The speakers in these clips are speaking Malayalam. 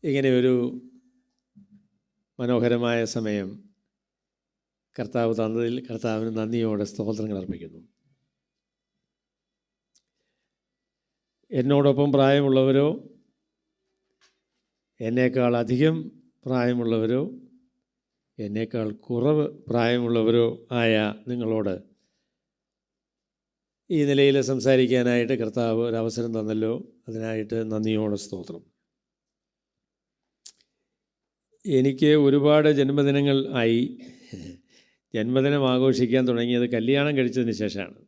ഇങ്ങനെ ഒരു മനോഹരമായ സമയം കർത്താവ് തന്നതിൽ കർത്താവിന് നന്ദിയോടെ സ്തോത്രങ്ങൾ അർപ്പിക്കുന്നു. എന്നോടൊപ്പം പ്രായമുള്ളവരോ എന്നേക്കാൾ അധികം പ്രായമുള്ളവരോ എന്നേക്കാൾ കുറവ് പ്രായമുള്ളവരോ ആയ നിങ്ങളോട് ഈ നിലയിൽ സംസാരിക്കാനായിട്ട് കർത്താവ് ഒരവസരം തന്നല്ലോ. അതിനായിട്ട് നന്ദിയോടെ സ്തോത്രം. എനിക്ക് ഒരുപാട് ജന്മദിനങ്ങൾ ആയി. ജന്മദിനം ആഘോഷിക്കാൻ തുടങ്ങിയത് കല്യാണം കഴിച്ചതിന് ശേഷമാണ്.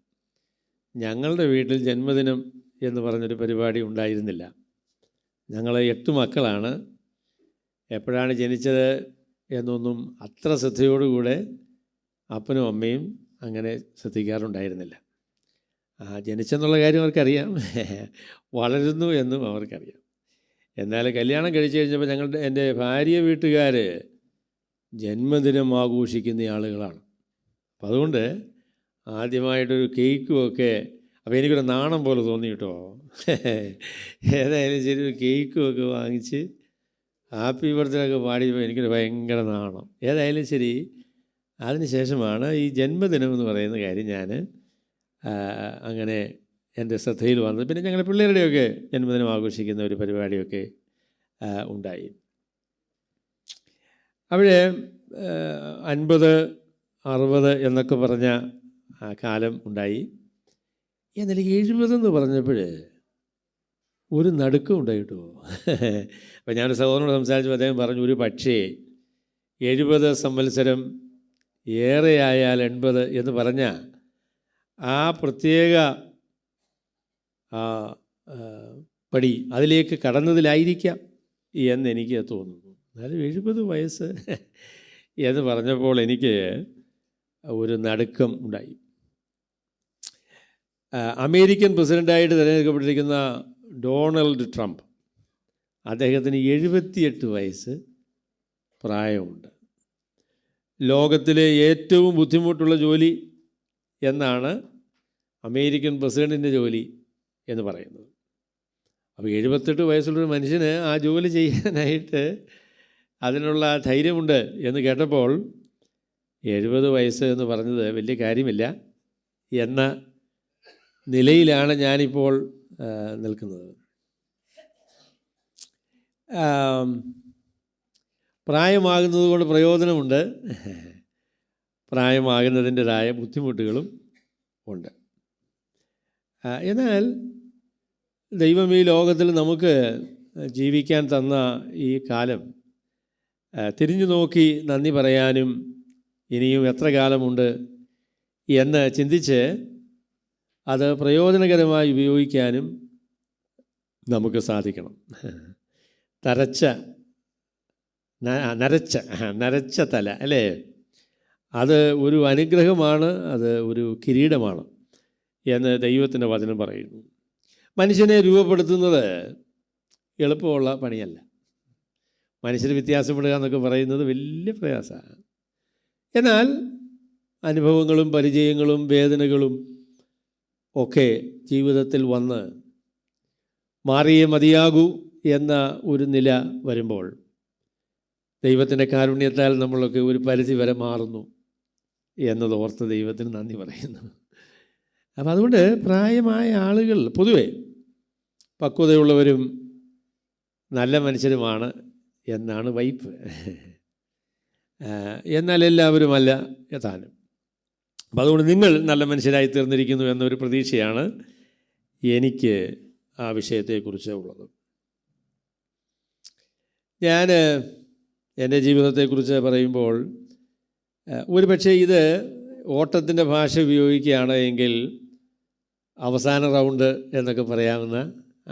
ഞങ്ങളുടെ വീട്ടിൽ ജന്മദിനം എന്ന് പറഞ്ഞൊരു പരിപാടി ഉണ്ടായിരുന്നില്ല. ഞങ്ങൾ 8 മക്കളാണ്. എപ്പോഴാണ് ജനിച്ചത് എന്നൊന്നും അത്ര ശ്രദ്ധയോടുകൂടെ അപ്പനും അമ്മയും അങ്ങനെ ശ്രദ്ധിക്കാറുണ്ടായിരുന്നില്ല. ജനിച്ചെന്നുള്ള കാര്യം അവർക്കറിയാം, വളരുന്നു എന്നും അവർക്കറിയാം. എന്നാൽ കല്യാണം കഴിച്ചു കഴിഞ്ഞപ്പോൾ എൻ്റെ ഭാര്യ വീട്ടുകാർ ജന്മദിനം ആഘോഷിക്കുന്ന ആളുകളാണ്. അപ്പം അതുകൊണ്ട് ആദ്യമായിട്ടൊരു കേക്കുമൊക്കെ, അപ്പോൾ എനിക്കൊരു നാണം പോലെ തോന്നി കേട്ടോ. ഏതായാലും ശരി, ഒരു കേക്കുമൊക്കെ വാങ്ങിച്ച് ഹാപ്പി ബർത്ത്ഡേ ഒക്കെ പാടിയപ്പോൾ എനിക്കൊരു ഭയങ്കര നാണം. ഏതായാലും ശരി, അതിന് ശേഷമാണ് ഈ ജന്മദിനം എന്ന് പറയുന്ന കാര്യം ഞാൻ അങ്ങനെ എൻ്റെ ശ്രദ്ധയിൽ വന്നത്. പിന്നെ ഞങ്ങളുടെ പിള്ളേരുടെയൊക്കെ ജന്മദിനം ആഘോഷിക്കുന്ന ഒരു പരിപാടിയൊക്കെ ഉണ്ടായി. അവിടെ 50, 60 എന്നൊക്കെ പറഞ്ഞ കാലം ഉണ്ടായി. എന്നാൽ 70 എന്ന് പറഞ്ഞപ്പോൾ ഒരു നടുക്കം ഉണ്ടായിട്ടോ. അപ്പോൾ ഞാനൊരു സഹോദരനോട് സംസാരിച്ചപ്പോൾ അദ്ദേഹം പറഞ്ഞു, ഒരു പക്ഷേ 70 സംവത്സരം ഏറെയായാൽ 80 എന്ന് പറഞ്ഞ ആ പ്രത്യേക പടി അതിലേക്ക് കടന്നതിലായിരിക്കാം എന്നെനിക്ക് തോന്നുന്നു. എന്നാലും 70 വയസ്സ് എന്ന് പറഞ്ഞപ്പോൾ എനിക്ക് ഒരു നടുക്കം ഉണ്ടായി. അമേരിക്കൻ പ്രസിഡൻ്റായിട്ട് തിരഞ്ഞെടുക്കപ്പെട്ടിരിക്കുന്ന ഡൊണാൾഡ് ട്രംപ്, അദ്ദേഹത്തിന് 78 വയസ്സ് പ്രായമുണ്ട്. ലോകത്തിലെ ഏറ്റവും ബുദ്ധിമുട്ടുള്ള ജോലി എന്നാണ് അമേരിക്കൻ പ്രസിഡൻറ്റിൻ്റെ ജോലി എന്ന് പറയുന്നത്. അപ്പോൾ 78 വയസ്സുള്ളൊരു മനുഷ്യന് ആ ജോലി ചെയ്യാനായിട്ട് അതിനുള്ള ധൈര്യമുണ്ട് എന്ന് കേട്ടപ്പോൾ 70 വയസ്സ് എന്ന് പറഞ്ഞത് വലിയ കാര്യമില്ല എന്ന നിലയിലാണ് ഞാനിപ്പോൾ നിൽക്കുന്നത്. പ്രായമാകുന്നത് കൊണ്ട് പ്രയോജനമുണ്ട്, പ്രായമാകുന്നതിൻ്റെതായ ബുദ്ധിമുട്ടുകളും ഉണ്ട്. എന്നാൽ ദൈവം ഈ ലോകത്തിൽ നമുക്ക് ജീവിക്കാൻ തന്ന ഈ കാലം തിരിഞ്ഞു നോക്കി നന്ദി പറയാനും ഇനിയും എത്ര കാലമുണ്ട് എന്ന് ചിന്തിച്ച് അത് പ്രയോജനകരമായി ഉപയോഗിക്കാനും നമുക്ക് സാധിക്കണം. നരച്ച തല അല്ലേ, അത് ഒരു അനുഗ്രഹമാണ്, അത് ഒരു കിരീടമാണ് എന്ന് ദൈവത്തിൻ്റെ വചനം പറയുന്നു. മനുഷ്യനെ രൂപപ്പെടുത്തുന്നത് എളുപ്പമുള്ള പണിയല്ല. മനുഷ്യർ വ്യത്യാസപ്പെടുക എന്നൊക്കെ പറയുന്നത് വലിയ പ്രയാസമാണ്. എന്നാൽ അനുഭവങ്ങളും പരിചയങ്ങളും വേദനകളും ഒക്കെ ജീവിതത്തിൽ വന്ന് മാറിയേ മതിയാകൂ എന്ന ഒരു നില വരുമ്പോൾ ദൈവത്തിൻ്റെ കാരുണ്യത്താൽ നമ്മളൊക്കെ ഒരു പരിധി വരെ മാറുന്നു എന്നത് ഓർത്ത് ദൈവത്തിന് നന്ദി പറയുന്നു. അപ്പം അതുകൊണ്ട് പ്രായമായ ആളുകൾ പൊതുവെ പക്വതയുള്ളവരും നല്ല മനുഷ്യരുമാണ് എന്നാണ് വൈപ്പ്. എന്നാൽ എല്ലാവരുമല്ല താനും. അപ്പം അതുകൊണ്ട് നിങ്ങൾ നല്ല മനുഷ്യരായി തീർന്നിരിക്കുന്നു എന്നൊരു പ്രതീക്ഷയാണ് എനിക്ക് ആ വിഷയത്തെക്കുറിച്ച് ഉള്ളത്. ഞാൻ എൻ്റെ ജീവിതത്തെക്കുറിച്ച് പറയുമ്പോൾ ഒരു പക്ഷേ ഇത് ഓട്ടത്തിൻ്റെ ഭാഷ ഉപയോഗിക്കുകയാണ് എങ്കിൽ അവസാന റൗണ്ട് എന്നൊക്കെ പറയാവുന്ന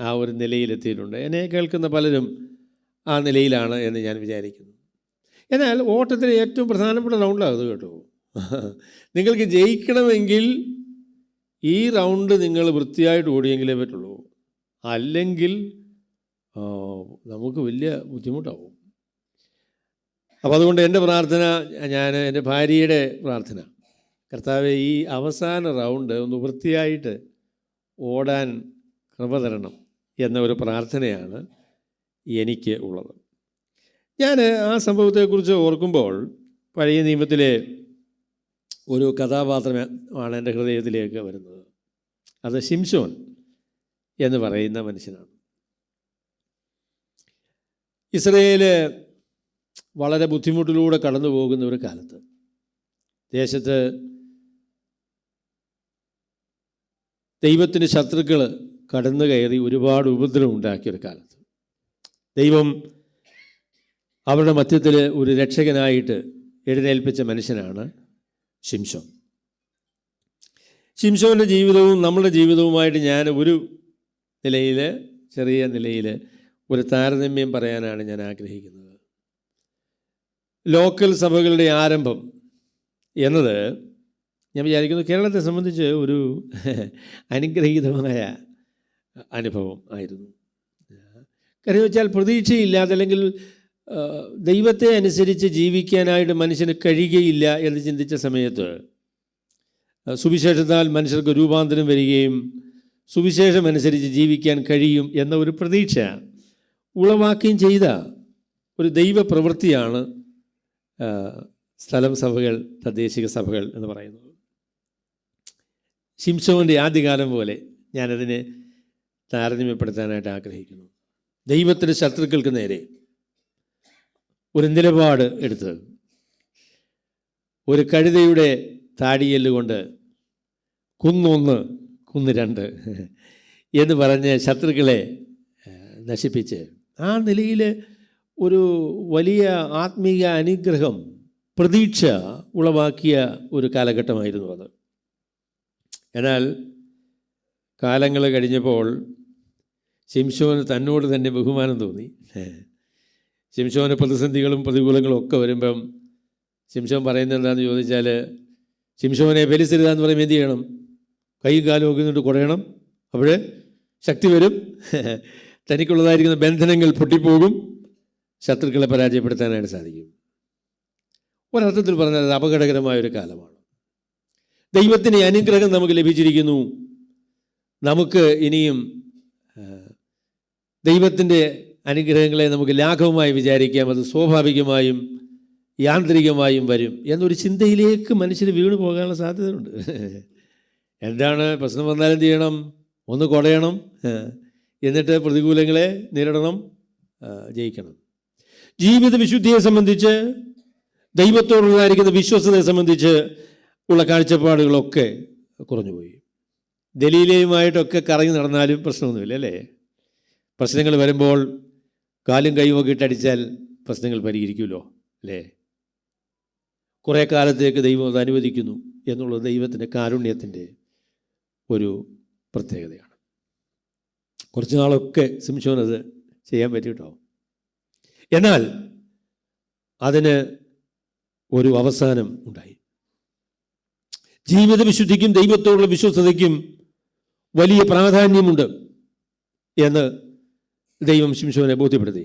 ആ ഒരു നിലയിലെത്തിയിട്ടുണ്ട്. എന്നെ കേൾക്കുന്ന പലരും ആ നിലയിലാണ് എന്ന് ഞാൻ വിചാരിക്കുന്നു. എന്നാൽ ഓട്ടത്തിലെ ഏറ്റവും പ്രധാനപ്പെട്ട റൗണ്ടാണ് അത് കേട്ടോ. നിങ്ങൾക്ക് ജയിക്കണമെങ്കിൽ ഈ റൗണ്ട് നിങ്ങൾ വൃത്തിയായിട്ട് ഓടിയെങ്കിലേ പറ്റുള്ളൂ, അല്ലെങ്കിൽ നമുക്ക് വലിയ ബുദ്ധിമുട്ടാവും. അപ്പോൾ അതുകൊണ്ട് എൻ്റെ പ്രാർത്ഥന, എൻ്റെ ഭാര്യയുടെ പ്രാർത്ഥന, കർത്താവേ ഈ അവസാന റൗണ്ട് ഒന്ന് വൃത്തിയായിട്ട് ഓടാൻ കൃപ തരണം എന്ന ഒരു പ്രാർത്ഥനയാണ് എനിക്ക് ഉള്ളത്. ഞാൻ ആ സംഭവത്തെക്കുറിച്ച് ഓർക്കുമ്പോൾ പഴയ നിയമത്തിലെ ഒരു കഥാപാത്രമാണ് എൻ്റെ ഹൃദയത്തിലേക്ക് വരുന്നത്. അത് ശിംശോൻ എന്ന് പറയുന്ന മനുഷ്യനാണ്. ഇസ്രയേൽ വളരെ ബുദ്ധിമുട്ടിലൂടെ കടന്നു പോകുന്ന ഒരു കാലത്ത്, ദേശത്ത് ദൈവത്തിൻ്റെ ശത്രുക്കൾ കടന്നു കയറി ഒരുപാട് ഉപദ്രവം ഉണ്ടാക്കിയൊരു കാലത്ത്, ദൈവം അവരുടെ മധ്യത്തിൽ ഒരു രക്ഷകനായിട്ട് എഴുന്നേൽപ്പിച്ച മനുഷ്യനാണ് ശിംശോൻ. ശിംശോൻ്റെ ജീവിതവും നമ്മുടെ ജീവിതവുമായിട്ട് ഞാൻ ഒരു നിലയിൽ, ചെറിയ നിലയിൽ ഒരു താരതമ്യം പറയാനാണ് ഞാൻ ആഗ്രഹിക്കുന്നത്. ലോക്കൽ സഭകളുടെ ആരംഭം എന്നത് ഞാൻ വിചാരിക്കുന്നു കേരളത്തെ സംബന്ധിച്ച് ഒരു അനുഗ്രഹീതമായ അനുഭവം ആയിരുന്നു. കാര്യം വെച്ചാൽ പ്രതീക്ഷയില്ലാതെ, അല്ലെങ്കിൽ ദൈവത്തെ അനുസരിച്ച് ജീവിക്കാനായിട്ട് മനുഷ്യന് കഴിയുകയില്ല എന്ന് ചിന്തിച്ച സമയത്ത് സുവിശേഷത്താൽ മനുഷ്യർക്ക് രൂപാന്തരം വരികയും സുവിശേഷം അനുസരിച്ച് ജീവിക്കാൻ കഴിയും എന്ന ഒരു പ്രതീക്ഷ ഉളവാക്കുകയും ചെയ്ത ഒരു ദൈവപ്രവൃത്തിയാണ് സ്ഥലം സഭകൾ, തദ്ദേശിക സഭകൾ എന്ന് പറയുന്നത്. ശിംശോൻ്റെ ആദ്യകാലം പോലെ ഞാനതിനെ താരതമ്യപ്പെടുത്താനായിട്ട് ആഗ്രഹിക്കുന്നു. ദൈവത്തിൻ്റെ ശത്രുക്കൾക്ക് നേരെ ഒരു നിലപാട് എടുത്ത് ഒരു കഴുതയുടെ താടിയെല്ലുകൊണ്ട് കുന്നൊന്ന് കുന്ന് രണ്ട് എന്ന് പറഞ്ഞ് ശത്രുക്കളെ നശിപ്പിച്ച് ആ നിലയിൽ ഒരു വലിയ ആത്മീയ അനുഗ്രഹം, പ്രതീക്ഷ ഉളവാക്കിയ ഒരു കാലഘട്ടമായിരുന്നു അത്. എന്നാൽ കാലങ്ങൾ കഴിഞ്ഞപ്പോൾ ശിംശോന് തന്നോട് തന്നെ ബഹുമാനം തോന്നി. ശിംശോന് പ്രതിസന്ധികളും പ്രതികൂലങ്ങളും ഒക്കെ വരുമ്പം ശിംശോൻ പറയുന്നത് എന്താണെന്ന് ചോദിച്ചാൽ, ശിംശോനെ ഫെലിസ്തീനെന്ന് പറയുമ്പോൾ എന്ത് ചെയ്യണം? കൈയും കാലും ഒക്കെ നിന്നിട്ട് കുടയണം, അപ്പോൾ ശക്തി വരും, തനിക്കുള്ളതായിരിക്കുന്ന ബന്ധനങ്ങൾ പൊട്ടിപ്പോകും, ശത്രുക്കളെ പരാജയപ്പെടുത്താനായിട്ട് സാധിക്കും. ഒരർത്ഥത്തിൽ പറഞ്ഞാൽ അത് അപകടകരമായൊരു കാലമാണ്. ദൈവത്തിൻ്റെ അനുഗ്രഹം നമുക്ക് ലഭിച്ചിരിക്കുന്നു. നമുക്ക് ഇനിയും ദൈവത്തിൻ്റെ അനുഗ്രഹങ്ങളെ നമുക്ക് ലാഘവമായി വിചാരിക്കാം, അത് സ്വാഭാവികമായും യാന്ത്രികമായും വരും എന്നൊരു ചിന്തയിലേക്ക് മനുഷ്യന് വീണു പോകാനുള്ള സാധ്യതയുണ്ട്. എന്താണ് പ്രശ്നം വന്നാലും എന്ത് ചെയ്യണം? ഒന്ന് കുടയണം, എന്നിട്ട് പ്രതികൂലങ്ങളെ നേരിടണം, ജയിക്കണം. ജീവിത വിശുദ്ധിയെ സംബന്ധിച്ച്, ദൈവത്തോടുള്ളതായിരിക്കുന്ന വിശ്വസതയെ സംബന്ധിച്ച് ഉള്ള കാഴ്ചപ്പാടുകളൊക്കെ കുറഞ്ഞുപോയി. ദലീലയുമായിട്ടൊക്കെ കറങ്ങി നടന്നാലും പ്രശ്നമൊന്നുമില്ല, അല്ലേ? പ്രശ്നങ്ങൾ വരുമ്പോൾ കാലും കൈയുമൊക്കെ ഇട്ടടിച്ചാൽ പ്രശ്നങ്ങൾ പരിഹരിക്കുമല്ലോ, അല്ലേ? കുറേ കാലത്തേക്ക് ദൈവം അത് അനുവദിക്കുന്നു എന്നുള്ളത് ദൈവത്തിൻ്റെ കാരുണ്യത്തിൻ്റെ ഒരു പ്രത്യേകതയാണ്. കുറച്ച് നാളൊക്കെ ശിംശോൻ അത് ചെയ്യാൻ പറ്റിയിട്ടോ. എന്നാൽ അതിന് ഒരു അവസാനം ഉണ്ടായി. ജീവിത വിശുദ്ധിക്കും ദൈവത്തോടുള്ള വിശ്വസ്തതയ്ക്കും വലിയ പ്രാധാന്യമുണ്ട് എന്ന് ദൈവം ശിംശോനെ ബോധ്യപ്പെടുത്തി.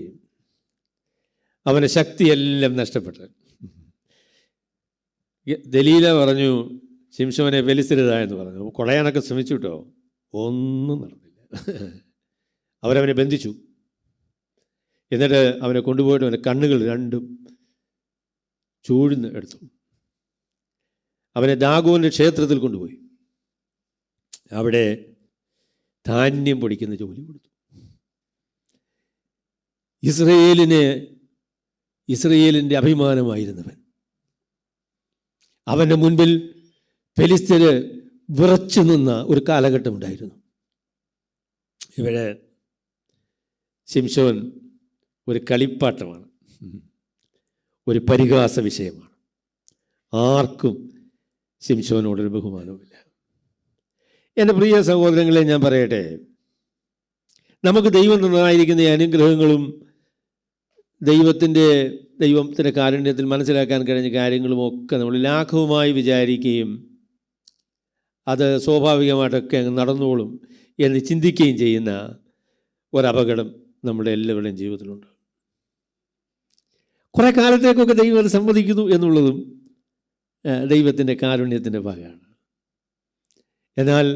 അവൻ്റെ ശക്തിയെല്ലാം നഷ്ടപ്പെട്ടു. ദലീല പറഞ്ഞു, ശിംശോനെ ഫെലിസ്തീനെന്ന് പറഞ്ഞു. കൊളയാനൊക്കെ ശ്രമിച്ചു കേട്ടോ, ഒന്നും നടന്നില്ല. അവരവനെ ബന്ധിച്ചു. എന്നിട്ട് അവനെ കൊണ്ടുപോയിട്ട് അവൻ്റെ കണ്ണുകൾ രണ്ടും ചൂഴ്ന്ന് എടുത്തു. അവനെ ദാഗോന്റെ ക്ഷേത്രത്തിൽ കൊണ്ടുപോയി അവിടെ ധാന്യം പൊടിക്കുന്ന ജോലി കൊടുത്തു. ഇസ്രയേലിൻ്റെ അഭിമാനമായിരുന്നവൻ, അവൻ്റെ മുൻപിൽ ഫെലിസ്ത്യര് വിറച്ചു നിന്ന ഒരു കാലഘട്ടം ഉണ്ടായിരുന്നു. ഇവിടെ ശിംശോൻ ഒരു കളിപ്പാട്ടമാണ്, ഒരു പരിഹാസ വിഷയമാണ്. ആർക്കും ശിംശോനോടൊരു ബഹുമാനവുമില്ല. എൻ്റെ പ്രിയ സഹോദരങ്ങളെ, ഞാൻ പറയട്ടെ, നമുക്ക് ദൈവം തന്നതായിരിക്കുന്ന അനുഗ്രഹങ്ങളും ദൈവത്തിൻ്റെ കാരുണ്യത്തിൽ മനസ്സിലാക്കാൻ കഴിഞ്ഞ കാര്യങ്ങളും ഒക്കെ നമ്മൾ ലാഘവമായി വിചാരിക്കുകയും അത് സ്വാഭാവികമായിട്ടൊക്കെ അങ്ങ് നടന്നോളും എന്ന് ചിന്തിക്കുകയും ചെയ്യുന്ന ഒരപകടം നമ്മുടെ എല്ലാവരുടെയും ജീവിതത്തിലുണ്ട്. കുറേ കാലത്തേക്കൊക്കെ ദൈവം അത് സമ്മതിക്കുന്നു എന്നുള്ളതും ദൈവത്തിൻ്റെ കാരുണ്യത്തിൻ്റെ ഭാഗമാണ്. എന്നാൽ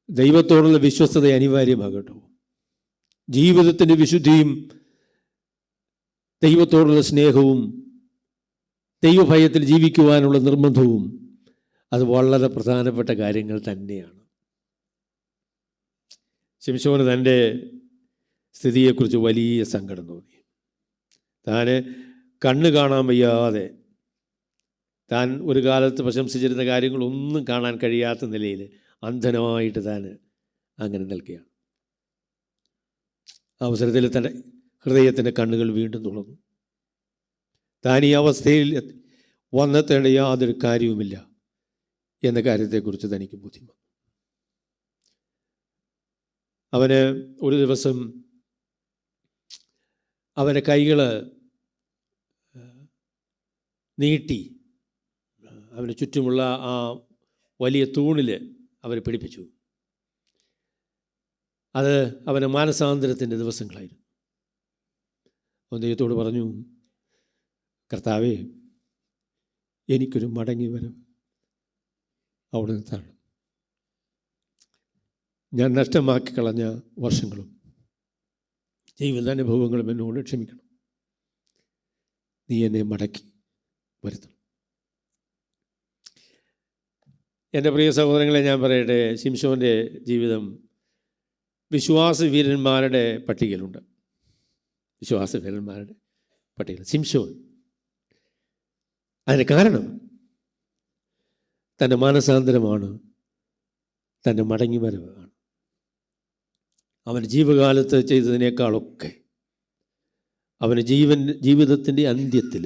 ദൈവത്തോടുള്ള വിശ്വസ്തത അനിവാര്യമാകട്ടോ. ജീവിതത്തിൻ്റെ വിശുദ്ധിയും ദൈവത്തോടുള്ള സ്നേഹവും ദൈവഭയത്തിൽ ജീവിക്കുവാനുള്ള നിർബന്ധവും അത് വളരെ പ്രധാനപ്പെട്ട കാര്യങ്ങൾ തന്നെയാണ്. ശിംശോന് തൻ്റെ സ്ഥിതിയെക്കുറിച്ച് വലിയ സങ്കടം തോന്നി. താൻ കണ്ണ് കാണാൻ വയ്യാതെ, താൻ ഒരു കാലത്ത് പ്രശംസിച്ചിരുന്ന കാര്യങ്ങളൊന്നും കാണാൻ കഴിയാത്ത നിലയിൽ അന്ധനായിട്ട് താൻ അങ്ങനെ നിൽക്കുകയാണ്. അവസരത്തിൽ തൻ്റെ ഹൃദയത്തിൻ്റെ കണ്ണുകൾ വീണ്ടും തുറന്നു. താൻ ഈ അവസ്ഥയിൽ വന്നെത്തേണ്ട യാതൊരു കാര്യവുമില്ല എന്ന കാര്യത്തെക്കുറിച്ച് തനിക്ക് ബോധ്യമാണ്. അവന് ഒരു ദിവസം അവൻ്റെ കൈകൾ നീട്ടി അവന് ചുറ്റുമുള്ള ആ വലിയ തൂണിൽ അവർ പിടിപ്പിച്ചു. അത് അവന് മാനസാന്തരത്തിൻ്റെ ദിവസങ്ങളായിരുന്നു. അവൻ ദൈവത്തോട് പറഞ്ഞു, കർത്താവേ, എനിക്കൊരു മടങ്ങി വരവ് അവിടെ നിന്നാണ്. ഞാൻ നഷ്ടമാക്കി കളഞ്ഞ വർഷങ്ങളും ജീവിതാനുഭവങ്ങളും എന്നോട് ക്ഷമിക്കണം. നീ എന്നെ മടക്കി വരുത്തണം. എൻ്റെ പ്രിയ സഹോദരങ്ങളെ, ഞാൻ പറയട്ടെ, ശിംശോൻ്റെ ജീവിതം വിശ്വാസവീരന്മാരുടെ പട്ടികയിലുണ്ട്. വിശ്വാസവീരന്മാരുടെ പട്ടികയിൽ ശിംശോൻ. അതിന് കാരണം തൻ്റെ മാനസാന്തരമാണ്, തൻ്റെ മടങ്ങി വരവാണ്. അവൻ ജീവകാലത്ത് ചെയ്തതിനേക്കാളൊക്കെ അവന് ജീവിതത്തിൻ്റെ അന്ത്യത്തിൽ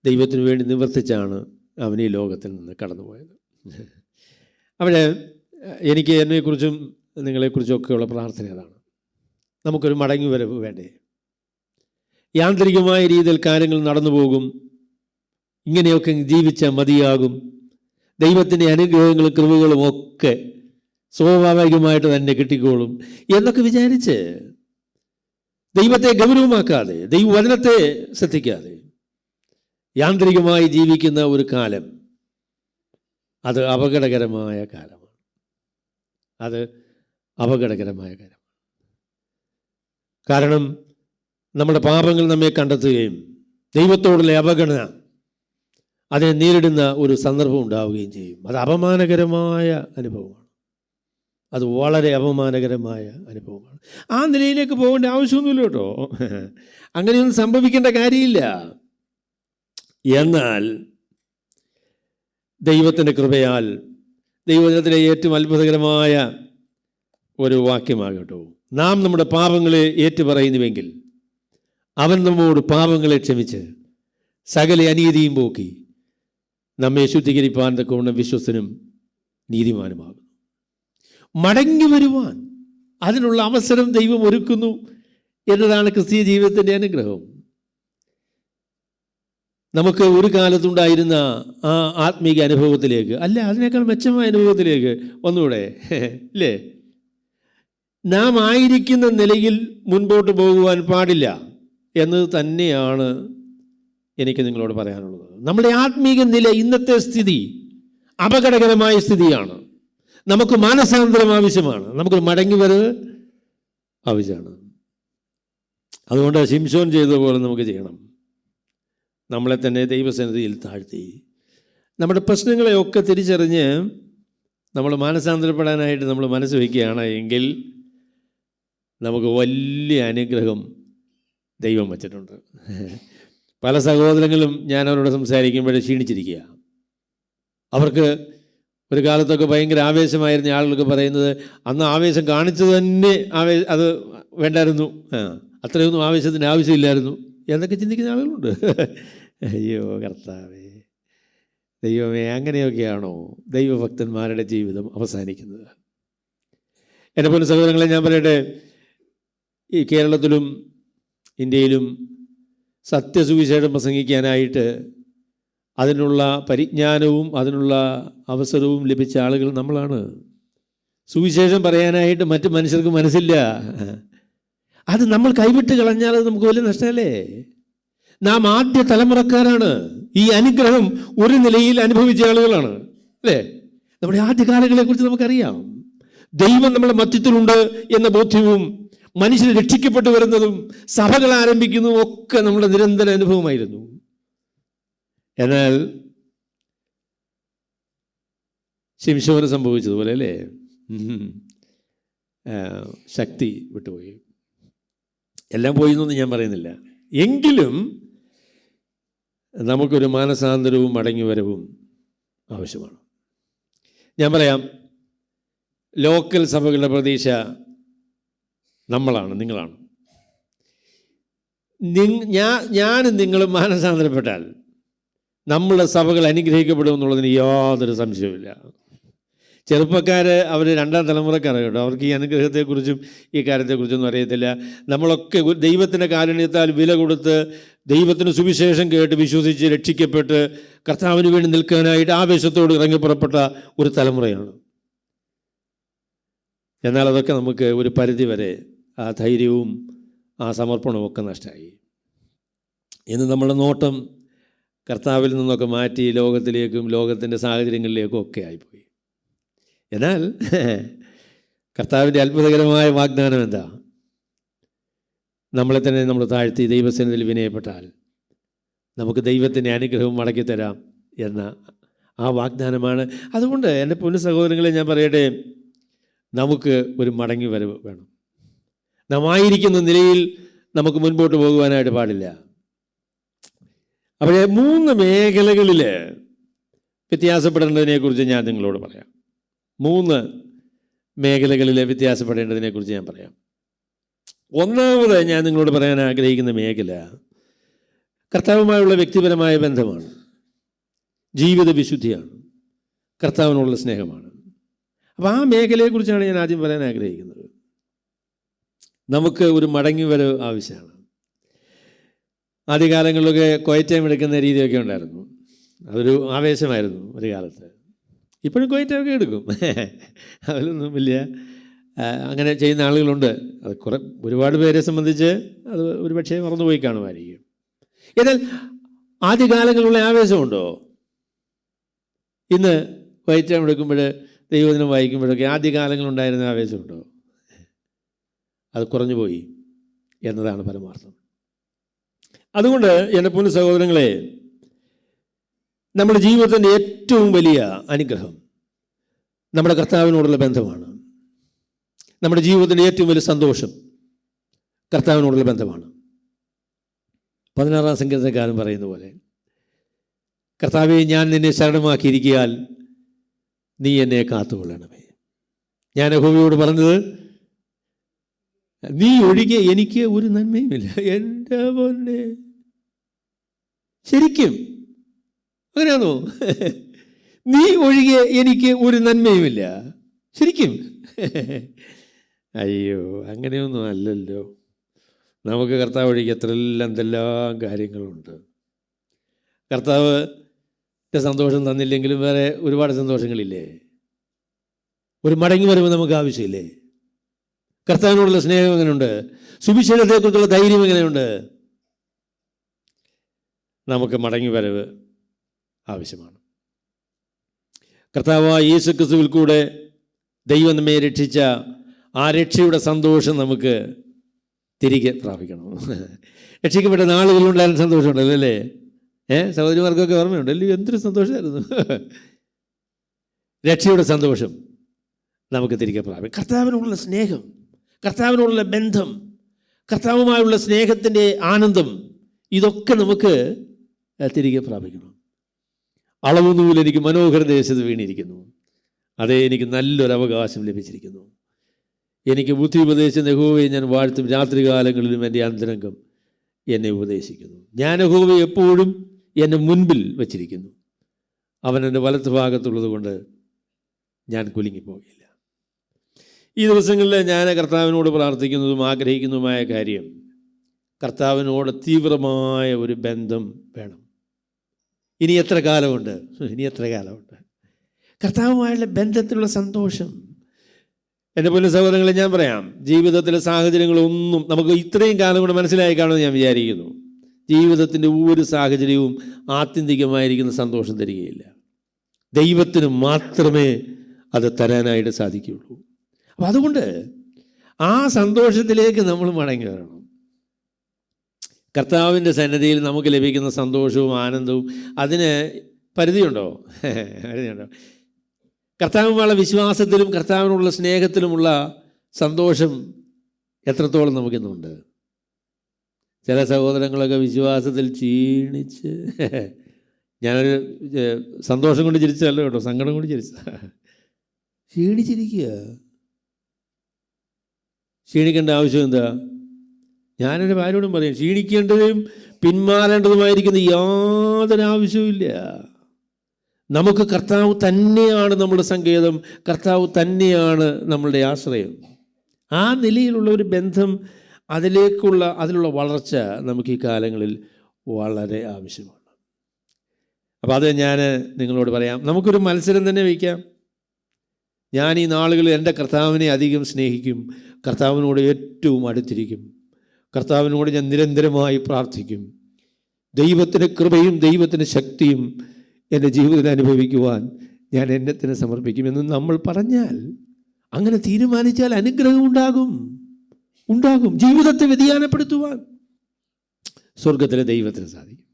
ദൈവത്തിന് വേണ്ടി നിവർത്തിച്ചാണ് അവൻ ഈ ലോകത്തിൽ നിന്ന് കടന്നുപോയത്. അവിടെ എനിക്ക് എന്നെക്കുറിച്ചും നിങ്ങളെക്കുറിച്ചൊക്കെയുള്ള പ്രാർത്ഥന അതാണ്. നമുക്കൊരു മടങ്ങി വരവ് വേണ്ടേ? യാന്ത്രികമായ രീതിയിൽ കാര്യങ്ങൾ നടന്നു പോകും, ഇങ്ങനെയൊക്കെ ജീവിച്ചാൽ മതിയാകും, ദൈവത്തിൻ്റെ അനുഗ്രഹങ്ങളും കൃപകളും ഒക്കെ സ്വാഭാവികമായിട്ട് തന്നെ കിട്ടിക്കോളും എന്നൊക്കെ വിചാരിച്ച് ദൈവത്തെ ഗൗരവമാക്കാതെ, ദൈവവചനത്തെ ശ്രദ്ധിക്കാതെ യാന്ത്രികമായി ജീവിക്കുന്ന ഒരു കാലം അത് അപകടകരമായ കാലമാണ്. അത് അപകടകരമായ കാലമാണ്. കാരണം നമ്മുടെ പാപങ്ങൾ നമ്മെ കണ്ടെത്തുകയും ദൈവത്തോടുള്ള അവഗണന അതിനെ നേരിടുന്ന ഒരു സന്ദർഭം ഉണ്ടാവുകയും ചെയ്യും. അത് അപമാനകരമായ അനുഭവമാണ്. അത് വളരെ അപമാനകരമായ അനുഭവമാണ്. ആ നിലയിലേക്ക് പോകേണ്ട ആവശ്യമൊന്നുമില്ല കേട്ടോ. അങ്ങനെയൊന്നും സംഭവിക്കേണ്ട കാര്യമില്ല. എന്നാൽ ദൈവത്തിൻ്റെ കൃപയാൽ ദൈവത്തിലെ ഏറ്റവും അത്ഭുതകരമായ ഒരു വാക്യമാകട്ടോ, നാം നമ്മുടെ പാപങ്ങളെ ഏറ്റുപറയുന്നുവെങ്കിൽ അവൻ നമ്മോട് പാപങ്ങളെ ക്ഷമിച്ച് സകല അനീതിയും പോക്കി നമ്മെ ശുദ്ധീകരിപ്പാൻ തക്കവണ്ണം വിശ്വസ്തനും നീതിമാനുമാകുന്നു. മടങ്ങി വരുവാൻ അതിനുള്ള അവസരം ദൈവം ഒരുക്കുന്നു എന്നതാണ് ക്രിസ്തീയ ജീവിതത്തിൻ്റെ അനുഗ്രഹം. നമുക്ക് ഒരു കാലത്തുണ്ടായിരുന്ന ആ ആത്മീക അനുഭവത്തിലേക്ക്, അല്ല അതിനേക്കാൾ മെച്ചമായ അനുഭവത്തിലേക്ക് ഒന്നുകൂടെ, അല്ലേ? നാം ആയിരിക്കുന്ന നിലയിൽ മുൻപോട്ട് പോകുവാൻ പാടില്ല എന്നത് തന്നെയാണ് എനിക്ക് നിങ്ങളോട് പറയാനുള്ളത്. നമ്മുടെ ആത്മീക നില, ഇന്നത്തെ സ്ഥിതി അപകടകരമായ സ്ഥിതിയാണ്. നമുക്ക് മാനസാന്തരം ആവശ്യമാണ്, നമുക്ക് മടങ്ങി വരവ് ആവശ്യമാണ്. അതുകൊണ്ട് ശിംശോൻ ചെയ്തതുപോലെ നമുക്ക് ചെയ്യണം. നമ്മളെ തന്നെ ദൈവസന്നിധിയിൽ താഴ്ത്തി നമ്മുടെ പ്രശ്നങ്ങളെയൊക്കെ തിരിച്ചറിഞ്ഞ് നമ്മൾ മാനസാന്തരപ്പെടാനായിട്ട് നമ്മൾ മനസ്സ് വയ്ക്കുകയാണ് എങ്കിൽ നമുക്ക് വലിയ അനുഗ്രഹം ദൈവം വച്ചിട്ടുണ്ട്. പല സഹോദരങ്ങളും ഞാൻ അവരോട് സംസാരിക്കുമ്പോൾ ക്ഷീണിച്ചിരിക്കുക. അവർക്ക് ഒരു കാലത്തൊക്കെ ഭയങ്കര ആവേശമായിരുന്ന ആളുകൾക്ക് പറയുന്നത്, അന്ന് ആവേശം കാണിച്ചത് തന്നെ അത് വേണ്ടായിരുന്നു, അത്രയൊന്നും ആവേശത്തിന് ആവശ്യമില്ലായിരുന്നു എന്നൊക്കെ ചിന്തിക്കുന്ന ആളുകളുണ്ട്. അയ്യോ കർത്താവേ, ദൈവമേ, അങ്ങനെയൊക്കെയാണോ ദൈവഭക്തന്മാരുടെ ജീവിതം അവസാനിക്കുന്നത്? എൻ്റെ പോലെ സഹോദരങ്ങളെ, ഞാൻ പറയട്ടെ, ഈ കേരളത്തിലും ഇന്ത്യയിലും സത്യസുവിശേഷം പ്രസംഗിക്കാനായിട്ട് അതിനുള്ള പരിജ്ഞാനവും അതിനുള്ള അവസരവും ലഭിച്ച ആളുകൾ നമ്മളാണ്. സുവിശേഷം പറയാനായിട്ട് മറ്റു മനുഷ്യർക്ക് മനസ്സില്ല. അത് നമ്മൾ കൈവിട്ട് കളഞ്ഞാൽ അത് നമുക്ക് വലിയ നഷ്ടമല്ലേ? നാം ആദ്യ തലമുറക്കാരാണ്. ഈ അനുഗ്രഹം ഒരു നിലയിൽ അനുഭവിച്ച ആളുകളാണ്, അല്ലേ? നമ്മുടെ ആദ്യ കാലങ്ങളെക്കുറിച്ച് നമുക്കറിയാം. ദൈവം നമ്മുടെ മധ്യത്തിലുണ്ട് എന്ന ബോധ്യവും മനുഷ്യർ രക്ഷിക്കപ്പെട്ടു വരുന്നതും സഭകൾ ആരംഭിക്കുന്നതും ഒക്കെ നമ്മുടെ നിരന്തര അനുഭവമായിരുന്നു. എന്നാൽ ശിംശോന് സംഭവിച്ചതുപോലെ അല്ലേ, ശക്തി വിട്ടുപോയി. എല്ലാം പോയി എന്നൊന്നും ഞാൻ പറയുന്നില്ല. എങ്കിലും നമുക്കൊരു മാനസാന്തരവും മടങ്ങിവരവും ആവശ്യമാണ്. ഞാൻ പറയാം, ലോക്കൽ സഭകളുടെ പ്രതീക്ഷ നമ്മളാണ്, നിങ്ങളാണ്. ഞാനും നിങ്ങളും മാനസാന്തരപ്പെട്ടാൽ നമ്മളുടെ സഭകൾ അനുഗ്രഹിക്കപ്പെടുമെന്നുള്ളതിന് യാതൊരു സംശയവുമില്ല. ചെറുപ്പക്കാർ അവർ രണ്ടാം തലമുറക്കാരാണ് കേട്ടോ. അവർക്ക് ഈ അനുഗ്രഹത്തെക്കുറിച്ചും ഈ കാര്യത്തെക്കുറിച്ചൊന്നും അറിയത്തില്ല. നമ്മളൊക്കെ ദൈവത്തിൻ്റെ കാരുണ്യത്താൽ വില കൊടുത്ത് ദൈവത്തിന് സുവിശേഷം കേട്ട് വിശ്വസിച്ച് രക്ഷിക്കപ്പെട്ട് കർത്താവിന് വേണ്ടി നിൽക്കാനായിട്ട് ആവേശത്തോട് ഇറങ്ങിപ്പുറപ്പെട്ട ഒരു തലമുറയാണ്. എന്നാൽ അതൊക്കെ നമുക്ക് ഒരു പരിധി വരെ ആ ധൈര്യവും ആ സമർപ്പണവും ഒക്കെ നഷ്ടമായി. ഇന്ന് നമ്മുടെ നോട്ടം കർത്താവിൽ നിന്നൊക്കെ മാറ്റി ലോകത്തിലേക്കും ലോകത്തിൻ്റെ സാഹചര്യങ്ങളിലേക്കും ഒക്കെ ആയിപ്പോയി. എന്നാൽ കർത്താവിൻ്റെ അത്ഭുതകരമായ വാഗ്ദാനം എന്താ? നമ്മളെ തന്നെ നമ്മൾ താഴ്ത്തി ദൈവസന്നിധിയിൽ വിനയപ്പെട്ടാൽ നമുക്ക് ദൈവത്തിൻ്റെ അനുഗ്രഹവും മടക്കിത്തരാം എന്ന ആ വാഗ്ദാനമാണ്. അതുകൊണ്ട് എൻ്റെ പൊന്നു സഹോദരങ്ങളെ ഞാൻ പറയട്ടെ, നമുക്ക് ഒരു മടങ്ങി വരവ് വേണം. നാം ആയിരിക്കുന്ന നിലയിൽ നമുക്ക് മുൻപോട്ട് പോകുവാനായിട്ട് പാടില്ല. അപ്പോൾ 3 മേഖലകളിൽ വ്യത്യാസപ്പെടേണ്ടതിനെക്കുറിച്ച് ഞാൻ നിങ്ങളോട് പറയാം. 3 മേഖലകളിൽ വ്യത്യാസപ്പെടേണ്ടതിനെക്കുറിച്ച് ഞാൻ പറയാം. ഒന്നാമത് ഞാൻ നിങ്ങളോട് പറയാൻ ആഗ്രഹിക്കുന്ന മേഖല കർത്താവുമായുള്ള വ്യക്തിപരമായ ബന്ധമാണ്, ജീവിത വിശുദ്ധിയാണ്, കർത്താവിനുള്ള സ്നേഹമാണ്. അപ്പോൾ ആ മേഖലയെക്കുറിച്ചാണ് ഞാൻ ആദ്യം പറയാൻ ആഗ്രഹിക്കുന്നത്. നമുക്ക് ഒരു മടങ്ങിവരവ് ആവശ്യമാണ്. ആദ്യകാലങ്ങളിലൊക്കെ ക്വയറ്റ് ടൈം എടുക്കുന്ന രീതിയൊക്കെ ഉണ്ടായിരുന്നു. അതൊരു ആവേശമായിരുന്നു ഒരു കാലത്ത്. ഇപ്പോഴും ക്വയറ്റ് ടൈമൊക്കെ എടുക്കും, അതിലൊന്നും വലിയ അങ്ങനെ ചെയ്യുന്ന ആളുകളുണ്ട്. അത് ഒരുപാട് പേരെ സംബന്ധിച്ച് അത് ഒരുപക്ഷെ മറന്നുപോയി കാണുമായിരിക്കും. എന്നാൽ ആദ്യകാലങ്ങളിലുള്ള ആവേശമുണ്ടോ? ഇന്ന് ക്വയറ്റ് ടൈം എടുക്കുമ്പോൾ ദൈവദിനം വായിക്കുമ്പോഴൊക്കെ ആദ്യകാലങ്ങളുണ്ടായിരുന്ന ആവേശമുണ്ടോ? അത് കുറഞ്ഞു പോയി എന്നതാണ് പരമാർത്ഥം. അതുകൊണ്ട് എൻ്റെ പൊന്നു സഹോദരങ്ങളെ, നമ്മുടെ ജീവിതത്തിൻ്റെ ഏറ്റവും വലിയ അനുഗ്രഹം നമ്മുടെ കർത്താവിനോടുള്ള ബന്ധമാണ്. നമ്മുടെ ജീവിതത്തിൻ്റെ ഏറ്റവും വലിയ സന്തോഷം കർത്താവിനോടുള്ള ബന്ധമാണ്. 16-ാം സങ്കീർത്തനക്കാരൻ പറയുന്ന പോലെ, കർത്താവേ, ഞാൻ നിന്നെ ശരണമാക്കിയിരിക്കാൻ നീ എന്നെ കാത്തുകൊള്ളണമേ. ഞാൻ യഹോവയോട് പറഞ്ഞത്, നീ ഒഴികെ എനിക്ക് ഒരു നന്മയുമില്ല. എൻ്റെ പൊന്നേ, ശരിക്കും അങ്ങനെയാണോ? നീ ഒഴികെ എനിക്ക് ഒരു നന്മയുമില്ല, ശരിക്കും? അയ്യോ, അങ്ങനെയൊന്നും അല്ലല്ലോ. നമുക്ക് കർത്താവ് ഒഴികെ എന്തെല്ലാം കാര്യങ്ങളുണ്ട്. കർത്താവിൻ്റെ സന്തോഷം തന്നില്ലെങ്കിലും വേറെ ഒരുപാട് സന്തോഷങ്ങളില്ലേ? ഒരു മടങ്ങി വരവ് നമുക്ക് ആവശ്യമില്ലേ? കർത്താവിനോടുള്ള സ്നേഹം എങ്ങനെയുണ്ട്? സുവിശേഷത്തെക്കുറിച്ചുള്ള ധൈര്യം എങ്ങനെയുണ്ട്? നമുക്ക് മടങ്ങി വരവ് ആവശ്യമാണ്. കർത്താവായ യേശു ക്രിസ്തുവിൽ കൂടെ ദൈവം നമ്മെ രക്ഷിച്ച ആ രക്ഷയുടെ സന്തോഷം നമുക്ക് തിരികെ പ്രാപിക്കണം. രക്ഷിക്കപ്പെട്ട നാളുകളുണ്ടായിരുന്ന സന്തോഷമുണ്ടല്ലോ അല്ലേ? സഹോദരിമാർക്കൊക്കെ ഓർമ്മയുണ്ടല്ലോ, എന്തൊരു സന്തോഷമായിരുന്നു. രക്ഷയുടെ സന്തോഷം നമുക്ക് തിരികെ പ്രാപിക്കും. കർത്താവിനോടുള്ള സ്നേഹം, കർത്താവിനോടുള്ള ബന്ധം, കർത്താവുമായുള്ള സ്നേഹത്തിൻ്റെ ആനന്ദം, ഇതൊക്കെ നമുക്ക് തിരികെ പ്രാപിക്കണം. അളവ് നൂൽ എനിക്ക് മനോഹര ദേശത്ത് വീണിരിക്കുന്നു, അതേ എനിക്ക് നല്ലൊരു അവകാശം ലഭിച്ചിരിക്കുന്നു. എനിക്ക് ബുദ്ധി ഉപദേശിച്ച യഹോവയെ ഞാൻ വാഴ്ത്തും, രാത്രികാലങ്ങളിലും എൻ്റെ അന്തരംഗം എന്നെ ഉപദേശിക്കുന്നു. ഞാൻ യഹോവയെ എപ്പോഴും എൻ്റെ മുൻപിൽ വച്ചിരിക്കുന്നു, അവൻ എൻ്റെ വലത്ത് ഭാഗത്തുള്ളത് കൊണ്ട് ഞാൻ കുലുങ്ങിപ്പോകില്ല. ഈ ദിവസങ്ങളിൽ ഞാൻ കർത്താവിനോട് പ്രാർത്ഥിക്കുന്നതും ആഗ്രഹിക്കുന്നതുമായ കാര്യം, കർത്താവിനോട് തീവ്രമായ ഒരു ബന്ധം വേണം. ഇനി എത്ര കാലമുണ്ട്? കർത്താവുമായുള്ള ബന്ധത്തിലുള്ള സന്തോഷം. എൻ്റെ പൊന്നു സഹോദരങ്ങളെ, ഞാൻ പറയാം, ജീവിതത്തിലെ സാഹചര്യങ്ങളൊന്നും നമുക്ക് ഇത്രയും കാലം കൊണ്ട് മനസ്സിലായി കാണുമെന്ന് ഞാൻ വിചാരിക്കുന്നു. ജീവിതത്തിൻ്റെ ഒരു സാഹചര്യവും ആത്യന്തികമായിരിക്കുന്ന സന്തോഷം തരികയില്ല. ദൈവത്തിന് മാത്രമേ അത് തരാനായിട്ട് സാധിക്കുകയുള്ളൂ. അപ്പം അതുകൊണ്ട് ആ സന്തോഷത്തിലേക്ക് നമ്മൾ മടങ്ങി വരണം. കർത്താവിൻ്റെ സന്നിധിയിൽ നമുക്ക് ലഭിക്കുന്ന സന്തോഷവും ആനന്ദവും അതിന് പരിധിയുണ്ടോ? പരിധിയുണ്ടോ? കർത്താവിനുള്ള വിശ്വാസത്തിലും കർത്താവിനുള്ള സ്നേഹത്തിലുമുള്ള സന്തോഷം എത്രത്തോളം നമുക്കിന്നുണ്ട്? ചില സഹോദരങ്ങളൊക്കെ വിശ്വാസത്തിൽ ക്ഷീണിച്ച്, ഞാനൊരു സന്തോഷം കൊണ്ട് ചിരിച്ചതല്ല കേട്ടോ, സങ്കടം കൊണ്ട് ചിരിച്ച, ക്ഷീണിച്ചിരിക്കുക. ക്ഷീണിക്കേണ്ട ആവശ്യം എന്താ? ഞാനെൻ്റെ ഭാര്യയോടും പറയും, ക്ഷീണിക്കേണ്ടതും പിന്മാറേണ്ടതുമായിരിക്കുന്ന യാതൊരു ആവശ്യവുമില്ല. നമുക്ക് കർത്താവ് തന്നെയാണ് നമ്മുടെ സങ്കേതം, കർത്താവ് തന്നെയാണ് നമ്മളുടെ ആശ്രയം. ആ നിലയിലുള്ള ഒരു ബന്ധം, അതിലുള്ള വളർച്ച നമുക്ക് ഈ കാലങ്ങളിൽ വളരെ ആവശ്യമാണ്. അപ്പോൾ അത് ഞാൻ നിങ്ങളോട് പറയാം. നമുക്കൊരു മത്സരം തന്നെ വയ്ക്കാം. ഞാൻ ഈ നാളുകളിൽ എൻ്റെ കർത്താവിനെ അധികം സ്നേഹിക്കും, കർത്താവിനോട് ഏറ്റവും അടുത്തിരിക്കും, കർത്താവിനോട് ഞാൻ നിരന്തരമായി പ്രാർത്ഥിക്കും, ദൈവത്തിൻ്റെ കൃപയും ദൈവത്തിൻ്റെ ശക്തിയും എൻ്റെ ജീവിതത്തിൽ അനുഭവിക്കുവാൻ ഞാൻ എന്നെ തന്നെ സമർപ്പിക്കുമെന്ന് നമ്മൾ പറഞ്ഞാൽ, അങ്ങനെ തീരുമാനിച്ചാൽ അനുഗ്രഹം ഉണ്ടാകും. ജീവിതത്തെ വ്യതിയാനപ്പെടുത്തുവാൻ സ്വർഗത്തിലെ ദൈവത്തിന് സാധിക്കും.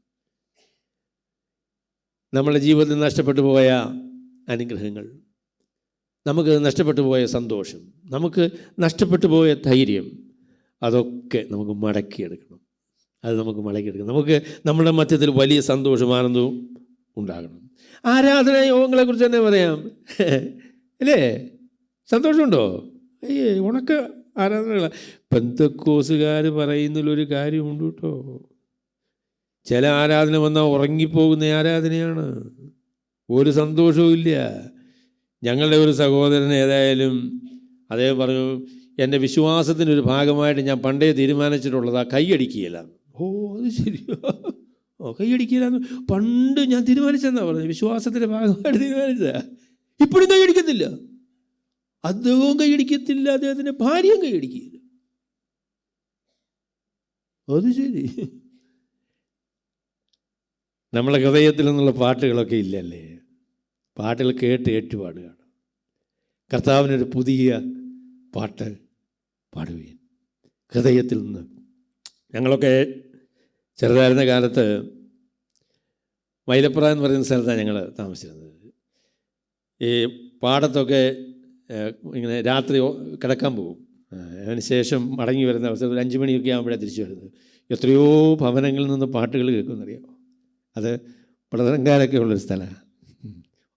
നമ്മുടെ ജീവിതത്തിൽ നഷ്ടപ്പെട്ടു പോയ അനുഗ്രഹങ്ങൾ, നമുക്ക് നഷ്ടപ്പെട്ടു പോയ സന്തോഷം, നമുക്ക് നഷ്ടപ്പെട്ടു പോയ ധൈര്യം, അതൊക്കെ നമുക്ക് മടക്കിയെടുക്കണം. നമുക്ക് നമ്മുടെ മധ്യത്തിൽ വലിയ സന്തോഷവും ആനന്ദവും ഉണ്ടാകണം. ആരാധന യോഗങ്ങളെക്കുറിച്ച് തന്നെ പറയാം, അല്ലേ? സന്തോഷമുണ്ടോ? ഉണക്ക ആരാധനകൾ. പെന്തക്കോസുകാർ പറയുന്നതിലൊരു കാര്യമുണ്ട് കേട്ടോ. ചില ആരാധന വന്നാൽ ഉറങ്ങിപ്പോകുന്ന ആരാധനയാണ്, ഒരു സന്തോഷവും ഇല്ല. ഞങ്ങളുടെ ഒരു സഹോദരൻ ഏതായാലും അദ്ദേഹം പറഞ്ഞു, എൻ്റെ വിശ്വാസത്തിനൊരു ഭാഗമായിട്ട് ഞാൻ പണ്ടേ തീരുമാനിച്ചിട്ടുള്ളതാ കൈയടിക്കുകയില്ല. ഓ, അത് ശരിയോ? കൈയടിക്കില്ലാന്ന് പണ്ട് ഞാൻ തീരുമാനിച്ചെന്നാ പറഞ്ഞത്, വിശ്വാസത്തിൻ്റെ ഭാഗമായിട്ട് തീരുമാനിച്ചതാ. ഇപ്പോഴും കൈയടിക്കത്തില്ല. അദ്ദേഹവും കൈയടിക്കത്തില്ല, അദ്ദേഹത്തിൻ്റെ ഭാര്യയും കൈയടിക്കില്ല. അത് ശരി. നമ്മളെ ഹൃദയത്തിൽ നിന്നുള്ള പാട്ടുകളൊക്കെ ഇല്ലല്ലേ? പാട്ടുകൾ കേട്ട് ഏറ്റുപാടുകയാണ്. കർത്താവിനൊരു പുതിയ പാട്ട് പാടുകയും ഹൃദയത്തിൽ നിന്ന്. ഞങ്ങളൊക്കെ ചെറുതായിരുന്ന കാലത്ത് മൈലപ്പുറ എന്ന് പറയുന്ന സ്ഥലത്താണ് ഞങ്ങൾ താമസിച്ചിരുന്നത്. ഈ പാടത്തൊക്കെ ഇങ്ങനെ രാത്രി കിടക്കാൻ പോകും. അതിന് ശേഷം മടങ്ങി വരുന്ന അവസരം 5 മണിയൊക്കെ ആകുമ്പോഴാണ് തിരിച്ചു വരുന്നത്. എത്രയോ ഭവനങ്ങളിൽ നിന്ന് പാട്ടുകൾ കേൾക്കുമെന്നറിയാമോ? അത് പടതരങ്കാലൊക്കെ ഉള്ളൊരു സ്ഥലമാണ്.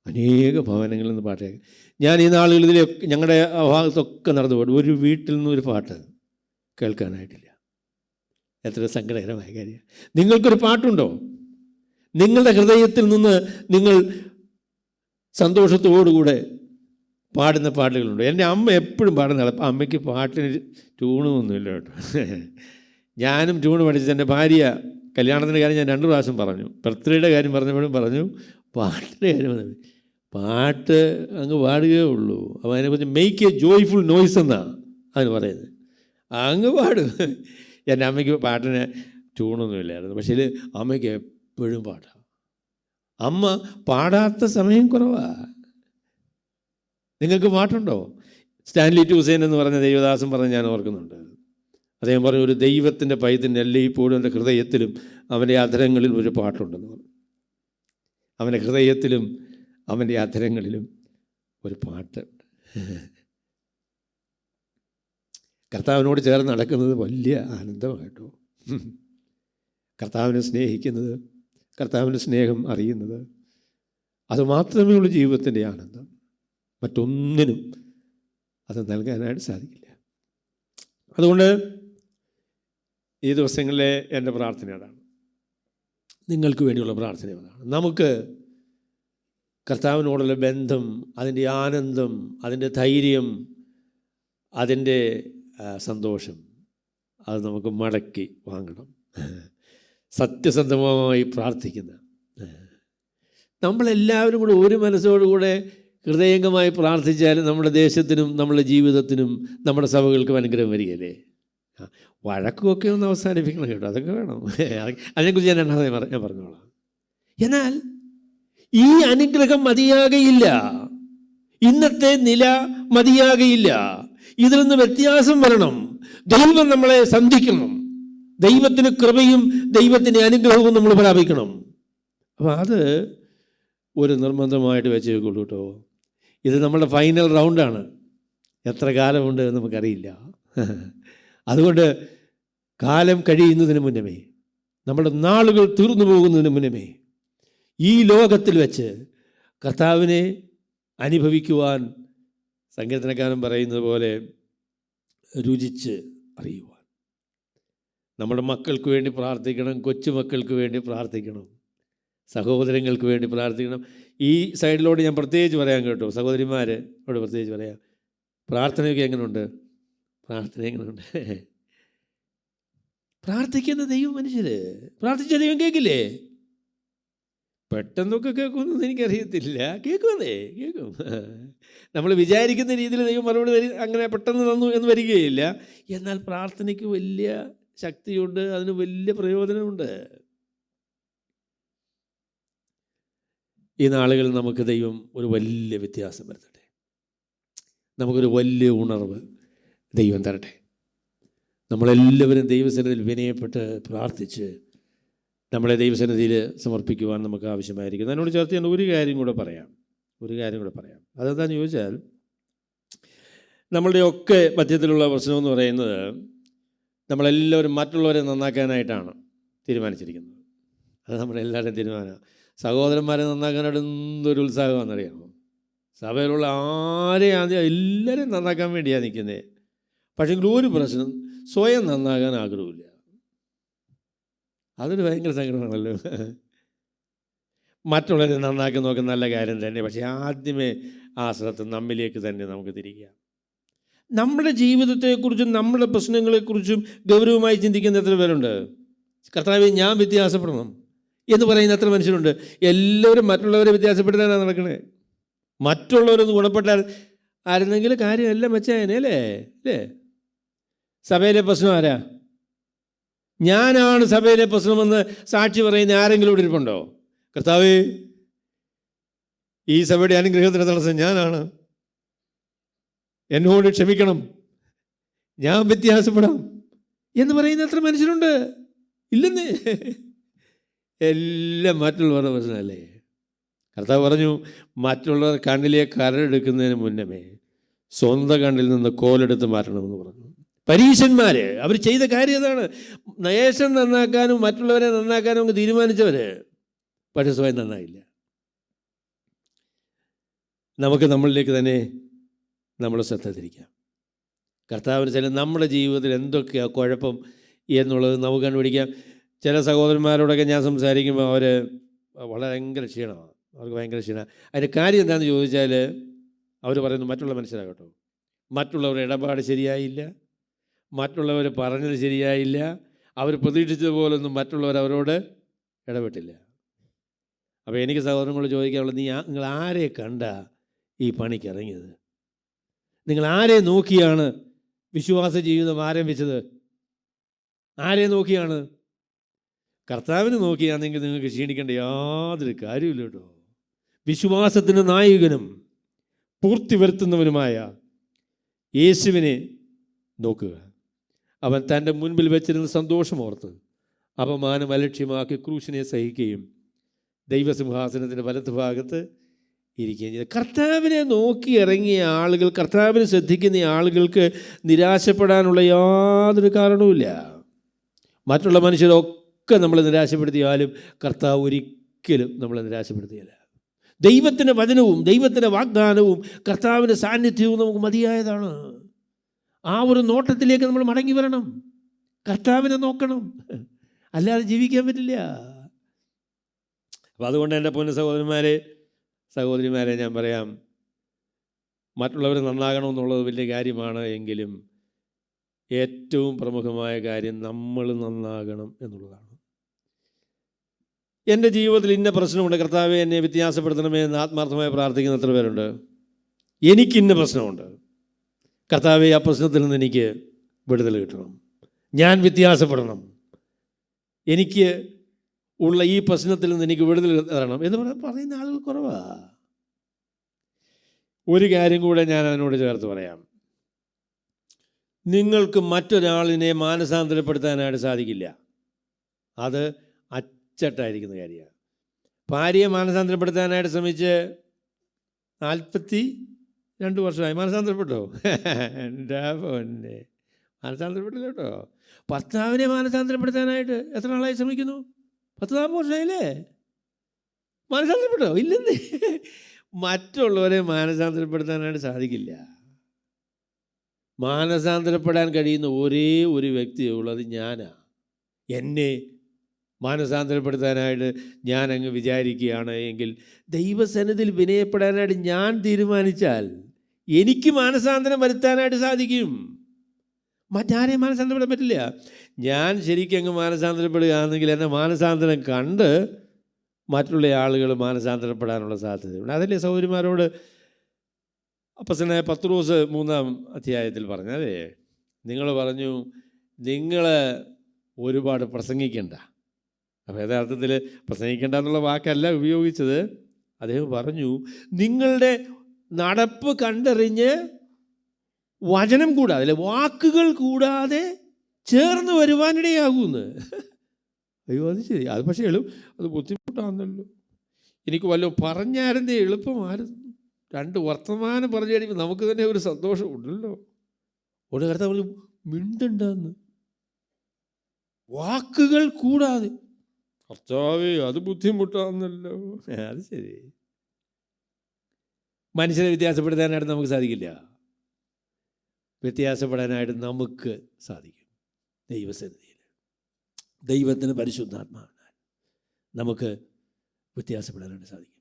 അനേക ഭവനങ്ങളിൽ നിന്ന് പാട്ട് കേൾക്കും. ഞാൻ ഈ നാളുകളിൽ ഞങ്ങളുടെ ഭാഗത്തൊക്കെ നടന്നു പോയിട്ട് ഒരു വീട്ടിൽ നിന്നും ഒരു പാട്ട് കേൾക്കാനായിട്ടില്ല. എത്ര സങ്കടകരമായ കാര്യമാണ്. നിങ്ങൾക്കൊരു പാട്ടുണ്ടോ? നിങ്ങളുടെ ഹൃദയത്തിൽ നിന്ന് നിങ്ങൾ സന്തോഷത്തോടുകൂടെ പാടുന്ന പാട്ടുകളുണ്ടോ? എൻ്റെ അമ്മ എപ്പോഴും പാടുന്ന ആളാണ്. അമ്മയ്ക്ക് പാട്ടിന് ട്യൂണൊന്നുമില്ല കേട്ടോ. ഞാനും ട്യൂണ് പഠിച്ചത് എൻ്റെ ഭാര്യ കല്യാണത്തിൻ്റെ കാര്യം ഞാൻ 2 പ്രാവശ്യം പറഞ്ഞു. ബർത്ത്ഡേയുടെ കാര്യം പറഞ്ഞപ്പോഴും പറഞ്ഞു, പാട്ടിൻ്റെ കാര്യം പറഞ്ഞു. പാട്ട് അങ്ങ് പാടുകയേ ഉള്ളൂ. അപ്പോൾ അതിനെക്കുറിച്ച് മെയ്ക്ക് എ ജോയ്ഫുൾ നോയ്സ് എന്നാണ് അതിന് പറയുന്നത്. അങ്ങ് പാടും. എൻ്റെ അമ്മയ്ക്ക് പാട്ടിന് ട്യൂണൊന്നുമില്ലായിരുന്നു. പക്ഷേ അമ്മയ്ക്ക് എപ്പോഴും പാടാം. അമ്മ പാടാത്ത സമയം കുറവാണ്. നിങ്ങൾക്ക് പാട്ടുണ്ടോ? സ്റ്റാൻലി ട്യൂസേൻ എന്ന് പറഞ്ഞ ദൈവദാസൻ പറഞ്ഞ് ഞാൻ ഓർക്കുന്നുണ്ട്. അദ്ദേഹം പറഞ്ഞു, ഒരു ദൈവത്തിൻ്റെ പൈതൃകം എല്ലായ്പ്പോഴും എൻ്റെ ഹൃദയത്തിലും അവൻ്റെ അധരങ്ങളിലും ഒരു പാട്ടുണ്ടെന്ന് പറഞ്ഞു. അവൻ്റെ ഹൃദയത്തിലും അവൻ്റെ അധരങ്ങളിലും ഒരു പാട്ട്. കർത്താവിനോട് ചേർന്ന് നടക്കുന്നത് വലിയ ആനന്ദമായിട്ടോ. കർത്താവിനെ സ്നേഹിക്കുന്നത്, കർത്താവിൻ്റെ സ്നേഹം അറിയുന്നത്, അതുമാത്രമേ ഉള്ളൂ ജീവിതത്തിൻ്റെ ആനന്ദം. മറ്റൊന്നിനും അത് നൽകാനായിട്ട് സാധിക്കില്ല. അതുകൊണ്ട് ഈ ദിവസങ്ങളിലെ എൻ്റെ പ്രാർത്ഥന അതാണ്, നിങ്ങൾക്ക് വേണ്ടിയുള്ള പ്രാർത്ഥന അതാണ്. നമുക്ക് കർത്താവിനോടുള്ള ബന്ധം, അതിൻ്റെ ആനന്ദം, അതിൻ്റെ ധൈര്യം, അതിൻ്റെ സന്തോഷം, അത് നമുക്ക് മടക്കി വാങ്ങണം. സത്യസന്ധമായി പ്രാർത്ഥിക്കുന്ന നമ്മളെല്ലാവരും കൂടെ ഒരു മനസ്സോടുകൂടെ ഹൃദയംഗമായി പ്രാർത്ഥിച്ചാൽ നമ്മുടെ ദേശത്തിനും നമ്മുടെ ജീവിതത്തിനും നമ്മുടെ സഭകൾക്കും അനുഗ്രഹം വരികയല്ലേ. വഴക്കുമൊക്കെ ഒന്ന് അവസാനിപ്പിക്കണം കേട്ടോ, അതൊക്കെ വേണം. അതിനെക്കുറിച്ച് ഞാൻ ഞാൻ പറഞ്ഞോളാം. എന്നാൽ ഈ അനുഗ്രഹം മതിയാകയില്ല, ഇന്നത്തെ നില മതിയാകയില്ല. ഇതിൽ നിന്ന് വ്യത്യാസം വരണം. ദൈവം നമ്മളെ സന്ധിക്കണം. ദൈവത്തിന് കൃപയും ദൈവത്തിൻ്റെ അനുഗ്രഹവും നമ്മൾ പ്രാപിക്കണം. അപ്പോൾ അത് ഒരു നിർബന്ധമായിട്ട് വെച്ചേക്കുള്ളൂ കേട്ടോ. ഇത് നമ്മുടെ ഫൈനൽ റൗണ്ടാണ്. എത്ര കാലമുണ്ട് എന്ന് നമുക്കറിയില്ല. അതുകൊണ്ട് കാലം കഴിയുന്നതിന് മുന്നമേ, നമ്മുടെ നാളുകൾ തീർന്നു പോകുന്നതിന് മുന്നമേ ഈ ലോകത്തിൽ വെച്ച് കർത്താവിനെ അനുഭവിക്കുവാൻ സങ്കീർത്തനക്കാരൻ പറയുന്നത് പോലെ രുചിച്ച് അറിയുവാൻ നമ്മുടെ മക്കൾക്ക് വേണ്ടി പ്രാർത്ഥിക്കണം. കൊച്ചുമക്കൾക്ക് വേണ്ടി പ്രാർത്ഥിക്കണം. സഹോദരങ്ങൾക്ക് വേണ്ടി പ്രാർത്ഥിക്കണം. ഈ സൈഡിലോട് ഞാൻ പ്രത്യേകിച്ച് പറയാം കേട്ടോ, സഹോദരിമാരോട് പ്രത്യേകിച്ച് പറയാം. പ്രാർത്ഥനയൊക്കെ എങ്ങനെയുണ്ട്? പ്രാർത്ഥന എങ്ങനെയുണ്ട്? പ്രാർത്ഥിക്കുന്ന ദൈവം മനുഷ്യർ പ്രാർത്ഥിച്ച ദൈവം കേൾക്കില്ലേ? പെട്ടെന്നൊക്കെ കേൾക്കുമെന്നൊന്നും എനിക്കറിയത്തില്ല. കേൾക്കുമല്ലേ? കേൾക്കും. നമ്മൾ വിചാരിക്കുന്ന രീതിയിൽ ദൈവം മറുപടി അങ്ങനെ പെട്ടെന്ന് തന്നു എന്ന് വരികയില്ല. എന്നാൽ പ്രാർത്ഥനയ്ക്ക് വലിയ ശക്തിയുണ്ട്, അതിന് വലിയ പ്രയോജനമുണ്ട്. ഈ നാളുകളിൽ നമുക്ക് ദൈവം ഒരു വലിയ വ്യത്യാസം വരുത്തട്ടെ. നമുക്കൊരു വലിയ ഉണർവ് ദൈവം തരട്ടെ. നമ്മളെല്ലാവരും ദൈവസന്നിധിയിൽ വിനയപ്പെട്ട് പ്രാർത്ഥിച്ച് നമ്മളെ ദൈവസന്നിധിയിൽ സമർപ്പിക്കുവാൻ നമുക്ക് ആവശ്യമായിരിക്കും. അതിനോട് ചേർത്ത് ഞാൻ ഒരു കാര്യം കൂടെ പറയാം. അതെന്താണെന്ന് ചോദിച്ചാൽ, നമ്മളുടെയൊക്കെ മധ്യത്തിലുള്ള പ്രശ്നമെന്ന് പറയുന്നത്, നമ്മളെല്ലാവരും മറ്റുള്ളവരെ നന്നാക്കാനായിട്ടാണ് തീരുമാനിച്ചിരിക്കുന്നത്. അത് നമ്മളെല്ലാവരുടെയും തീരുമാനമാണ്. സഹോദരന്മാരെ നന്നാക്കാനായിട്ട് എന്തൊരു ഉത്സാഹമാണെന്നറിയാമോ? സഭയിലുള്ള ആരെയും ആദ്യം എല്ലാവരെയും നന്നാക്കാൻ വേണ്ടിയാണ് നിൽക്കുന്നത്. പക്ഷേ ഒരു പ്രശ്നം, സ്വയം നന്നാകാൻ ആഗ്രഹമില്ല. അതൊരു ഭയങ്കര സങ്കടമാണല്ലോ. മറ്റുള്ളവരെ നന്നാക്കി നോക്കുന്ന നല്ല കാര്യം തന്നെ, പക്ഷേ ആദ്യമേ ആ ശ്രദ്ധ നമ്മിലേക്ക് തന്നെ നമുക്ക് തിരിക്കുക. നമ്മുടെ ജീവിതത്തെക്കുറിച്ചും നമ്മുടെ പ്രശ്നങ്ങളെക്കുറിച്ചും ഗൗരവമായി ചിന്തിക്കുന്ന എത്ര പേരുണ്ട്? കർത്താവേ, ഞാൻ വ്യത്യാസപ്പെടണം എന്ന് പറയുന്ന എത്ര മനുഷ്യരുണ്ട്? എല്ലാവരും മറ്റുള്ളവരെ വ്യത്യാസപ്പെടുത്താനാണ് നടക്കണേ. മറ്റുള്ളവരൊന്ന് ഗുണപ്പെട്ടാൽ ആയിരുന്നെങ്കിൽ കാര്യമെല്ലാം വെച്ചേനെ അല്ലേ? സഭയിലെ പ്രശ്നം ആരാ? ഞാനാണ് സഭയിലെ പ്രശ്നമെന്ന് സാക്ഷി പറയുന്ന ആരെങ്കിലും ഇവിടെ ഇരിപ്പുണ്ടോ? കർത്താവേ, ഈ സഭയുടെ അനുഗ്രഹത്തിന് തടസ്സം ഞാനാണ്, എന്നോട് ക്ഷമിക്കണം, ഞാൻ വ്യത്യാസപ്പെടാം എന്ന് പറയുന്ന എത്ര മനുഷ്യരുണ്ട്? ഇല്ലെന്നേ. എല്ലാം മറ്റുള്ളവരുടെ പ്രശ്നമല്ലേ. കർത്താവ് പറഞ്ഞു, മറ്റുള്ളവർ കണ്ണിലെ കരടെടുക്കുന്നതിന് മുന്നമേ സ്വന്തം കണ്ണിൽ നിന്ന് കോലെടുത്ത് മാറ്റണമെന്ന് പറഞ്ഞു. പരീശന്മാർ അവർ ചെയ്ത കാര്യം അതാണ്. ദേശം നന്നാക്കാനും മറ്റുള്ളവരെ നന്നാക്കാനും അങ്ങ് തീരുമാനിച്ചവർ, പക്ഷേ സ്വയം നന്നായില്ല. നമുക്ക് നമ്മളിലേക്ക് തന്നെ നമ്മൾ ശ്രദ്ധ തിരിക്കാം. കർത്താവിന് ചില നമ്മുടെ ജീവിതത്തിൽ എന്തൊക്കെയാണ് കുഴപ്പം എന്നുള്ളത് നമുക്ക് കണ്ടുപിടിക്കാം. ചില സഹോദരന്മാരോടൊക്കെ ഞാൻ സംസാരിക്കുമ്പോൾ അവർ ഭയങ്കര ക്ഷീണമാണ്, അവർക്ക് ഭയങ്കര ക്ഷീണമാണ്. അതിൻ്റെ കാര്യം എന്താണെന്ന് ചോദിച്ചാൽ അവർ പറയുന്നു, മറ്റുള്ള മനുഷ്യരാകട്ടോ, മറ്റുള്ളവരുടെ ഇടപാട് ശരിയായില്ല, മറ്റുള്ളവർ പറഞ്ഞത് ശരിയായില്ല, അവർ പ്രതീക്ഷിച്ചതുപോലൊന്നും മറ്റുള്ളവർ അവരോട് ഇടപെട്ടില്ല. അപ്പോൾ എനിക്ക് സഹോദരങ്ങളോട് ചോദിക്കാനുള്ളത്, നിങ്ങൾ ആരെ കണ്ട ഈ പണിക്ക് ഇറങ്ങിയത്? നിങ്ങൾ ആരെ നോക്കിയാണ് വിശ്വാസ ജീവിതം ആരംഭിച്ചത്? ആരെ നോക്കിയാണ്? കർത്താവിന് നോക്കിയാണെങ്കിൽ നിങ്ങൾക്ക് ക്ഷീണിക്കേണ്ട യാതൊരു കാര്യമില്ല കേട്ടോ. വിശ്വാസത്തിൻ്റെ നായകനും പൂർത്തി വരുത്തുന്നവനുമായ യേശുവിനെ നോക്കുക. അവൻ തൻ്റെ മുൻപിൽ വെച്ചിരുന്ന സന്തോഷമോർത്ത് അപമാനം അലക്ഷ്യമാക്കി ക്രൂശിനെ സഹിക്കുകയും ദൈവസിംഹാസനത്തിൻ്റെ വലത്ത് ഭാഗത്ത് ഇരിക്കുകയും ചെയ്തു. കർത്താവിനെ നോക്കി ഇറങ്ങിയ ആളുകൾ, കർത്താവിനെ ശ്രദ്ധിക്കുന്ന ആളുകൾക്ക് നിരാശപ്പെടാനുള്ള യാതൊരു കാരണവുമില്ല. മറ്റുള്ള മനുഷ്യരൊക്കെ നമ്മളെ നിരാശപ്പെടുത്തിയാലും കർത്താവ് ഒരിക്കലും നമ്മളെ നിരാശപ്പെടുത്തിയില്ല. ദൈവത്തിൻ്റെ വചനവും ദൈവത്തിൻ്റെ വാഗ്ദാനവും കർത്താവിൻ്റെ സാന്നിധ്യവും നമുക്ക് മതിയായതാണ്. ആ ഒരു നോട്ടത്തിലേക്ക് നമ്മൾ മടങ്ങി വരണം. കർത്താവിനെ നോക്കണം, അല്ലാതെ ജീവിക്കാൻ പറ്റില്ല. അപ്പോൾ അതുകൊണ്ട് എൻ്റെ പൊന്നു സഹോദരിമാരെ ഞാൻ പറയാം, മറ്റുള്ളവർ നന്നാകണമെന്നുള്ളത് വലിയ കാര്യമാണ്. എങ്കിലും ഏറ്റവും പ്രമുഖമായ കാര്യം നമ്മൾ നന്നാകണം എന്നുള്ളതാണ്. എൻ്റെ ജീവിതത്തിൽ ഇന്ന പ്രശ്നമുണ്ട്, കർത്താവേ എന്നെ വ്യത്യാസപ്പെടുത്തണമേ എന്ന് ആത്മാർത്ഥമായി പ്രാർത്ഥിക്കുന്ന എത്ര പേരുണ്ട്? എനിക്കിന്ന പ്രശ്നമുണ്ട്, കർത്താവേ ആ പ്രശ്നത്തിൽ നിന്ന് എനിക്ക് വിടുതൽ കിട്ടണം, ഞാൻ വ്യത്യാസപ്പെടണം, എനിക്ക് ഉള്ള ഈ പ്രശ്നത്തിൽ നിന്ന് എനിക്ക് വിടുതൽ തരണം എന്ന് പറയുന്ന ആളുകൾ കുറവാണ്. ഒരു കാര്യം കൂടെ ഞാൻ അതിനോട് ചേർത്ത് പറയാം. നിങ്ങൾക്ക് മറ്റൊരാളിനെ മാനസാന്തരപ്പെടുത്താനായിട്ട് സാധിക്കില്ല. അത് അച്ചട്ടായിരിക്കുന്ന കാര്യമാണ്. ഭാര്യയെ മാനസാന്തരപ്പെടുത്താനായിട്ട് ശ്രമിച്ച് 42 വർഷമായി. മാനസാന്തരപ്പെട്ടോ? എൻ്റെ പൊന്നെ, മാനസാന്തരപ്പെട്ടില്ല കേട്ടോ. ഭർത്താവിനെ മാനസാന്തരപ്പെടുത്താനായിട്ട് എത്ര നാളായി ശ്രമിക്കുന്നു? 10-40 വർഷമായില്ലേ? മാനസാന്തരപ്പെട്ടോ? ഇല്ലെന്നേ. മറ്റുള്ളവരെ മാനസാന്തരപ്പെടുത്താനായിട്ട് സാധിക്കില്ല. മാനസാന്തരപ്പെടാൻ കഴിയുന്ന ഒരേ ഒരു വ്യക്തിയേ ഉള്ളൂ, അത് ഞാനാണ്. എന്നെ മാനസാന്തരപ്പെടുത്താനായിട്ട് ഞാൻ അങ്ങ് വിചാരിക്കുകയാണ് എങ്കിൽ, ദൈവസന്നിധിയിൽ വിനയപ്പെടാനായിട്ട് ഞാൻ തീരുമാനിച്ചാൽ എനിക്ക് മാനസാന്തരം വരുത്താനായിട്ട് സാധിക്കും. മറ്റാരെയും മാനസാന്തരപ്പെടാൻ പറ്റില്ല. ഞാൻ ശരിക്കും അങ്ങ് മാനസാന്തരപ്പെടുകയാണെങ്കിൽ എന്നെ മാനസാന്തരം കണ്ട് മറ്റുള്ള ആളുകൾ മാനസാന്തരപ്പെടാനുള്ള സാധ്യതയുണ്ട്. അതല്ലേ സഹോദരിമാരോട് അപ്പോസ്തലനായ പത്രോസ് 3-ാം അധ്യായത്തിൽ പറഞ്ഞതേ, നിങ്ങൾ പറഞ്ഞു നിങ്ങൾ ഒരുപാട് പ്രസംഗിക്കണ്ട. അപ്പോൾ യഥാർത്ഥത്തിൽ പ്രസംഗിക്കേണ്ട എന്നുള്ള വാക്കല്ല ഉപയോഗിച്ചത്. അദ്ദേഹം പറഞ്ഞു നിങ്ങളുടെ നടപ്പ് കണ്ടറിഞ്ഞ് വചനം കൂടാതെ, അല്ലെ വാക്കുകൾ കൂടാതെ ചേർന്ന് വരുവാനിടയാകുമെന്ന്. അയ്യോ, അത് ശരി. അത് പക്ഷേ അത് ബുദ്ധിമുട്ടാണല്ലോ. എനിക്ക് വല്ലതും പറഞ്ഞായിരുന്നേ എളുപ്പമായിരുന്നു. 2 വർത്തമാനം പറഞ്ഞു കഴിയുമ്പോൾ നമുക്ക് തന്നെ ഒരു സന്തോഷം ഉണ്ടല്ലോ. ഒരു കർത്താവ് പറഞ്ഞു മിണ്ടുണ്ടെന്ന്, വാക്കുകൾ കൂടാതെ. കർത്താവേ, അത് ബുദ്ധിമുട്ടാണെന്നല്ലോ. അത് ശരി. മനുഷ്യരെ വ്യത്യാസപ്പെടുത്താനായിട്ട് നമുക്ക് സാധിക്കില്ല. വ്യത്യാസപ്പെടാനായിട്ട് നമുക്ക് സാധിക്കും ദൈവസന്നിധിയിൽ. ദൈവത്തിന് പരിശുദ്ധാത്മാവിനാൽ നമുക്ക് വ്യത്യാസപ്പെടാനായിട്ട് സാധിക്കും.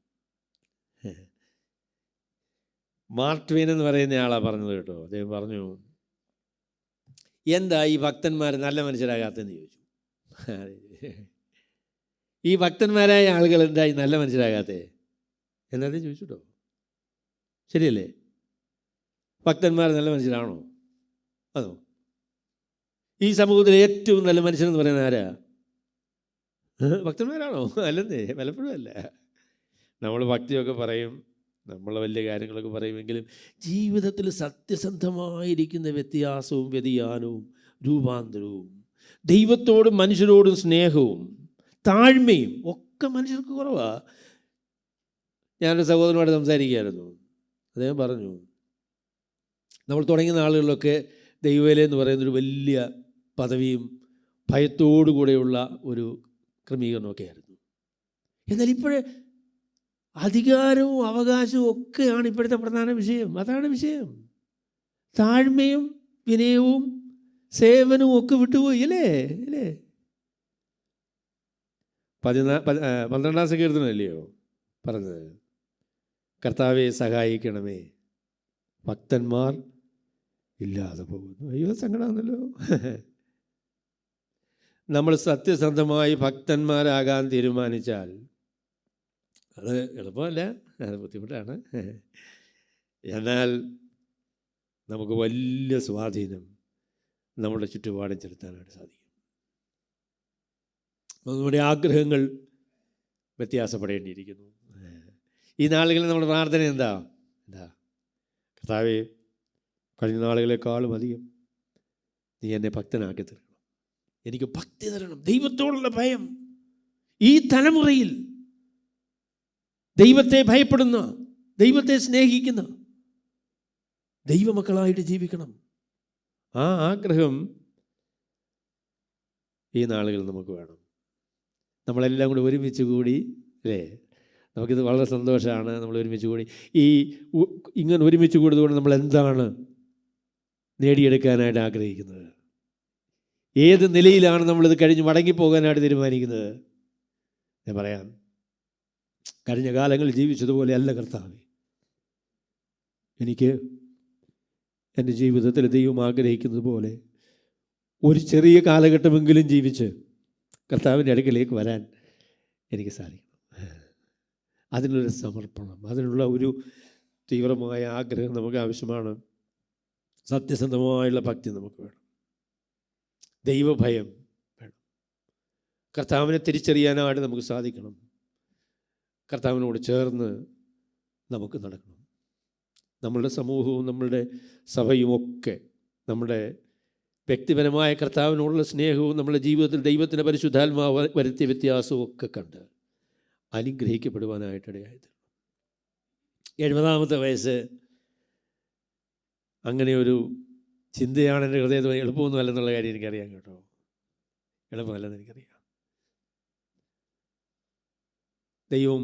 മാർക്ക് ട്വെയിൻ എന്ന് പറയുന്ന ആളാണ് പറഞ്ഞത് കേട്ടോ. അദ്ദേഹം പറഞ്ഞു, എന്താ ഈ ഭക്തന്മാർ നല്ല മനുഷ്യരാകാത്തതെന്ന് ചോദിച്ചു. ഈ ഭക്തന്മാരായ ആളുകൾ എന്തായി നല്ല മനുഷ്യരാകാത്തേ എന്നാലും ചോദിച്ചു കേട്ടോ. ശരിയല്ലേ? ഭക്തന്മാർ നല്ല മനുഷ്യരാണോ? അതോ? ഈ സമൂഹത്തിലെ ഏറ്റവും നല്ല മനുഷ്യനെന്ന് പറയുന്നത് ആരാ? ഭക്തന്മാരാണോ? അല്ലെന്നേ, പലപ്പോഴും അല്ല. നമ്മൾ ഭക്തിയൊക്കെ പറയും, നമ്മൾ വലിയ കാര്യങ്ങളൊക്കെ പറയുമെങ്കിലും ജീവിതത്തിൽ സത്യസന്ധമായിരിക്കുന്ന വ്യത്യാസവും വ്യതിയാനവും രൂപാന്തരവും ദൈവത്തോടും മനുഷ്യരോടും സ്നേഹവും താഴ്മയും ഒക്കെ മനുഷ്യർക്ക് കുറവാണ്. ഞാനൊരു സഹോദരനുമായിട്ട് സംസാരിക്കുകയായിരുന്നു. അദ്ദേഹം പറഞ്ഞു, നമ്മൾ തുടങ്ങിയ നാളുകളിലൊക്കെ ദൈവവേല എന്ന് പറയുന്നൊരു വലിയ പദവിയും ഭയത്തോടു കൂടെയുള്ള ഒരു ക്രമീകരണമൊക്കെ ആയിരുന്നു. എന്നാൽ ഇപ്പോഴേ അധികാരവും അവകാശവും ഒക്കെയാണ് ഇപ്പോഴത്തെ പ്രധാന വിഷയം. അതാണ് വിഷയം. താഴ്മയും വിനയവും സേവനവും ഒക്കെ വിട്ടുപോയി അല്ലേ? 12-ാം സങ്കീർത്തനമല്ലയോ പറഞ്ഞത്? കർത്താവെ സഹായിക്കണമേ, ഭക്തന്മാർ ഇല്ലാതെ പോകുന്നു. അയ്യോ, സങ്കടമാണല്ലോ. നമ്മൾ സത്യസന്ധമായി ഭക്തന്മാരാകാൻ തീരുമാനിച്ചാൽ അത് എളുപ്പമല്ല, അത് ബുദ്ധിമുട്ടാണ്. എന്നാൽ നമുക്ക് വലിയ സ്വാധീനം നമ്മുടെ ചുറ്റുപാടും ചെലുത്താനായിട്ട് സാധിക്കും. നമ്മുടെ ആഗ്രഹങ്ങൾ വ്യത്യാസപ്പെടേണ്ടിയിരിക്കുന്നു. ഈ നാളുകളിൽ നമ്മുടെ പ്രാർത്ഥന എന്താ? കർത്താവേ, കഴിഞ്ഞ നാളുകളെക്കാളും അധികം നീ എന്നെ ഭക്തനാക്കി തരണം. എനിക്ക് ഭക്തി തരണം, ദൈവത്തോടുള്ള ഭയം. ഈ തലമുറയിൽ ദൈവത്തെ ഭയപ്പെടുന്ന, ദൈവത്തെ സ്നേഹിക്കുന്ന ദൈവമക്കളായിട്ട് ജീവിക്കണം. ആ ആഗ്രഹം ഈ നാളുകളിൽ നമുക്ക് വേണം. നമ്മളെല്ലാം കൂടി ഒരുമിച്ച് കൂടി, അല്ലേ? നമുക്കിത് വളരെ സന്തോഷമാണ്. നമ്മൾ ഒരുമിച്ച് കൂടി ഇങ്ങനെ ഒരുമിച്ച് കൂടിയതുകൊണ്ട് നമ്മൾ എന്താണ് നേടിയെടുക്കാനായിട്ട് ആഗ്രഹിക്കുന്നത്? ഏത് നിലയിലാണ് നമ്മളിത് കഴിഞ്ഞ് മടങ്ങിപ്പോകാനായിട്ട് തീരുമാനിക്കുന്നത്? ഞാൻ പറയാം, കഴിഞ്ഞ കാലങ്ങളിൽ ജീവിച്ചതുപോലെ അല്ല കർത്താവേ, എനിക്ക് എൻ്റെ ജീവിതത്തിൽ ദൈവം ആഗ്രഹിക്കുന്നത് പോലെ ഒരു ചെറിയ കാലഘട്ടമെങ്കിലും ജീവിച്ച് കർത്താവിൻ്റെ അടുക്കലേക്ക് വരാൻ എനിക്ക് സാധിക്കണം. അതിനുള്ളൊരു സമർപ്പണം, അതിനുള്ള ഒരു തീവ്രമായ ആഗ്രഹം നമുക്ക് ആവശ്യമാണ്. സത്യസന്ധമായുള്ള ഭക്തി നമുക്ക് വേണം. ദൈവഭയം വേണം. കർത്താവിനെ തിരിച്ചറിയാനായിട്ട് നമുക്ക് സാധിക്കണം. കർത്താവിനോട് ചേർന്ന് നമുക്ക് നടക്കണം. നമ്മളുടെ സമൂഹവും നമ്മളുടെ സഭയും ഒക്കെ നമ്മുടെ വ്യക്തിപരമായ കർത്താവിനോടുള്ള സ്നേഹവും നമ്മുടെ ജീവിതത്തിൽ ദൈവത്തിൻ്റെ പരിശുദ്ധാത്മാവ് വരുത്തിയ വ്യത്യാസവും ഒക്കെ കണ്ട് അനുഗ്രഹിക്കപ്പെടുവാനായിട്ടിടയായത്. 70-ാമത്തെ വയസ്സ് അങ്ങനെ ഒരു ചിന്തയാണ് എൻ്റെ ഹൃദയത്തിൽ. എളുപ്പമൊന്നും അല്ലെന്നുള്ള കാര്യം എനിക്കറിയാം കേട്ടോ, എളുപ്പമല്ലെന്ന് എനിക്കറിയാം. ദൈവം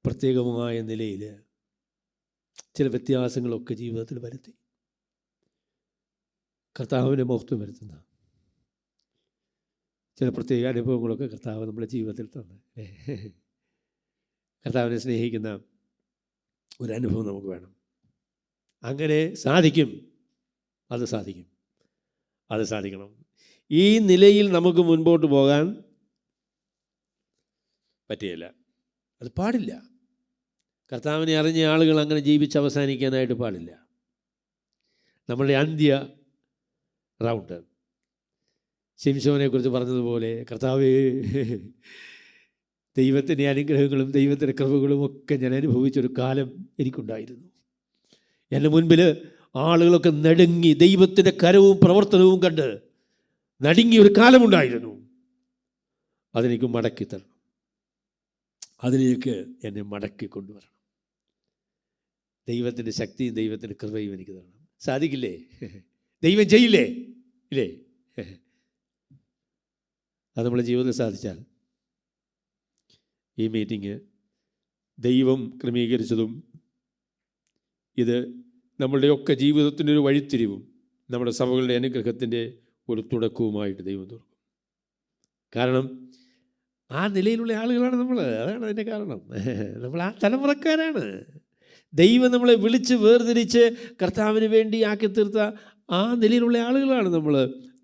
പ്രത്യേകമായ നിലയിൽ ചില വ്യത്യാസങ്ങളൊക്കെ ജീവിതത്തിൽ വരുത്തി കർത്താവിൻ്റെ മഹത്വം വരുത്തുന്ന ചില പ്രത്യേക അനുഭവങ്ങളൊക്കെ കർത്താവ് നമ്മുടെ ജീവിതത്തിൽ തന്ന് കർത്താവിനെ സ്നേഹിക്കുന്ന ഒരനുഭവം നമുക്ക് വേണം. അങ്ങനെ സാധിക്കും, അത് സാധിക്കും, അത് സാധിക്കണം. ഈ നിലയിൽ നമുക്ക് മുൻപോട്ട് പോകാൻ പറ്റുകയില്ല, അത് പാടില്ല. കർത്താവിനെ അറിഞ്ഞ ആളുകൾ അങ്ങനെ ജീവിച്ച് അവസാനിക്കാനായിട്ട് പാടില്ല. നമ്മളുടെ അന്ത്യ റൗണ്ട് ശിംശോനെക്കുറിച്ച് പറഞ്ഞതുപോലെ, കർത്താവേ, ദൈവത്തിൻ്റെ അനുഗ്രഹങ്ങളും ദൈവത്തിൻ്റെ കൃപകളും ഒക്കെ ഞാൻ അനുഭവിച്ചൊരു കാലം എനിക്കുണ്ടായിരുന്നു. എൻ്റെ മുൻപിൽ ആളുകളൊക്കെ നടുങ്ങി, ദൈവത്തിൻ്റെ കരവും പ്രവർത്തനവും കണ്ട് നടുങ്ങിയ ഒരു കാലമുണ്ടായിരുന്നു. അതെനിക്ക് മടക്കി തരണം, അതിലേക്ക് എന്നെ മടക്കി കൊണ്ടുവരണം. ദൈവത്തിൻ്റെ ശക്തിയും ദൈവത്തിൻ്റെ കൃപയും എനിക്ക് തരണം. സാധിക്കില്ലേ? ദൈവം ചെയ്യില്ലേ? ഇല്ലേ? അത് നമ്മുടെ ജീവിതത്തിൽ സാധിച്ചാൽ ഈ മീറ്റിംഗ് ദൈവം ക്രമീകരിച്ചതും ഇത് നമ്മളുടെയൊക്കെ ജീവിതത്തിൻ്റെ ഒരു വഴിത്തിരിവും നമ്മുടെ സഭകളുടെ അനുഗ്രഹത്തിൻ്റെ ഒരു തുടക്കവുമായിട്ട് ദൈവം തുറക്കും. കാരണം ആ നിലയിലുള്ള ആളുകളാണ് നമ്മൾ. അതാണ് അതിൻ്റെ കാരണം. നമ്മൾ ആ തലമുറക്കാരാണ്. ദൈവം നമ്മളെ വിളിച്ച് വേർതിരിച്ച് കർത്താവിന് വേണ്ടി ആക്കി തീർത്ത ആ നിലയിലുള്ള ആളുകളാണ്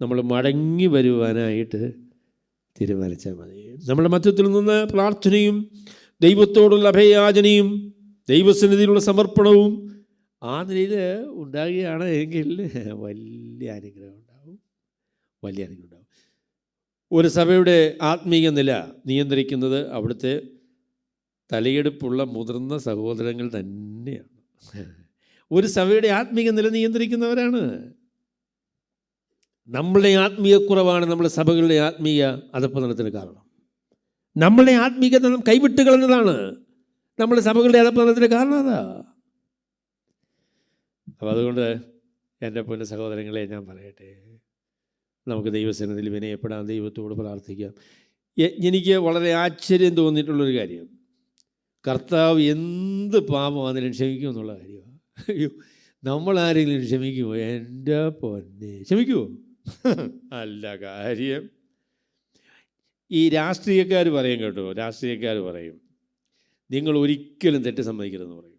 നമ്മൾ മടങ്ങി വരുവാനായിട്ട് തീരുമാനിച്ചാൽ മതി. നമ്മുടെ മധ്യത്തിൽ നിന്ന് പ്രാർത്ഥനയും ദൈവത്തോടുള്ള അഭയയാചനയും ദൈവസന്നിധിയിലുള്ള സമർപ്പണവും ആ നിലയിൽ ഉണ്ടാകുകയാണ് എങ്കിൽ വലിയ അനുഗ്രഹം ഉണ്ടാവും, വലിയ അനുഗ്രഹം ഉണ്ടാവും. ഒരു സഭയുടെ ആത്മീയ നില നിയന്ത്രിക്കുന്നത് അവിടുത്തെ തലയെടുപ്പുള്ള മുതിർന്ന സഹോദരങ്ങൾ തന്നെയാണ്. ഒരു സഭയുടെ ആത്മീയ നില നിയന്ത്രിക്കുന്നവരാണ്. നമ്മളുടെ ആത്മീയക്കുറവാണ് നമ്മുടെ സഭകളുടെ ആത്മീയ അധപ്പതനത്തിന് കാരണം. നമ്മളുടെ ആത്മീയത കൈവിട്ട് കളഞ്ഞതാണ് നമ്മുടെ സഭകളുടെ അധപ്പതനത്തിന് കാരണം. അതാ. അപ്പോൾ അതുകൊണ്ട് എൻ്റെ പൊന്ന സഹോദരങ്ങളെ ഞാൻ പറയട്ടെ, നമുക്ക് ദൈവസന്നിധിയിൽ വിനയപ്പെടാം, ദൈവത്തോട് പ്രാർത്ഥിക്കാം. എനിക്ക് വളരെ ആശ്ചര്യം തോന്നിയിട്ടുള്ളൊരു കാര്യം, കർത്താവ് എന്ത് പാപമാണെങ്കിലും ക്ഷമിക്കുമെന്നുള്ള കാര്യമാണ്. അയ്യോ, നമ്മളാരെങ്കിലും ക്ഷമിക്കുമോ? എൻ്റെ പൊന്നെ, ക്ഷമിക്കുമോ? അല്ല കാര്യം. ഈ രാഷ്ട്രീയക്കാർ പറയും കേട്ടോ, രാഷ്ട്രീയക്കാർ പറയും നിങ്ങൾ ഒരിക്കലും തെറ്റ് സമ്മതിക്കരുതെന്ന് പറയും.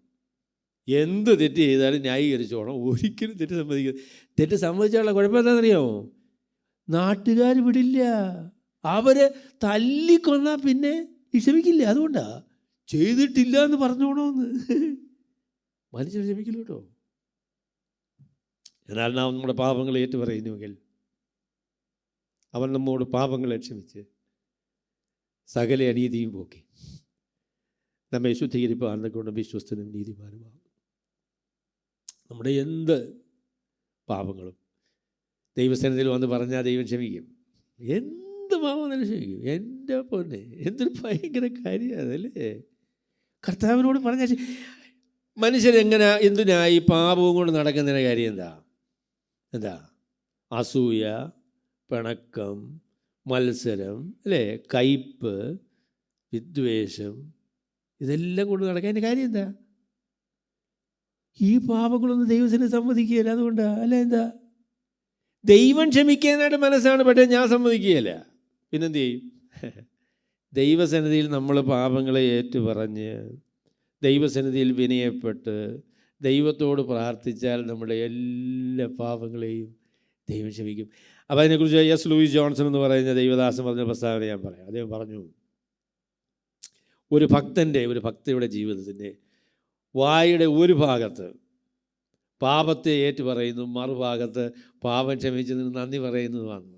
എന്ത് തെറ്റ് ചെയ്താലും ന്യായീകരിച്ചോണം, ഒരിക്കലും തെറ്റ് സമ്മതിക്കരുത്. തെറ്റ് സമ്മതിച്ചാലുള്ള കുഴപ്പം എന്താണെന്നറിയാമോ? നാട്ടുകാർ വിടില്ല, അവരെ തല്ലിക്കൊന്നാൽ പിന്നെ ക്ഷമിക്കില്ല. അതുകൊണ്ടാണ് ചെയ്തിട്ടില്ല എന്ന് പറഞ്ഞോണമെന്ന് മനുഷ്യർ ക്ഷമിക്കില്ല കേട്ടോ. എന്നാൽ നാം നമ്മുടെ പാപങ്ങളെ ഏറ്റുപറയുന്നുവെങ്കിൽ അവൻ നമ്മോട് പാപങ്ങളെ ക്ഷമിച്ച് സകല അനീതിയും പോക്കി നമ്മെ ശുദ്ധീകരിപ്പാൻ കൊണ്ട് വിശ്വസ്തനും നീതിമാനുമാകും. നമ്മുടെ എന്ത് പാപങ്ങളും ദൈവസന്നിധിയിൽ വന്ന് പറഞ്ഞാൽ ദൈവം ക്ഷമിക്കും. എന്ത് പാപം തന്നെ ക്ഷമിക്കും. എൻ്റെ പൊന്നെ, എന്തൊരു ഭയങ്കര കാര്യമാണ് അല്ലേ? കർത്താവിനോട് പറഞ്ഞാൽ മനുഷ്യരെങ്ങനെ എന്തിനാ ഈ പാപവും കൊണ്ട് നടക്കുന്നതിൻ്റെ കാര്യം എന്താ? അസൂയ, പിണക്കം, മത്സരം, അല്ലേ, കയ്പ്, വിദ്വേഷം, ഇതെല്ലാം കൊണ്ട് നടക്കാൻ കാര്യം എന്താ? ഈ പാപങ്ങളൊന്നും ദൈവത്തിന് സമ്മതിക്കുകയില്ല. അതുകൊണ്ടാണ്. അല്ല എന്താ? ദൈവം ക്ഷമിക്കാനായിട്ട് മനസ്സാണ്, പക്ഷേ ഞാൻ സമ്മതിക്കുകയില്ല. പിന്നെന്ത് ചെയ്യും? ദൈവസന്നിധിയിൽ നമ്മൾ പാപങ്ങളെ ഏറ്റുപറഞ്ഞ് ദൈവസന്നിധിയിൽ വിനയപ്പെട്ട് ദൈവത്തോട് പ്രാർത്ഥിച്ചാൽ നമ്മുടെ എല്ലാ പാപങ്ങളെയും ദൈവം ക്ഷമിക്കും. അപ്പോൾ അതിനെക്കുറിച്ച് എസ് ലൂയിസ് ജോൺസൺ എന്ന് പറയുന്ന ദൈവദാസൻ പറഞ്ഞ പ്രസ്താവന ഞാൻ പറയാം. അദ്ദേഹം പറഞ്ഞു, ഒരു ഭക്തയുടെ ജീവിതത്തിൻ്റെ വായുടെ ഒരു ഭാഗത്ത് പാപത്തെ ഏറ്റുപറയുന്നു, മറുഭാഗത്ത് പാപം ക്ഷമിച്ചതിന് നന്ദി പറയുന്നതുമാണ്.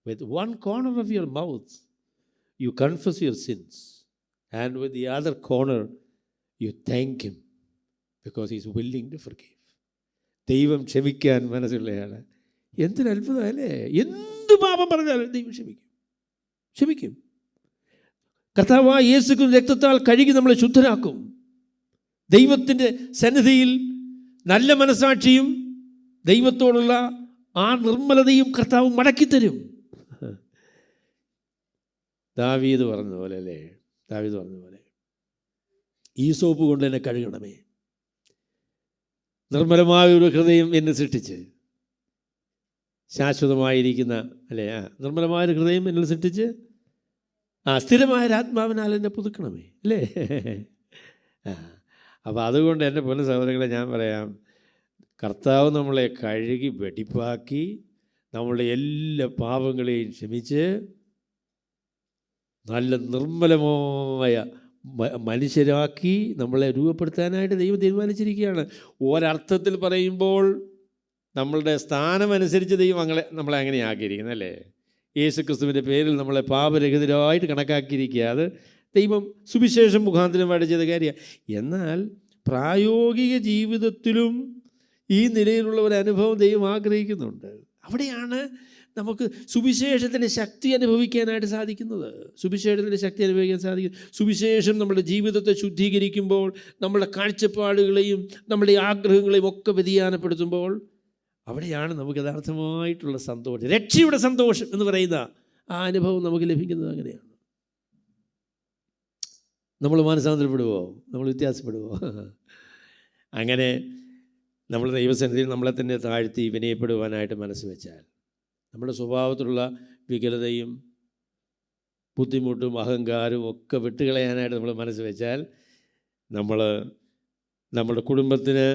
With one corner of your mouth you confess your sins, and with the other corner you thank him because he is willing to forgive. ദൈവം ക്ഷമിക്കാൻ മനസ്സുള്ളയാണ്. എന്തൊരു അത്ഭുതം അല്ലേ! എന്ത് പാപം പറഞ്ഞാലും ദൈവം ക്ഷമിക്കും. കർത്താവായ യേശുക്രിസ്തു രക്തത്താൽ കഴുകി നമ്മളെ ശുദ്ധരാക്കും. ദൈവത്തിൻ്റെ സന്നിധിയിൽ നല്ല മനസാക്ഷിയും ദൈവത്തോടുള്ള ആ നിർമ്മലതയും കർത്താവ് മടക്കിത്തരും. ദാവീദ് പറഞ്ഞ പോലെ അല്ലേ, ദാവീദ് പറഞ്ഞ പോലെ, ഈ സോപ്പ് കൊണ്ട് എന്നെ കഴുകണമേ, നിർമ്മലമായ ഒരു ഹൃദയം എന്നെ സൃഷ്ടിച്ച്, ശാശ്വതമായിരിക്കുന്ന അല്ലേ, നിർമ്മലമായൊരു ഹൃദയം എന്നെ സൃഷ്ടിച്ച് സ്ഥിരമായൊരാത്മാവിനാൽ എന്നെ പുതുക്കണമേ അല്ലേ. അപ്പോൾ അതുകൊണ്ട് എൻ്റെ പൊന്നു സഹോദരങ്ങളെ ഞാൻ പറയാം, കർത്താവ് നമ്മളെ കഴുകി വെടിപ്പാക്കി നമ്മളുടെ എല്ലാ പാപങ്ങളെയും ക്ഷമിച്ച് നല്ല നിർമ്മലമായ മനുഷ്യരാക്കി നമ്മളെ രൂപപ്പെടുത്താനായിട്ട് ദൈവം തീരുമാനിച്ചിരിക്കുകയാണ്. ഒരർത്ഥത്തിൽ പറയുമ്പോൾ നമ്മളുടെ സ്ഥാനമനുസരിച്ച് ദൈവം നമ്മളെ അങ്ങനെ ആക്കിയിരിക്കുന്നത് അല്ലേ. യേശുക്രിസ്തുവിൻ്റെ പേരിൽ നമ്മളെ പാപരഹിതരായിട്ട് കണക്കാക്കിയിരിക്കുക. അത് ദൈവം സുവിശേഷം മുഖാന്തരമായിട്ട് ചെയ്ത കാര്യമാണ്. എന്നാൽ പ്രായോഗിക ജീവിതത്തിലും ഈ നിലയിലുള്ള ഒരു അനുഭവം ദൈവം ആഗ്രഹിക്കുന്നുണ്ട്. അവിടെയാണ് നമുക്ക് സുവിശേഷത്തിൻ്റെ ശക്തി അനുഭവിക്കാനായിട്ട് സാധിക്കുന്നത്. സുവിശേഷം നമ്മുടെ ജീവിതത്തെ ശുദ്ധീകരിക്കുമ്പോൾ, നമ്മുടെ കാഴ്ചപ്പാടുകളെയും നമ്മുടെ ആഗ്രഹങ്ങളെയും ഒക്കെ വ്യതിയാനപ്പെടുത്തുമ്പോൾ, അവിടെയാണ് നമുക്ക് യഥാർത്ഥമായിട്ടുള്ള സന്തോഷം, രക്ഷയുടെ സന്തോഷം എന്ന് പറയുന്ന ആ അനുഭവം നമുക്ക് ലഭിക്കുന്നത്. അങ്ങനെയാണ് നമ്മൾ മാനസാന്തരപ്പെടുവോ, നമ്മൾ വ്യത്യാസപ്പെടുവോ? അങ്ങനെ നമ്മൾ ദൈവസന്നിധിയിൽ നമ്മളെ തന്നെ താഴ്ത്തി വിനയപ്പെടുവാനായിട്ട് മനസ്സ് വെച്ചാൽ, നമ്മുടെ സ്വഭാവത്തിലുള്ള വികലതയും ബുദ്ധിമുട്ടും അഹങ്കാരവും ഒക്കെ വിട്ടുകളയാനായിട്ട് നമ്മൾ മനസ്സ് വെച്ചാൽ, നമ്മുടെ കുടുംബത്തിന്,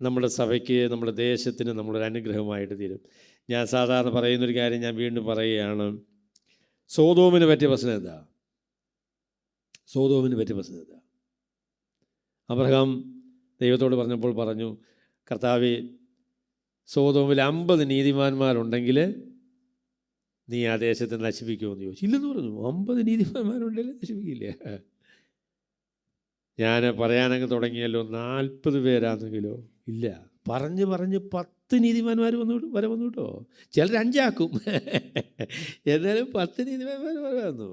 നമ്മുടെ സഭയ്ക്ക്, നമ്മുടെ ദേശത്തിന് നമ്മളൊരു അനുഗ്രഹമായിട്ട് തീരും. ഞാൻ സാധാരണ പറയുന്നൊരു കാര്യം ഞാൻ വീണ്ടും പറയുകയാണ്. സോദോമിന് പറ്റിയ പ്രശ്നം എന്താ? അബ്രഹാം ദൈവത്തോട് പറഞ്ഞപ്പോൾ പറഞ്ഞു, കർത്താവേ, സോദോമിൽ 50 നീതിമാന്മാരുണ്ടെങ്കിൽ നീ ആ ദേശത്തെ നശിപ്പിക്കുമെന്ന് ചോദിച്ചു. ഇല്ലെന്ന് പറഞ്ഞു. 50 നീതിമാന്മാരുണ്ടെങ്കിൽ നശിപ്പിക്കില്ല. ഞാൻ പറയാനങ്ങ് തുടങ്ങിയല്ലോ, 40 പേരാണെങ്കിലോ ഇല്ല. പറഞ്ഞ് 10 നീതിമാന്മാർ വരെ വന്നു കേട്ടോ. ചിലർ 5 ആക്കും, എന്നാലും 10 നീതിമാന്മാർ വരെ വന്നു.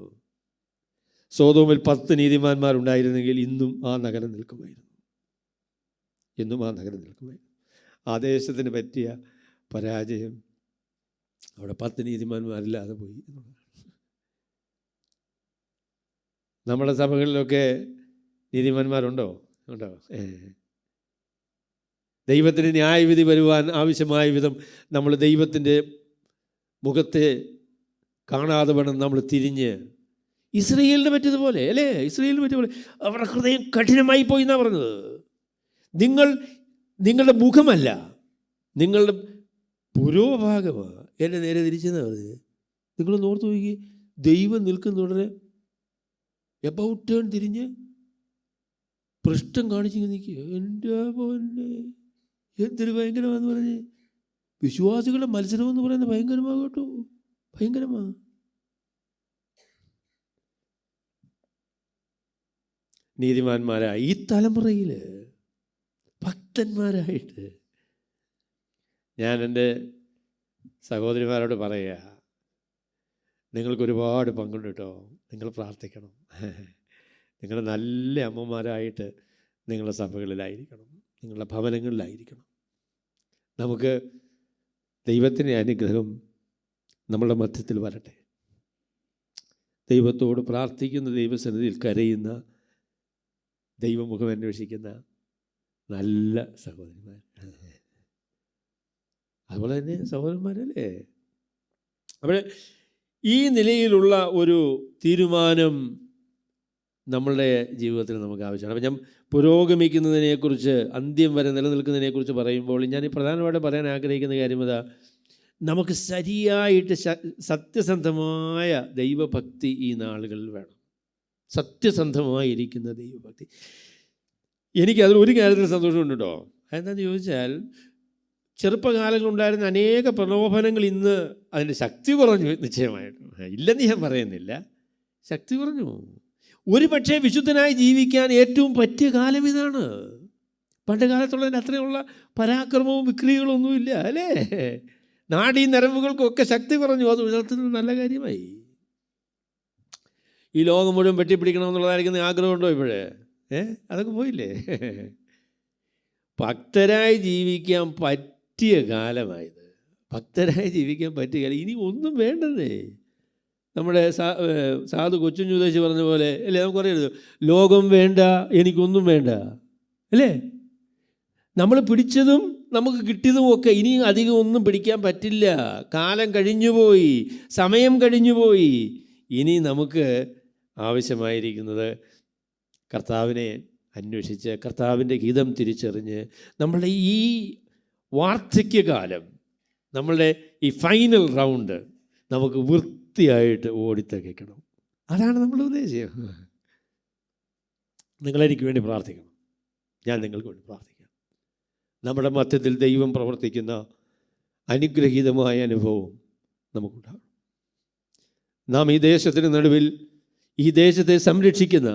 സോദോമിൽ 10 നീതിമാന്മാരുണ്ടായിരുന്നെങ്കിൽ ഇന്നും ആ നഗരം നിൽക്കുമായിരുന്നു. ആ ദേശത്തിന് പറ്റിയ പരാജയം അവിടെ 10 നീതിമാന്മാരില്ലാതെ പോയി എന്നുള്ളതാണ്. നമ്മുടെ സഭകളിലൊക്കെ നീതിമാന്മാരുണ്ടോ? ദൈവത്തിന് ന്യായവിധി വരുവാൻ ആവശ്യമായ വിധം നമ്മൾ ദൈവത്തിൻ്റെ മുഖത്തെ കാണാതെ വേണം നമ്മൾ തിരിഞ്ഞ്, ഇസ്രയേലിന് പറ്റിയതുപോലെ അല്ലേ, അവരുടെ ഹൃദയം കഠിനമായി പോയി എന്നാണ് പറഞ്ഞത്. നിങ്ങളുടെ മുഖമല്ല, നിങ്ങളുടെ പുരോഭാഗമാണ് എന്നെ നേരെ തിരിച്ചെന്നാണ് പറഞ്ഞത്. നിങ്ങൾ ഓർത്ത് നോക്കി, ദൈവം നിൽക്കുന്നുടനെ എബൌട്ട് ടേൺ തിരിഞ്ഞ് പൃഷ്ഠം കാണിച്ചിങ്ങനെ നിൽക്കുക. എൻ്റെ പോലെ എന്തൊരു ഭയങ്കരമാണെന്ന് പറഞ്ഞ്, വിശ്വാസികളുടെ മത്സരമെന്ന് പറയുന്നത് ഭയങ്കരമാണ് കേട്ടോ, ഭയങ്കരമാണ്. നീതിമാന്മാരായ ഈ തലമുറയിൽ ഭക്തന്മാരായിട്ട് ഞാൻ എൻ്റെ സഹോദരിമാരോട് പറയുക, നിങ്ങൾക്കൊരുപാട് പങ്കുണ്ട് കേട്ടോ. നിങ്ങൾ പ്രാർത്ഥിക്കണം. നിങ്ങൾ നല്ല അമ്മമാരായിട്ട് നിങ്ങളുടെ സഭകളിലായിരിക്കണം, നിങ്ങളുടെ ഭവനങ്ങളിലായിരിക്കണം. നമുക്ക് ദൈവത്തിൻ്റെ അനുഗ്രഹം നമ്മളുടെ മധ്യത്തിൽ വരട്ടെ. ദൈവത്തോട് പ്രാർത്ഥിക്കുന്ന, ദൈവസന്നിധിയിൽ കരയുന്ന, ദൈവമുഖം അന്വേഷിക്കുന്ന നല്ല സഹോദരിമാർ, അതുപോലെ തന്നെ സഹോദരന്മാരല്ലേ. അവിടെ ഈ നിലയിലുള്ള ഒരു തീരുമാനം നമ്മളുടെ ജീവിതത്തിൽ നമുക്ക് ആവശ്യമാണ്. അപ്പം ഞാൻ പുരോഗമിക്കുന്നതിനെക്കുറിച്ച്, അന്ത്യം വരെ നിലനിൽക്കുന്നതിനെക്കുറിച്ച് പറയുമ്പോൾ ഞാൻ ഈ പ്രധാനമായിട്ട് പറയാൻ ആഗ്രഹിക്കുന്ന കാര്യം ഇതാ, നമുക്ക് ശരിയായിട്ട് സത്യസന്ധമായ ദൈവഭക്തി ഈ നാളുകളിൽ വേണം. സത്യസന്ധമായിരിക്കുന്ന ദൈവഭക്തി. എനിക്കതിൽ ഒരു കാര്യത്തിൽ സന്തോഷമുണ്ട് കേട്ടോ. അതെന്താണെന്ന് ചോദിച്ചാൽ, ചെറുപ്പകാലങ്ങളുണ്ടായിരുന്ന അനേക പ്രലോഭനങ്ങൾ ഇന്ന് അതിൻ്റെ ശക്തി കുറഞ്ഞു. നിശ്ചയമായിട്ടും ഇല്ലെന്ന് ഞാൻ പറയുന്നില്ല, ശക്തി കുറഞ്ഞു. ഒരു പക്ഷേ വിശുദ്ധനായി ജീവിക്കാൻ ഏറ്റവും പറ്റിയ കാലം ഇതാണ്. പണ്ട് കാലത്തുള്ളതിന് അത്രയുള്ള പരാക്രമവും വിക്രികളൊന്നുമില്ല അല്ലേ? നാഡീ നരമ്പുകൾക്കൊക്കെ ശക്തി കുറഞ്ഞു. അത് ഉയർത്തുന്നത് നല്ല കാര്യമായി. ഈ ലോകം മുഴുവൻ വെട്ടിപ്പിടിക്കണമെന്നുള്ളതായിരിക്കുന്ന ആഗ്രഹമുണ്ടോ ഇപ്പോഴേ? അതൊക്കെ പോയില്ലേ? ഭക്തരായി ജീവിക്കാൻ പറ്റിയ കാലമായത്. ഭക്തരായി ജീവിക്കാൻ പറ്റിയ കാലം. ഇനി ഒന്നും വേണ്ടതേ. നമ്മുടെ സാധു കൊച്ചുഞ്ഞുദേശി പറഞ്ഞ പോലെ അല്ലേ, നമുക്കറിയരുത്, ലോകം വേണ്ട, എനിക്കൊന്നും വേണ്ട അല്ലേ? നമ്മൾ പിടിച്ചതും നമുക്ക് കിട്ടിയതും ഒക്കെ ഇനി അധികം ഒന്നും പിടിക്കാൻ പറ്റില്ല. കാലം കഴിഞ്ഞുപോയി, സമയം കഴിഞ്ഞുപോയി. ഇനി നമുക്ക് ആവശ്യമായിരിക്കുന്നത് കർത്താവിനെ അന്വേഷിച്ച് കർത്താവിൻ്റെ ഹിതം തിരിച്ചറിഞ്ഞ് നമ്മളുടെ ഈ വാർദ്ധക്യകാലം, നമ്മളുടെ ഈ ഫൈനൽ റൗണ്ട് നമുക്ക് വൃത്തിയായിട്ട് ഓടിത്തികയ്ക്കണം. അതാണ് നമ്മുടെ ഉദ്ദേശം. നിങ്ങളെനിക്ക് വേണ്ടി പ്രാർത്ഥിക്കണം, ഞാൻ നിങ്ങൾക്ക് വേണ്ടി പ്രാർത്ഥിക്കാം. നമ്മുടെ മധ്യത്തിൽ ദൈവം പ്രവർത്തിക്കുന്ന അനുഗ്രഹീതമായ അനുഭവം നമുക്കുണ്ടാകും. നാം ഈ ദേശത്തിന് നടുവിൽ ഈ ദേശത്തെ സംരക്ഷിക്കുന്ന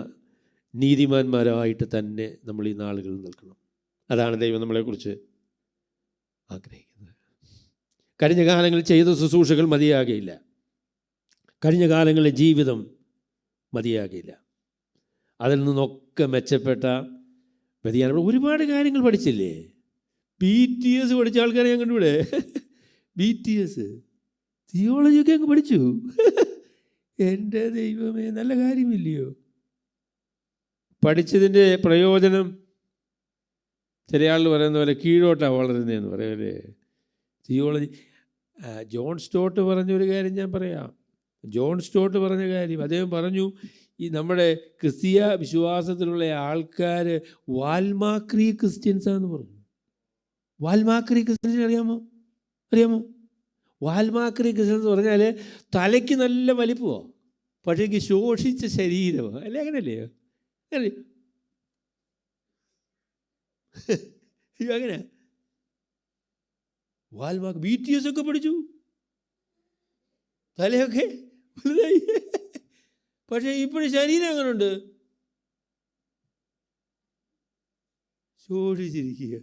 നീതിമാന്മാരായിട്ട് തന്നെ നമ്മൾ ഈ നാളുകളിൽ നിൽക്കണം. അതാണ് ദൈവം നമ്മളെക്കുറിച്ച് ആഗ്രഹിക്കുന്നത്. കഴിഞ്ഞ കാലങ്ങളിൽ ചെയ്ത ശുശ്രൂഷകൾ മതിയാകയില്ല. കഴിഞ്ഞ കാലങ്ങളിലെ ജീവിതം മതിയാകയില്ല. അതിൽ നിന്നൊക്കെ മെച്ചപ്പെട്ട വ്യതിയാനം. ഒരുപാട് കാര്യങ്ങൾ പഠിച്ചില്ലേ? BTS പഠിച്ച ആൾക്കാരെ ഞാൻ കണ്ടുവിടെ. BTS തിയോളജിയൊക്കെ അങ്ങ് പഠിച്ചു. എൻ്റെ ദൈവമേ, നല്ല കാര്യമില്ലയോ? പഠിച്ചതിൻ്റെ പ്രയോജനം ചില ആൾ പറയുന്ന പോലെ കീഴോട്ടാണ് വളരുന്നതെന്ന് പറയല്ലേ. തിയോളജി ജോൺ സ്റ്റോട്ട് പറഞ്ഞൊരു കാര്യം ഞാൻ പറയാം. ജോൺ സ്റ്റോട്ട് പറഞ്ഞ കാര്യം അദ്ദേഹം പറഞ്ഞു, ഈ നമ്മുടെ ക്രിസ്തീയ വിശ്വാസത്തിലുള്ള ആൾക്കാർ വാൽമാക്രി ക്രിസ്ത്യൻസാന്ന് പറഞ്ഞു. വാൽമാക്രി ക്രിസ്ത്യൻസ് അറിയാമോ? വാൽമാക്രി ക്രിസ്ത്യൻസ് എന്ന് പറഞ്ഞാൽ തലയ്ക്ക് നല്ല വലിപ്പമോ, പക്ഷേ ശോഷിച്ച ശരീരമോ അല്ലേ? അങ്ങനെയല്ലേ? അങ്ങനെ വാൽമാർക്ക് BTS ഒക്കെ പഠിച്ചു, തലയൊക്കെ വലുതായി, പക്ഷേ ഇപ്പോഴും ശരീരം അങ്ങനെ ഉണ്ട്, ശോഷിച്ചിരിക്കുക.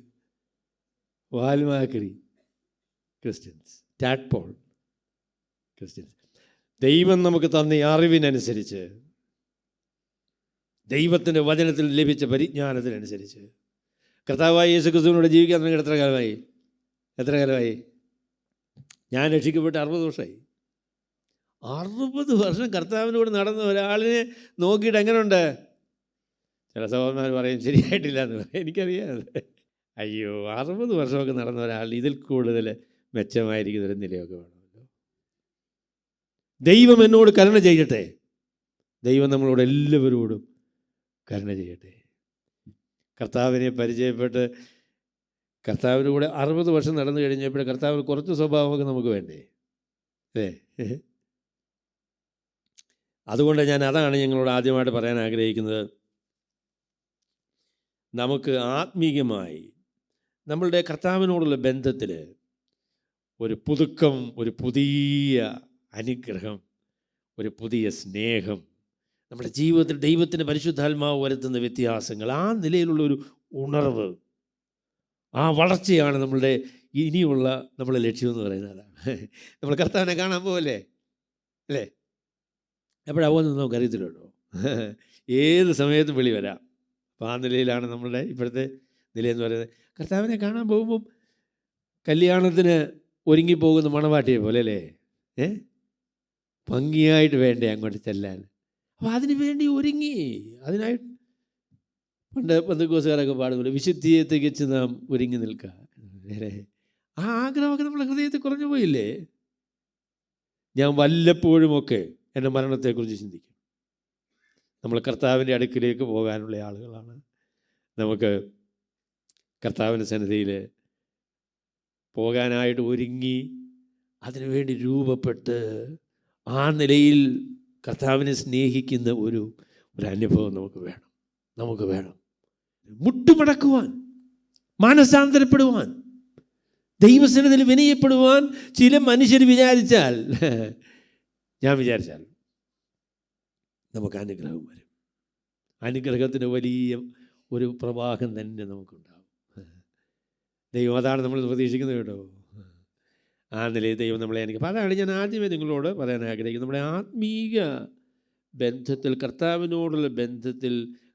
വാൽമാക്രി ക്രിസ്ത്യൻസ്, ടാഡ്പോൾ ക്രിസ്ത്യൻസ്. ദൈവം നമുക്ക് തന്ന അറിവിനനുസരിച്ച്, ദൈവത്തിൻ്റെ വചനത്തിൽ ലഭിച്ച പരിജ്ഞാനത്തിനനുസരിച്ച് കർത്താവായ യേശു ക്രിസ്തുവിനോട് ജീവിക്കാൻ തുടങ്ങിയിട്ട് എത്ര കാലമായി? ഞാൻ രക്ഷിക്കപ്പെട്ട് 60 വർഷമായി. 60 വർഷം കർത്താവിനോട് നടന്ന ഒരാളിനെ നോക്കിയിട്ട് എങ്ങനെയുണ്ട്? ചില സഹോദരന്മാർ പറയും ശരിയായിട്ടില്ല എന്ന് പറയും. എനിക്കറിയാതെ. അയ്യോ, 60 വർഷമൊക്കെ നടന്ന ഒരാൾ ഇതിൽ കൂടുതൽ മെച്ചമായിരിക്കുന്നൊരു നിലയൊക്കെ വേണമല്ലോ. ദൈവം എന്നോട് കരുണ ചെയ്യട്ടെ. ദൈവം നമ്മളോട് എല്ലാവരോടും കരുണ ചെയ്യട്ടെ. കർത്താവിനെ പരിചയപ്പെട്ട് കർത്താവിന് കൂടെ 60 വർഷം നടന്നു കഴിഞ്ഞപ്പോൾ കർത്താവിന് കുറച്ച് സ്വഭാവമൊക്കെ നമുക്ക് വേണ്ടേ? അല്ലേ? അതുകൊണ്ട് അതാണ് ഞങ്ങളോട് ആദ്യമായിട്ട് പറയാൻ ആഗ്രഹിക്കുന്നത്. നമുക്ക് ആത്മീയമായി നമ്മളുടെ കർത്താവിനോടുള്ള ബന്ധത്തിൽ ഒരു പുതുക്കം, ഒരു പുതിയ അനുഗ്രഹം, ഒരു പുതിയ സ്നേഹം, നമ്മുടെ ജീവിതത്തിൽ ദൈവത്തിൻ്റെ പരിശുദ്ധാത്മാവ് വരുത്തുന്ന വ്യത്യാസങ്ങൾ, ആ നിലയിലുള്ളൊരു ഉണർവ്, ആ വളർച്ചയാണ് നമ്മളുടെ ഇനിയുള്ള നമ്മളെ ലക്ഷ്യമെന്ന് പറയുന്നത്. നമ്മൾ കർത്താവിനെ കാണാൻ പോകല്ലേ അല്ലേ? എപ്പോഴാവുമെന്ന് നമുക്ക് അറിയത്തില്ലല്ലോ. ഏത് സമയത്തും വെളി വരാം. അപ്പോൾ ആ നിലയിലാണ് നമ്മളുടെ ഇപ്പോഴത്തെ നിലയെന്ന് പറയുന്നത്. കർത്താവിനെ കാണാൻ പോകുമ്പം കല്യാണത്തിന് ഒരുങ്ങിപ്പോകുന്ന മണവാട്ടിയെ പോലെ അല്ലേ? ഭംഗിയായിട്ട് വേണ്ടേ അങ്ങോട്ട് ചെല്ലാൻ? അപ്പോൾ അതിന് വേണ്ടി ഒരുങ്ങി, അതിനായിട്ട് പണ്ട് പെന്തക്കോസ്തുകാരൊക്കെ പാടുമല്ലോ, വിശുദ്ധിയെ തികച്ച് നാം ഒരുങ്ങി നിൽക്കുക. ആ ആഗ്രഹമൊക്കെ നമ്മുടെ ഹൃദയത്തിൽ കുറഞ്ഞു പോയില്ലേ? ഞാൻ വല്ലപ്പോഴുമൊക്കെ എൻ്റെ മരണത്തെക്കുറിച്ച് ചിന്തിക്കും. നമ്മൾ കർത്താവിൻ്റെ അടുക്കിലേക്ക് പോകാനുള്ള ആളുകളാണ്. നമുക്ക് കർത്താവിൻ്റെ സന്നിധിയിൽ പോകാനായിട്ട് ഒരുങ്ങി അതിനുവേണ്ടി രൂപപ്പെട്ട് ആ നിലയിൽ കർത്താവിനെ സ്നേഹിക്കുന്ന ഒരു അനുഭവം നമുക്ക് വേണം. മുട്ടുമടക്കുവാൻ, മാനസാന്തരപ്പെടുവാൻ, ദൈവസന്നിധിയിൽ വിനയപ്പെടുവാൻ ചില മനുഷ്യർ വിചാരിച്ചാൽ, ഞാൻ വിചാരിച്ചാൽ നമുക്ക് അനുഗ്രഹം വരും. അനുഗ്രഹത്തിന് വലിയ ഒരു പ്രവാഹം തന്നെ നമുക്കുണ്ടാകും. ദൈവം അതാണ് നമ്മൾ പ്രതീക്ഷിക്കുന്നത് കേട്ടോ. ആ നിലയിൽ ദൈവം നമ്മളെ അനുഗ്രഹിക്കും. അപ്പോൾ അതാണ് ഞാൻ ആദ്യമേ നിങ്ങളോട് പറയാൻ ആഗ്രഹിക്കുന്നത്. നമ്മുടെ ആത്മീക ബന്ധത്തിൽ, കർത്താവിനോടുള്ള ബന്ധത്തിൽ,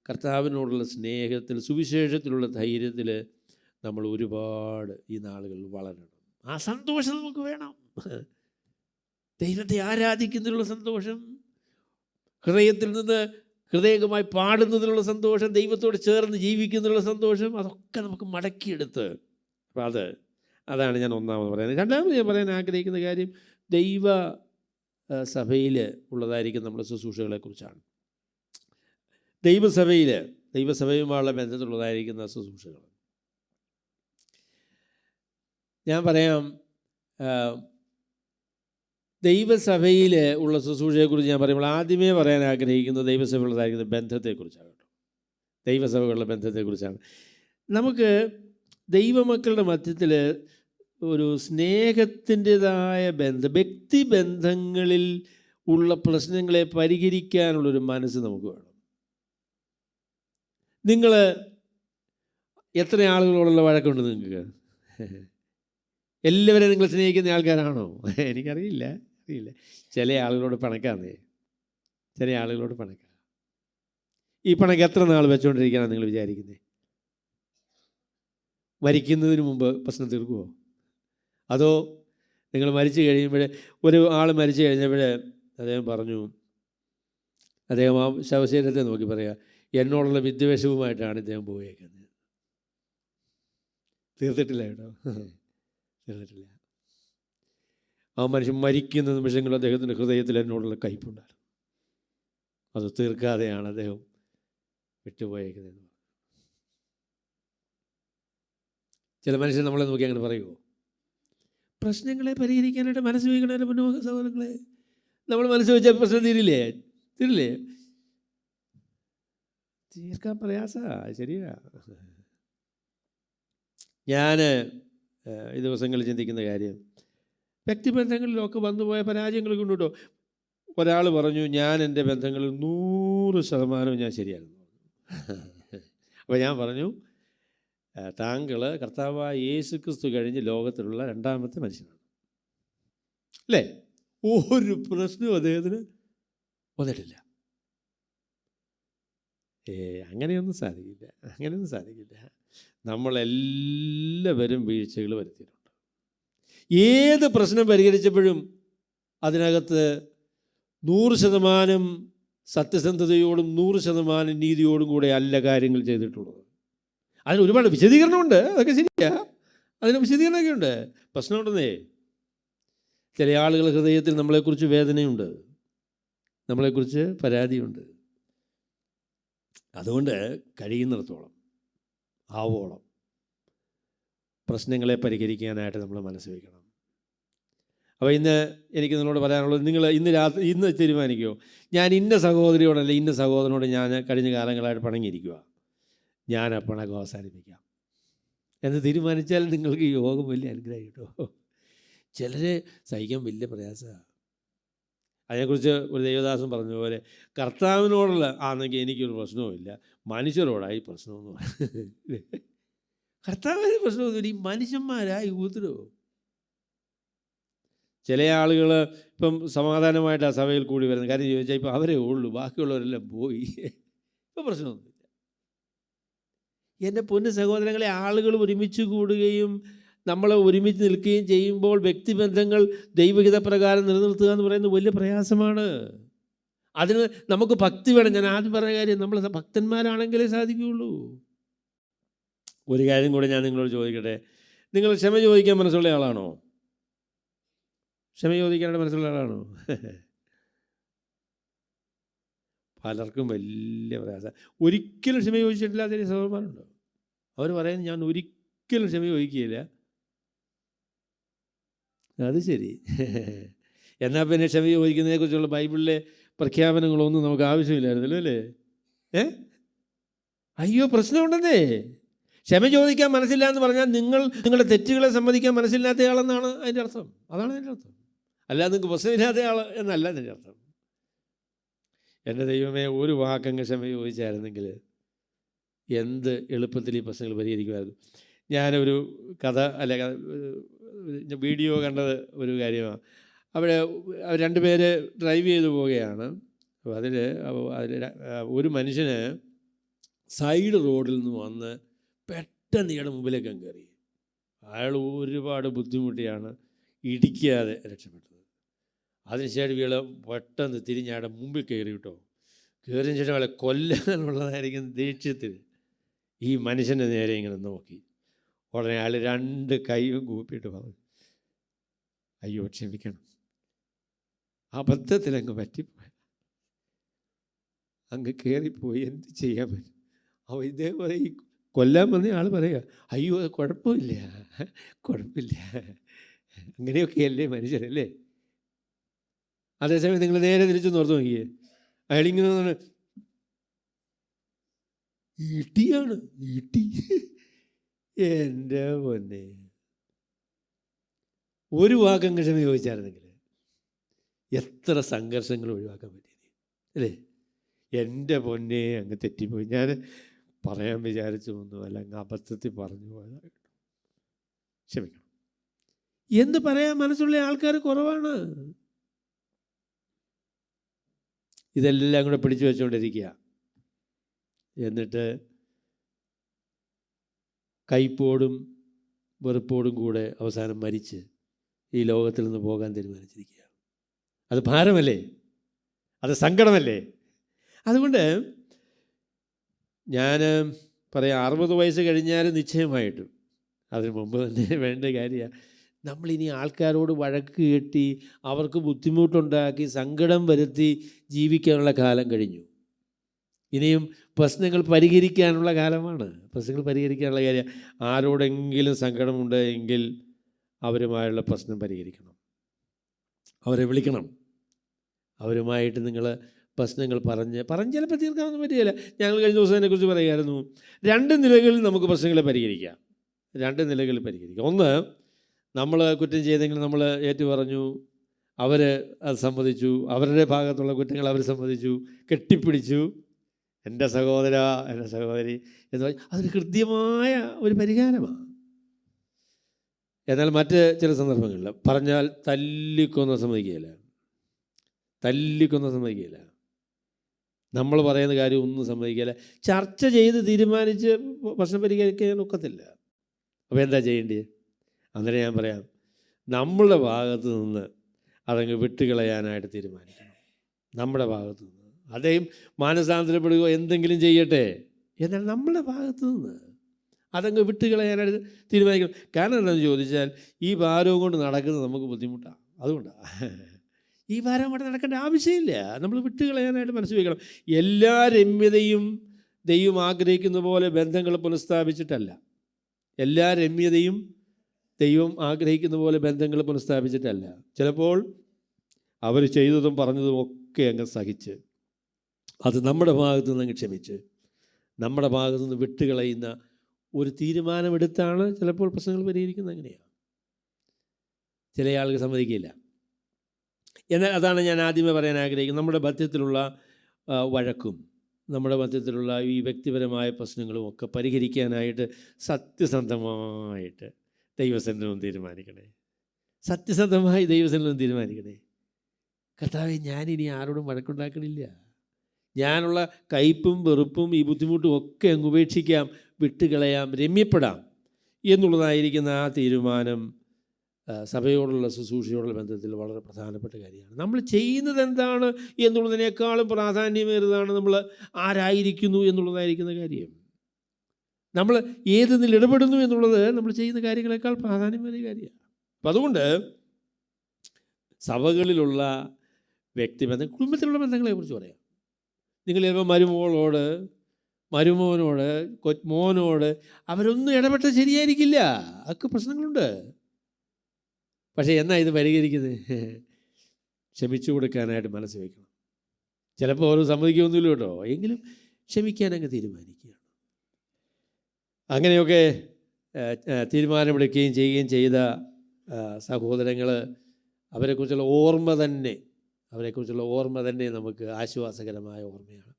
കർത്താവിനോടുള്ള സ്നേഹത്തിൽ, സുവിശേഷത്തിലുള്ള ധൈര്യത്തിൽ നമ്മൾ ഒരുപാട് ഈ നാളുകളിൽ വളരണം. ആ സന്തോഷം നമുക്ക് വേണം. ദൈവത്തെ ആരാധിക്കുന്നതിനുള്ള സന്തോഷം, ഹൃദയത്തിൽ നിന്ന് ഹൃദയമായി പാടുന്നതിനുള്ള സന്തോഷം, ദൈവത്തോട് ചേർന്ന് ജീവിക്കുന്നതിനുള്ള സന്തോഷം, അതൊക്കെ നമുക്ക് മടക്കിയെടുത്ത്. അപ്പോൾ അതാണ് ഞാൻ ഒന്നാമത് പറയുന്നത്. രണ്ടാമത് ഞാൻ പറയാൻ ആഗ്രഹിക്കുന്ന കാര്യം ദൈവ സഭയിൽ ഉള്ളതായിരിക്കും നമ്മുടെ ശുശ്രൂഷകളെക്കുറിച്ചാണ്. ദൈവസഭയുമായുള്ള ബന്ധത്തിലുള്ളതായിരിക്കുന്ന ശുശ്രൂഷകൾ ഞാൻ പറയാം. ദൈവസഭയിൽ ഉള്ള ശുശ്രൂഷയെക്കുറിച്ച് ഞാൻ പറയുമ്പോൾ ആദ്യമേ പറയാൻ ആഗ്രഹിക്കുന്നത് ദൈവസഭയുള്ളതായിരിക്കുന്ന ബന്ധത്തെക്കുറിച്ചാണ് കേട്ടോ. ദൈവസഭകളുടെ ബന്ധത്തെക്കുറിച്ചാണ്. നമുക്ക് ദൈവമക്കളുടെ മധ്യത്തിൽ ഒരു സ്നേഹത്തിൻ്റെതായ വ്യക്തിബന്ധങ്ങളിൽ ഉള്ള പ്രശ്നങ്ങളെ പരിഹരിക്കാനുള്ളൊരു മനസ്സ് നമുക്ക് വേണം. നിങ്ങൾ എത്ര ആളുകളോടുള്ള വഴക്കുണ്ട് നിങ്ങൾക്ക്? എല്ലാവരെയും നിങ്ങൾ സ്നേഹിക്കുന്ന ആൾക്കാരാണോ? എനിക്കറിയില്ല. ചില ആളുകളോട് പിണക്കാന്നേ, ചില ആളുകളോട് പിണക്കാം. ഈ പിണക്ക് എത്ര നാൾ വെച്ചുകൊണ്ടിരിക്കാനാണ് നിങ്ങൾ വിചാരിക്കുന്നത്? മരിക്കുന്നതിന് മുമ്പ് പ്രശ്നം തീർക്കുമോ? അതോ നിങ്ങൾ മരിച്ചു കഴിയുമ്പോൾ, ഒരു ആൾ മരിച്ചു കഴിഞ്ഞപ്പോൾ അദ്ദേഹം പറഞ്ഞു, അദ്ദേഹം ആ ശവശരീരത്തെ നോക്കി പറയുക, എന്നോടുള്ള വിദ്വേഷവുമായിട്ടാണ് ഇദ്ദേഹം പോയേക്കുന്നത്. തീർത്തിട്ടില്ല കേട്ടോ, തീർന്നിട്ടില്ല. ആ മനുഷ്യൻ മരിക്കുന്ന നിമിഷങ്ങൾ അദ്ദേഹത്തിൻ്റെ ഹൃദയത്തിൽ എന്നോടുള്ള കയ്പുണ്ടായിരുന്നു. അത് തീർക്കാതെയാണ് അദ്ദേഹം വിട്ടുപോയേക്കുന്നത്. ചില മനുഷ്യർ നമ്മളെ നോക്കി അങ്ങനെ പറയുമോ? പ്രശ്നങ്ങളെ പരിഹരിക്കാനായിട്ട് മനസ്സ് വയ്ക്കണമല്ലോ പൊന്നു സഹോദരങ്ങളെ. നമ്മൾ മനസ്സ് വെച്ചാൽ പ്രശ്നം തീരില്ലേ? തീർക്കാൻ പ്രയാസമാണ്. ശരിയാ. ഞാൻ ഈ ദിവസങ്ങളിൽ ചിന്തിക്കുന്ന കാര്യം, വ്യക്തിബന്ധങ്ങളിലൊക്കെ വന്നുപോയ പരാജയങ്ങൾ കൊണ്ട് കേട്ടോ. ഒരാൾ പറഞ്ഞു, ഞാൻ എൻ്റെ ബന്ധങ്ങളിൽ 100% ഞാൻ ശരിയായിരുന്നു. അപ്പോൾ ഞാൻ പറഞ്ഞു, താങ്കൾ കർത്താവായ യേശുക്രിസ്തു കഴിഞ്ഞ് ലോകത്തിലുള്ള രണ്ടാമത്തെ മനുഷ്യനാണ് അല്ലേ? ഒരു പ്രശ്നവും അദ്ദേഹത്തിന് വന്നിട്ടില്ല. അങ്ങനെയൊന്നും സാധിക്കില്ല. നമ്മളെല്ലാവരും വീഴ്ചകൾ വരുത്തിയിട്ടുണ്ട്. ഏത് പ്രശ്നം പരിഹരിച്ചപ്പോഴും അതിനകത്ത് 100% സത്യസന്ധതയോടും 100% നീതിയോടും കൂടെ അല്ല കാര്യങ്ങൾ ചെയ്തിട്ടുള്ളത്. അതിന് ഒരുപാട് വിശദീകരണമുണ്ട്, അതൊക്കെ ശരിയാ, അതിന് വിശദീകരണമൊക്കെ ഉണ്ട്. പ്രശ്നമുണ്ടെന്നേ, ചില ആളുകളുടെ ഹൃദയത്തിൽ നമ്മളെക്കുറിച്ച് വേദനയുണ്ട്, നമ്മളെക്കുറിച്ച് പരാതിയുണ്ട്. അതുകൊണ്ട് കഴിയുന്നിടത്തോളം ആവോളം പ്രശ്നങ്ങളെ പരിഹരിക്കാനായിട്ട് നമ്മൾ മനസ്സ് വയ്ക്കണം. അപ്പോൾ എനിക്ക് നിങ്ങളോട് പറയാനുള്ളത്, നിങ്ങൾ ഇന്ന് തീരുമാനിക്കുമോ, ഞാൻ ഇന്ന സഹോദരിയോടല്ല ഇന്ന സഹോദരനോട് ഞാൻ കഴിഞ്ഞ കാലങ്ങളായിട്ട് പിണങ്ങിയിരിക്കുക, ഞാൻ ആ പിണക്കം അവസാനിപ്പിക്കാം എന്ന് തീരുമാനിച്ചാൽ നിങ്ങൾക്ക് യോഗം വലിയ അനുഗ്രഹം കേട്ടോ. ചിലരെ സഹിക്കാൻ വലിയ പ്രയാസമാണ്. അതിനെക്കുറിച്ച് ഒരു ദൈവദാസൻ പറഞ്ഞ പോലെ, കർത്താവിനോടുള്ള ആണെങ്കിൽ എനിക്കൊരു പ്രശ്നവുമില്ല, മനുഷ്യരോടായി പ്രശ്നമെന്ന് പറയും. കർത്താവിന് പ്രശ്നമൊന്നുമില്ല, ഈ മനുഷ്യന്മാരായി ഉപദ്രവം. ചില ആളുകൾ ഇപ്പം സമാധാനമായിട്ട് ആ സഭയിൽ കൂടി വരുന്നത് കാര്യം ചോദിച്ചാൽ ഇപ്പം അവരേ ഉള്ളൂ, ബാക്കിയുള്ളവരെല്ലാം പോയി, ഇപ്പം പ്രശ്നമൊന്നുമില്ല. എൻ്റെ പൊന്നു സഹോദരങ്ങളെ, ആളുകൾ ഒരുമിച്ച് കൂടുകയും നമ്മൾ ഒരുമിച്ച് നിൽക്കുകയും ചെയ്യുമ്പോൾ വ്യക്തിബന്ധങ്ങൾ ദൈവഹിത പ്രകാരം നിലനിർത്തുക എന്ന് പറയുന്നത് വലിയ പ്രയാസമാണ്. അതിന് നമുക്ക് ഭക്തി വേണം. ഞാൻ ആദ്യം പറഞ്ഞ കാര്യം, നമ്മൾ ഭക്തന്മാരാണെങ്കിലേ സാധിക്കുകയുള്ളൂ. ഒരു കാര്യം കൂടെ ഞാൻ നിങ്ങളോട് ചോദിക്കട്ടെ, നിങ്ങൾ ക്ഷമ ചോദിക്കാൻ മനസ്സുള്ള ആളാണോ? ക്ഷമ ചോദിക്കാനായിട്ട് മനസ്സുള്ള ആളാണോ? പലർക്കും വലിയ പ്രയാസം. ഒരിക്കലും ക്ഷമ ചോദിച്ചിട്ടില്ലാത്ത സഹോദരന്മാരുണ്ടോ? അവർ പറയുന്നത്, ഞാൻ ഒരിക്കലും ക്ഷമ ചോദിക്കുകയില്ല. അത് ശരി. എന്നാൽ പിന്നെ ക്ഷമ ചോദിക്കുന്നതിനെക്കുറിച്ചുള്ള ബൈബിളിലെ പ്രഖ്യാപനങ്ങളൊന്നും നമുക്ക് ആവശ്യമില്ലായിരുന്നല്ലോ അല്ലേ? അയ്യോ, പ്രശ്നമുണ്ടെന്നേ. ക്ഷമ ചോദിക്കാൻ മനസ്സില്ല എന്ന് പറഞ്ഞാൽ നിങ്ങളുടെ തെറ്റുകളെ സമ്മതിക്കാൻ മനസ്സില്ലാത്തയാളെന്നാണ് അതിൻ്റെ അർത്ഥം. അതാണ് അതിൻ്റെ അർത്ഥം. അല്ലാതെ നിങ്ങൾക്ക് പ്രശ്നമില്ലാത്ത ആൾ എന്നല്ല അതിൻ്റെ അർത്ഥം. എൻ്റെ ദൈവമേ, ഒരു വാക്കങ്ങ് ക്ഷമ ചോദിച്ചായിരുന്നെങ്കിൽ എന്ത് എളുപ്പത്തിൽ ഈ പ്രശ്നങ്ങൾ പരിഹരിക്കുമായിരുന്നു. ഞാനൊരു കഥ വീഡിയോ കണ്ടത് ഒരു കാര്യമാണ്. അവിടെ അവർ 2 പേര് ഡ്രൈവ് ചെയ്ത് പോവുകയാണ്. അപ്പോൾ അതിൽ ഒരു മനുഷ്യന് സൈഡ് റോഡിൽ നിന്ന് വന്ന് പെട്ടെന്ന് ഇയാളുടെ മുമ്പിലേക്ക് കയറി. അയാൾ ഒരുപാട് ബുദ്ധിമുട്ടിയാണ് ഇടിക്കാതെ രക്ഷപ്പെട്ടത്. അതിനുശേഷം ഇയാൾ പെട്ടെന്ന് തിരിഞ്ഞ് അയാളുടെ മുമ്പിൽ കയറി കേട്ടോ. കയറിയ ശേഷം അയാളെ കൊല്ലാനുള്ളതായിരിക്കും ദേഷ്യത്തിൽ ഈ മനുഷ്യൻ്റെ നേരെ ഇങ്ങനെ നോക്കി. ഉടനെ അയാൾ 2 കൈയും കൂപ്പിയിട്ട് പറഞ്ഞു, അയ്യോ ക്ഷമിക്കണം, അബദ്ധത്തിലങ്ങ് പറ്റിപ്പോയി, അങ്ങ് കയറിപ്പോയി, എന്ത് ചെയ്യാൻ പറ്റും. അപ്പോൾ ഇതേപോലെ ഈ കൊല്ലാൻ വന്ന ആൾ പറയുക, അയ്യോ കുഴപ്പമില്ല, അങ്ങനെയൊക്കെയല്ലേ മനുഷ്യരല്ലേ. അതേസമയം നിങ്ങൾ നേരെ തിരിച്ചു നോർത്ത് നോക്കിയേ, അയാളിങ്ങനെ ഇടിയാണ്, ഇടി. എൻ്റെ പൊന്നെ, ഒരു വാക്കങ്ങ് ക്ഷമ ചോദിച്ചായിരുന്നെങ്കിൽ എത്ര സംഘർഷങ്ങൾ ഒഴിവാക്കാൻ പറ്റിയത് അല്ലേ. എൻ്റെ പൊന്നെ അങ്ങ് തെറ്റിപ്പോയി, ഞാൻ പറയാൻ വിചാരിച്ചു ഒന്നുമല്ല, അങ്ങ് അബദ്ധത്തിൽ പറഞ്ഞു പോയതായിട്ട്, ക്ഷമിക്കണം എന്ന് പറയാൻ മനസ്സുള്ള ആൾക്കാർ കുറവാണ്. ഇതെല്ലാം കൂടെ പിടിച്ചു വെച്ചുകൊണ്ടിരിക്കുക. എന്നിട്ട് കയ്പോടും വെറുപ്പോടും കൂടെ അവസാനം മരിച്ച് ഈ ലോകത്തിൽ നിന്ന് പോകാൻ തീരുമാനിച്ചിരിക്കുക. അത് ഭാരമല്ലേ, അത് സങ്കടമല്ലേ. അതുകൊണ്ട് ഞാൻ പറയാം, 60 വയസ്സ് കഴിഞ്ഞാലും നിശ്ചയമായിട്ടും അതിന് മുമ്പ് തന്നെ വേണ്ട കാര്യമാണ്, നമ്മളിനി ആൾക്കാരോട് വഴക്ക് കെട്ടി അവർക്ക് ബുദ്ധിമുട്ടുണ്ടാക്കി സങ്കടം വരുത്തി ജീവിക്കാനുള്ള കാലം കഴിഞ്ഞു. ഇനിയും പ്രശ്നങ്ങൾ പരിഹരിക്കാനുള്ള കാലമാണ്. പ്രശ്നങ്ങൾ പരിഹരിക്കാനുള്ള കാര്യം, ആരോടെങ്കിലും സങ്കടമുണ്ട് എങ്കിൽ അവരുമായുള്ള പ്രശ്നം പരിഹരിക്കണം, അവരെ വിളിക്കണം, അവരുമായിട്ട് നിങ്ങൾ പ്രശ്നങ്ങൾ പറഞ്ഞ് ചിലപ്പോൾ തീർക്കാനൊന്നും പറ്റുകയില്ല. ഞങ്ങൾ കഴിഞ്ഞ ദിവസം അതിനെക്കുറിച്ച് പറയുമായിരുന്നു. 2 നിലകളിൽ നമുക്ക് പ്രശ്നങ്ങളെ പരിഹരിക്കാം. 2 നിലകളിൽ പരിഹരിക്കാം. ഒന്ന്, നമ്മൾ കുറ്റം ചെയ്തെങ്കിൽ നമ്മൾ ഏറ്റു പറഞ്ഞു, അവർ അത് സമ്മതിച്ചു, അവരുടെ ഭാഗത്തുള്ള കുറ്റങ്ങൾ അവർ സമ്മതിച്ചു, കെട്ടിപ്പിടിച്ചു, എൻ്റെ സഹോദര, എൻ്റെ സഹോദരി എന്ന് പറഞ്ഞാൽ അതൊരു കൃത്യമായ ഒരു പരിഹാരമാണ്. എന്നാൽ മറ്റ് ചില സന്ദർഭങ്ങളിൽ പറഞ്ഞാൽ തല്ലിക്കൊന്ന സമ്മതിക്കുകയില്ല, നമ്മൾ പറയുന്ന കാര്യം ഒന്നും സമ്മതിക്കില്ല, ചർച്ച ചെയ്ത് തീരുമാനിച്ച് പ്രശ്നം പരിഹരിക്കാൻ ഒക്കത്തില്ല. അപ്പോൾ എന്താ ചെയ്യേണ്ടത്? അന്നേരം ഞാൻ പറയാം, നമ്മളുടെ ഭാഗത്ത് നിന്ന് അതങ്ങ് വിട്ടുകളയാനായിട്ട് തീരുമാനിക്കണം. നമ്മുടെ ഭാഗത്ത് നിന്ന് അദ്ദേഹം മാനസാന്തരപ്പെടുകയോ എന്തെങ്കിലും ചെയ്യട്ടെ, എന്നാൽ നമ്മുടെ ഭാഗത്ത് നിന്ന് അതങ്ങ് വിട്ടുകളയാനായിട്ട് തീരുമാനിക്കണം. കാരണം എന്താണെന്ന് ചോദിച്ചാൽ, ഈ ഭാരവും കൊണ്ട് നടക്കുന്നത് നമുക്ക് ബുദ്ധിമുട്ടാണ്. അതുകൊണ്ടാണ് ഈ ഭാരം കൊണ്ട് നടക്കേണ്ട ആവശ്യമില്ല. നമ്മൾ വിട്ടുകളയാനായിട്ട് മനസ്സ് വയ്ക്കണം. എല്ലാ രമ്യതയും ദൈവം ആഗ്രഹിക്കുന്ന പോലെ ബന്ധങ്ങൾ പുനഃസ്ഥാപിച്ചിട്ടല്ല. എല്ലാ രമ്യതയും ദൈവം ആഗ്രഹിക്കുന്ന പോലെ ബന്ധങ്ങൾ പുനഃസ്ഥാപിച്ചിട്ടല്ല. ചിലപ്പോൾ അവർ ചെയ്തതും പറഞ്ഞതും ഒക്കെ അങ്ങ് സഹിച്ച്, അത് നമ്മുടെ ഭാഗത്തു നിന്ന് അങ്ങ് ക്ഷമിച്ച്, നമ്മുടെ ഭാഗത്തു നിന്ന് വിട്ടുകളയുന്ന ഒരു തീരുമാനമെടുത്താണ് ചിലപ്പോൾ പ്രശ്നങ്ങൾ പരിഹരിക്കുന്നത്. അങ്ങനെയാണ്. ചില ആൾക്ക് സമ്മതിക്കില്ല. എന്നാൽ അതാണ് ഞാൻ ആദ്യമേ പറയാൻ ആഗ്രഹിക്കുന്നത്. നമ്മുടെ മധ്യത്തിലുള്ള വഴക്കും നമ്മുടെ മധ്യത്തിലുള്ള ഈ വ്യക്തിപരമായ പ്രശ്നങ്ങളും ഒക്കെ പരിഹരിക്കാനായിട്ട് സത്യസന്ധമായിട്ട് ദൈവസന്നിധിയിൽ തീരുമാനിക്കണേ. സത്യസന്ധമായി ദൈവസന്നിധിയിൽ തീരുമാനിക്കണേ. കർത്താവേ, ഞാനിനി ആരോടും വഴക്കുണ്ടാക്കണില്ല, ഞാനുള്ള കയ്പും വെറുപ്പും ഈ ബുദ്ധിമുട്ടും ഒക്കെ അങ്ങ് ഉപേക്ഷിക്കാം, വിട്ടുകളയാം, രമ്യപ്പെടാം എന്നുള്ളതായിരിക്കുന്ന ആ തീരുമാനം സഭയോടുള്ള ശുശ്രൂഷയോടുള്ള ബന്ധത്തിൽ വളരെ പ്രധാനപ്പെട്ട കാര്യമാണ്. നമ്മൾ ചെയ്യുന്നത് എന്താണ് എന്നുള്ളതിനേക്കാളും പ്രാധാന്യമേറിയതാണ് നമ്മൾ ആരായിരിക്കുന്നു എന്നുള്ളതായിരിക്കുന്ന കാര്യം. നമ്മൾ ഏതിൽ ഇടപെടുന്നു എന്നുള്ളത് നമ്മൾ ചെയ്യുന്ന കാര്യങ്ങളെക്കാൾ പ്രാധാന്യമേറിയ കാര്യമാണ്. അപ്പം അതുകൊണ്ട് സഭകളിലുള്ള വ്യക്തിബന്ധം, കുടുംബത്തിലുള്ള ബന്ധങ്ങളെക്കുറിച്ച് പറയാം. നിങ്ങൾ ചിലപ്പോൾ മരുമോളോട്, മരുമോനോട്, മോനോട് അവരൊന്നും ഇടപെട്ടാൽ ശരിയായിരിക്കില്ല. അതൊക്കെ പ്രശ്നങ്ങളുണ്ട്. പക്ഷേ എന്നാ ഇത് പരിഹരിക്കുന്നത്? ക്ഷമിച്ചു കൊടുക്കാനായിട്ട് മനസ്സ് വയ്ക്കണം. ചിലപ്പോൾ അവർ സമ്മതിക്കുകയൊന്നുമില്ല കേട്ടോ, എങ്കിലും ക്ഷമിക്കാനങ്ങ് തീരുമാനിക്കുകയാണ്. അങ്ങനെയൊക്കെ തീരുമാനമെടുക്കുകയും ചെയ്യുകയും ചെയ്ത സഹോദരങ്ങൾ, അവരെക്കുറിച്ചുള്ള ഓർമ്മ തന്നെ നമുക്ക് ആശ്വാസകരമായ ഓർമ്മയാണ്.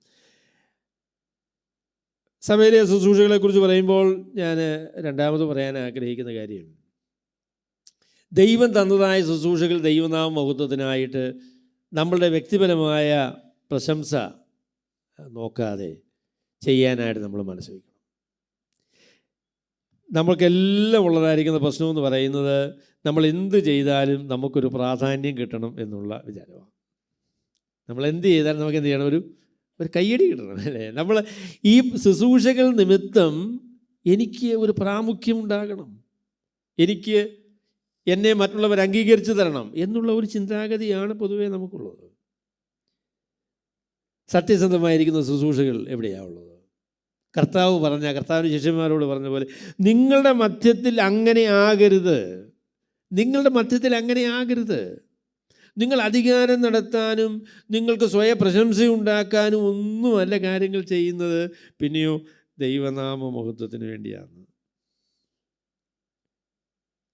സഭയിലെ ശുശ്രൂഷകളെക്കുറിച്ച് പറയുമ്പോൾ ഞാൻ രണ്ടാമത് പറയാൻ ആഗ്രഹിക്കുന്ന കാര്യം, ദൈവം തന്നതായ ശുശ്രൂഷകൾ ദൈവനാമ മഹത്വത്തിനായിട്ട് നമ്മളുടെ വ്യക്തിപരമായ പ്രശംസ നോക്കാതെ ചെയ്യാനായിട്ട് നമ്മൾ മനസ്സ് വയ്ക്കണം. നമുക്കെല്ലാം ഉള്ളതായിരിക്കുന്ന പ്രശ്നമെന്ന് പറയുന്നത് നമ്മൾ എന്ത് ചെയ്താലും നമുക്കൊരു പ്രാധാന്യം കിട്ടണം എന്നുള്ള വിചാരമാണ്. നമ്മൾ എന്ത് ചെയ്താലും നമുക്ക് എന്ത് ചെയ്യണം, ഒരു കയ്യടി കിട്ടണം, അല്ലേ? നമ്മൾ ഈ ശുശ്രൂഷകൾ നിമിത്തം എനിക്ക് ഒരു പ്രാമുഖ്യം ഉണ്ടാകണം, എനിക്ക് എന്നെ മറ്റുള്ളവർ അംഗീകരിച്ചു തരണം എന്നുള്ള ഒരു ചിന്താഗതിയാണ് പൊതുവേ നമുക്കുള്ളത്. സത്യസന്ധമായിരിക്കുന്ന ശുശ്രൂഷകൾ എവിടെയാണ് ഉള്ളത്? കർത്താവിന് ശിഷ്യന്മാരോട് പറഞ്ഞ പോലെ നിങ്ങളുടെ മധ്യത്തിൽ അങ്ങനെ ആകരുത്, നിങ്ങളുടെ മധ്യത്തിൽ അങ്ങനെ ആകരുത്. നിങ്ങൾ അധികാരം നടത്താനും നിങ്ങൾക്ക് സ്വയം പ്രശംസയുണ്ടാക്കാനും ഒന്നുമല്ല കാര്യങ്ങൾ ചെയ്യുന്നത്, പിന്നെയോ ദൈവനാമ മഹത്വത്തിന് വേണ്ടിയാണ്.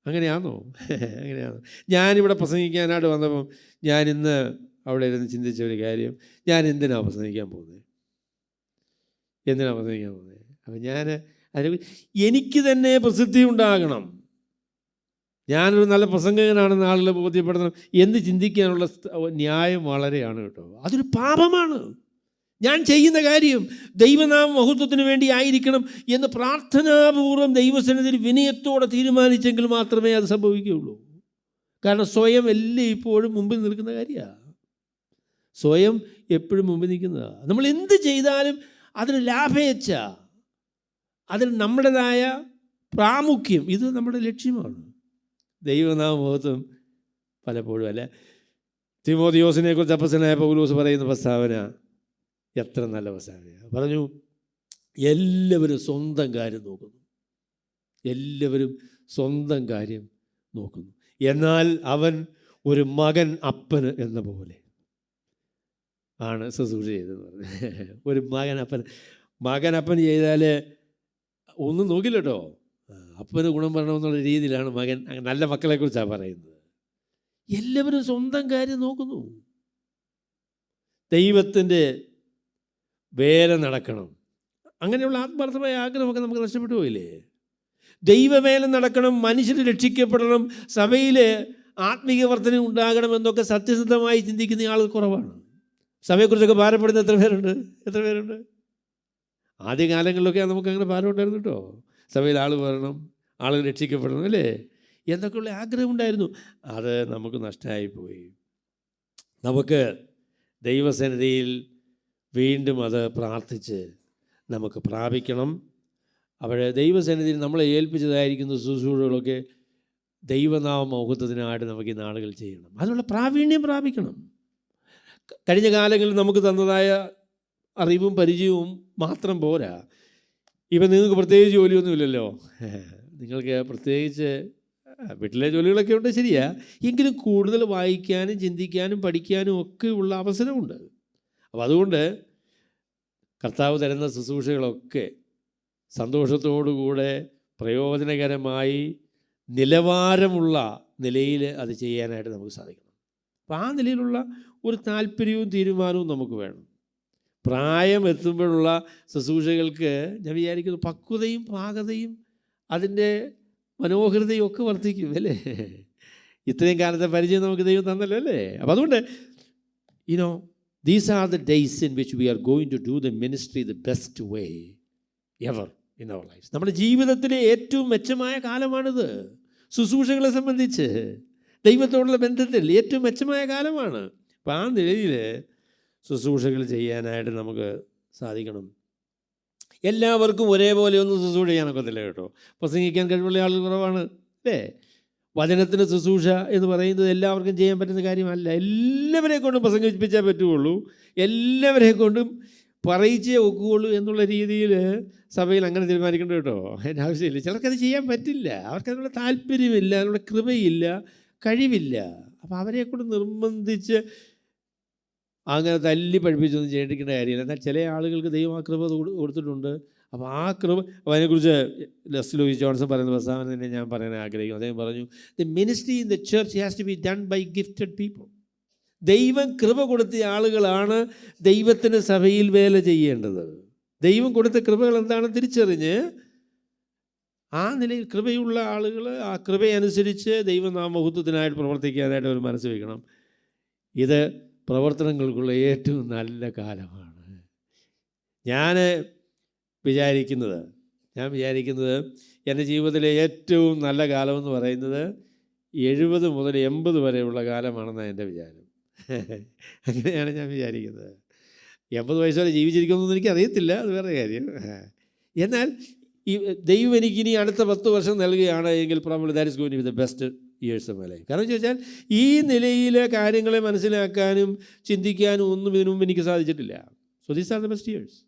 അങ്ങനെയാണോ? അങ്ങനെയാണോ? ഞാനിവിടെ പ്രസംഗിക്കാനായിട്ട് വന്നപ്പം ഞാൻ ഇന്ന് അവിടെ ഇരുന്ന് ചിന്തിച്ച ഒരു കാര്യം, ഞാൻ എന്തിനാണ് പ്രസംഗിക്കാൻ പോകുന്നത്? അപ്പം എനിക്ക് തന്നെ പ്രസിദ്ധി ഉണ്ടാകണം, ഞാനൊരു നല്ല പ്രസംഗകനാണെന്ന് ആളുകളെ ബോധ്യപ്പെടുത്തണം എന്ന് ചിന്തിക്കാനുള്ള ന്യായം വളരെയാണ് കേട്ടോ. അതൊരു പാപമാണ്. ഞാൻ ചെയ്യുന്ന കാര്യം ദൈവനാമ മഹത്വത്തിന് വേണ്ടി ആയിരിക്കണം എന്ന് പ്രാർത്ഥനാപൂർവ്വം ദൈവസന്നിധിയിൽ വിനയത്തോടെ തീരുമാനിച്ചെങ്കിൽ മാത്രമേ അത് സംഭവിക്കുകയുള്ളൂ. കാരണം സ്വയം എല്ലാം ഇപ്പോഴും മുമ്പിൽ നിൽക്കുന്ന കാര്യമാണ്. സ്വയം എപ്പോഴും മുമ്പിൽ നിൽക്കുന്നതാണ്. നമ്മൾ എന്ത് ചെയ്താലും അതിന് ലാഭേച്ഛ, അതിന് നമ്മുടേതായ പ്രാമുഖ്യം, ഇത് നമ്മുടെ ലക്ഷ്യമാണ്. ദൈവനാമ മഹത്വം പലപ്പോഴും അല്ല. തിമോഥെയോസിനെ കുറിച്ച് അപ്പോസ്തലനായ പൗലോസ് പറയുന്ന പ്രസ്താവന എത്ര നല്ല പ്രസ്താവനയാണ്. പറഞ്ഞു, എല്ലാവരും സ്വന്തം കാര്യം നോക്കുന്നു, എല്ലാവരും സ്വന്തം കാര്യം നോക്കുന്നു, എന്നാൽ അവൻ ഒരു മകൻ അപ്പന് എന്ന പോലെ ആണ് ശുശ്രൂഷ ചെയ്തതെന്ന് പറഞ്ഞു. ഒരു മകൻ അപ്പൻ ചെയ്താൽ ഒന്നും നോക്കില്ല കേട്ടോ, അപ്പന് ഗുണം വരണമെന്നുള്ള രീതിയിലാണ് മകൻ. നല്ല മക്കളെക്കുറിച്ചാണ് പറയുന്നത്. എല്ലാവരും സ്വന്തം കാര്യം നോക്കുന്നു. ദൈവത്തിൻ്റെ വേല നടക്കണം, അങ്ങനെയുള്ള ആത്മാർത്ഥമായ ആഗ്രഹമൊക്കെ നമുക്ക് നഷ്ടപ്പെട്ടു പോയില്ലേ? ദൈവവേല നടക്കണം, മനുഷ്യർ രക്ഷിക്കപ്പെടണം, സഭയിൽ ആത്മീയ വർധന ഉണ്ടാകണമെന്നൊക്കെ സത്യസന്ധമായി ചിന്തിക്കുന്ന ആൾ കുറവാണ്. സഭയെക്കുറിച്ചൊക്കെ ഭാരപ്പെടുന്ന എത്ര പേരുണ്ട്? ആദ്യകാലങ്ങളിലൊക്കെ നമുക്ക് അങ്ങനെ ഭാരം ഉണ്ടായിരുന്നു കേട്ടോ. സഭയിൽ ആൾ വരണം, ആളുകൾ രക്ഷിക്കപ്പെടണം, അല്ലേ, എന്നൊക്കെയുള്ള ആഗ്രഹം ഉണ്ടായിരുന്നു. അത് നമുക്ക് നഷ്ടമായിപ്പോയി. നമുക്ക് ദൈവസന്നിധിയിൽ വീണ്ടും അത് പ്രാർത്ഥിച്ച് നമുക്ക് പ്രാപിക്കണം. അവിടെ ദൈവസന്നിധിയിൽ നമ്മളെ ഏൽപ്പിച്ചതായിരിക്കുന്ന ശുശ്രൂഷകളൊക്കെ ദൈവനാമ മഹത്വത്തിനായിട്ട് നമുക്ക് ഈ നാളുകൾ ചെയ്യണം. അതിനുള്ള പ്രാവീണ്യം പ്രാപിക്കണം. കഴിഞ്ഞ കാലങ്ങളിൽ നമുക്ക് തന്നതായ അറിവും പരിചയവും മാത്രം പോരാ. ഇപ്പം നിങ്ങൾക്ക് പ്രത്യേകിച്ച് ജോലിയൊന്നുമില്ലല്ലോ, നിങ്ങൾക്ക് പ്രത്യേകിച്ച് വീട്ടിലെ ജോലികളൊക്കെ ഉണ്ട്, ശരിയാ, എങ്കിലും കൂടുതൽ വായിക്കാനും ചിന്തിക്കാനും പഠിക്കാനും ഒക്കെ ഉള്ള അവസരമുണ്ട്. അപ്പോൾ അതുകൊണ്ട് കർത്താവ് തരുന്ന ശുശ്രൂഷകളൊക്കെ സന്തോഷത്തോടുകൂടെ പ്രയോജനകരമായി നിലവാരമുള്ള നിലയിൽ അത് ചെയ്യാനായിട്ട് നമുക്ക് സാധിക്കണം. അപ്പോൾ ആ നിലയിലുള്ള ഒരു താല്പര്യവും തീരുമാനവും നമുക്ക് വേണം. പ്രായം എത്തുമ്പോഴുള്ള ശുശ്രൂഷകൾക്ക് ഞാൻ വിചാരിക്കുന്നു പക്വതയും പാകതയും അതിൻ്റെ മനോഹരതയും ഒക്കെ വർദ്ധിക്കും, അല്ലേ? ഇത്രയും കാലത്തെ പരിചയം നമുക്ക് ദൈവം തന്നല്ലോ, അല്ലേ? അപ്പോൾ അതുകൊണ്ട് these are the days in which we are going to do the ministry the best way ever in our lives. നമ്മുടെ ജീവിതത്തിലെ ഏറ്റവും മെച്ചമായ കാലമാണിത്. ശുശ്രൂഷകളെ സംബന്ധിച്ച് ദൈവത്തോടുള്ള ബന്ധത്തിൽ ഏറ്റവും മെച്ചമായ കാലമാണ്. അപ്പോൾ ആ നിലയിൽ ശുശ്രൂഷകൾ ചെയ്യാനായിട്ട് നമുക്ക് സാധിക്കണം. എല്ലാവർക്കും ഒരേപോലെ ഒന്നും ശുശ്രൂഷ ചെയ്യാനൊക്കത്തില്ല കേട്ടോ. പ്രസംഗിക്കാൻ കഴിവുള്ള ആളുകൾ കുറവാണ്, അല്ലേ? വചനത്തിന് ശുശ്രൂഷ എന്ന് പറയുന്നത് എല്ലാവർക്കും ചെയ്യാൻ പറ്റുന്ന കാര്യമല്ല. എല്ലാവരെ കൊണ്ടും പ്രസംഗിപ്പിച്ചാൽ പറ്റുകയുള്ളൂ, എല്ലാവരെ കൊണ്ടും പറയിച്ചേ ഒക്കുകയുള്ളൂ എന്നുള്ള രീതിയിൽ സഭയിൽ അങ്ങനെ തീരുമാനിക്കേണ്ട കേട്ടോ. അതിൻ്റെ ആവശ്യമില്ല. ചിലർക്കത് ചെയ്യാൻ പറ്റില്ല, അവർക്കതിനുള്ള താല്പര്യമില്ല, അതിനുള്ള കൃപയില്ല, കഴിവില്ല. അപ്പോൾ അവരെ കൊണ്ട് നിർബന്ധിച്ച് അങ്ങനെ തല്ലി പഠിപ്പിച്ചൊന്നും ചെയ്യേണ്ടിക്കേണ്ട കാര്യമില്ല. എന്നാൽ ചില ആളുകൾക്ക് ദൈവം ആ കൃപ കൊടുത്തിട്ടുണ്ട്. അപ്പോൾ ആ കൃപ, അപ്പോൾ അതിനെക്കുറിച്ച് ലെസ്ലി ലൂയിസ് ജോൺസൺ പറയുന്ന പ്രസ്താവന തന്നെ ഞാൻ പറയാൻ ആഗ്രഹിക്കുന്നു. അദ്ദേഹം പറഞ്ഞു, the ministry in the church has to be done by gifted people. ദൈവം കൃപ കൊടുത്ത ആളുകളാണ് ദൈവത്തിന് സഭയിൽ വേല ചെയ്യേണ്ടത്. ദൈവം കൊടുത്ത കൃപകൾ എന്താണെന്ന് തിരിച്ചറിഞ്ഞ് ആ നിലയിൽ കൃപയുള്ള ആളുകൾ ആ കൃപയനുസരിച്ച് ദൈവനാമഹത്വത്തിനായിട്ട് പ്രവർത്തിക്കാനായിട്ട് അവർ മനസ്സ് വയ്ക്കണം. ഇത് പ്രവർത്തനങ്ങൾക്കുള്ള ഏറ്റവും നല്ല കാലമാണ്. ഞാൻ വിചാരിക്കുന്നത് എൻ്റെ ജീവിതത്തിലെ ഏറ്റവും നല്ല കാലമെന്ന് പറയുന്നത് 70 മുതൽ 80 വരെയുള്ള കാലമാണെന്നാണ് എൻ്റെ വിചാരം. അങ്ങനെയാണ് ഞാൻ വിചാരിക്കുന്നത്. 80 വയസ്സ് വരെ ജീവിച്ചിരിക്കുമെന്നൊന്നും എനിക്കറിയത്തില്ല, അത് വേറെ കാര്യം. എന്നാൽ ഈ ദൈവം എനിക്കിനി അടുത്ത 10 വർഷം നൽകുകയാണ് എങ്കിൽ probably that is going to be the best years of my life. കാരണം ചോദിച്ചാൽ ഈ നിലയിലെ കാര്യങ്ങളെ മനസ്സിലാക്കാനും ചിന്തിക്കാനും ഒന്നും ഇതിനു മുമ്പ് എനിക്ക് സാധിച്ചിട്ടില്ല. So these are the best years.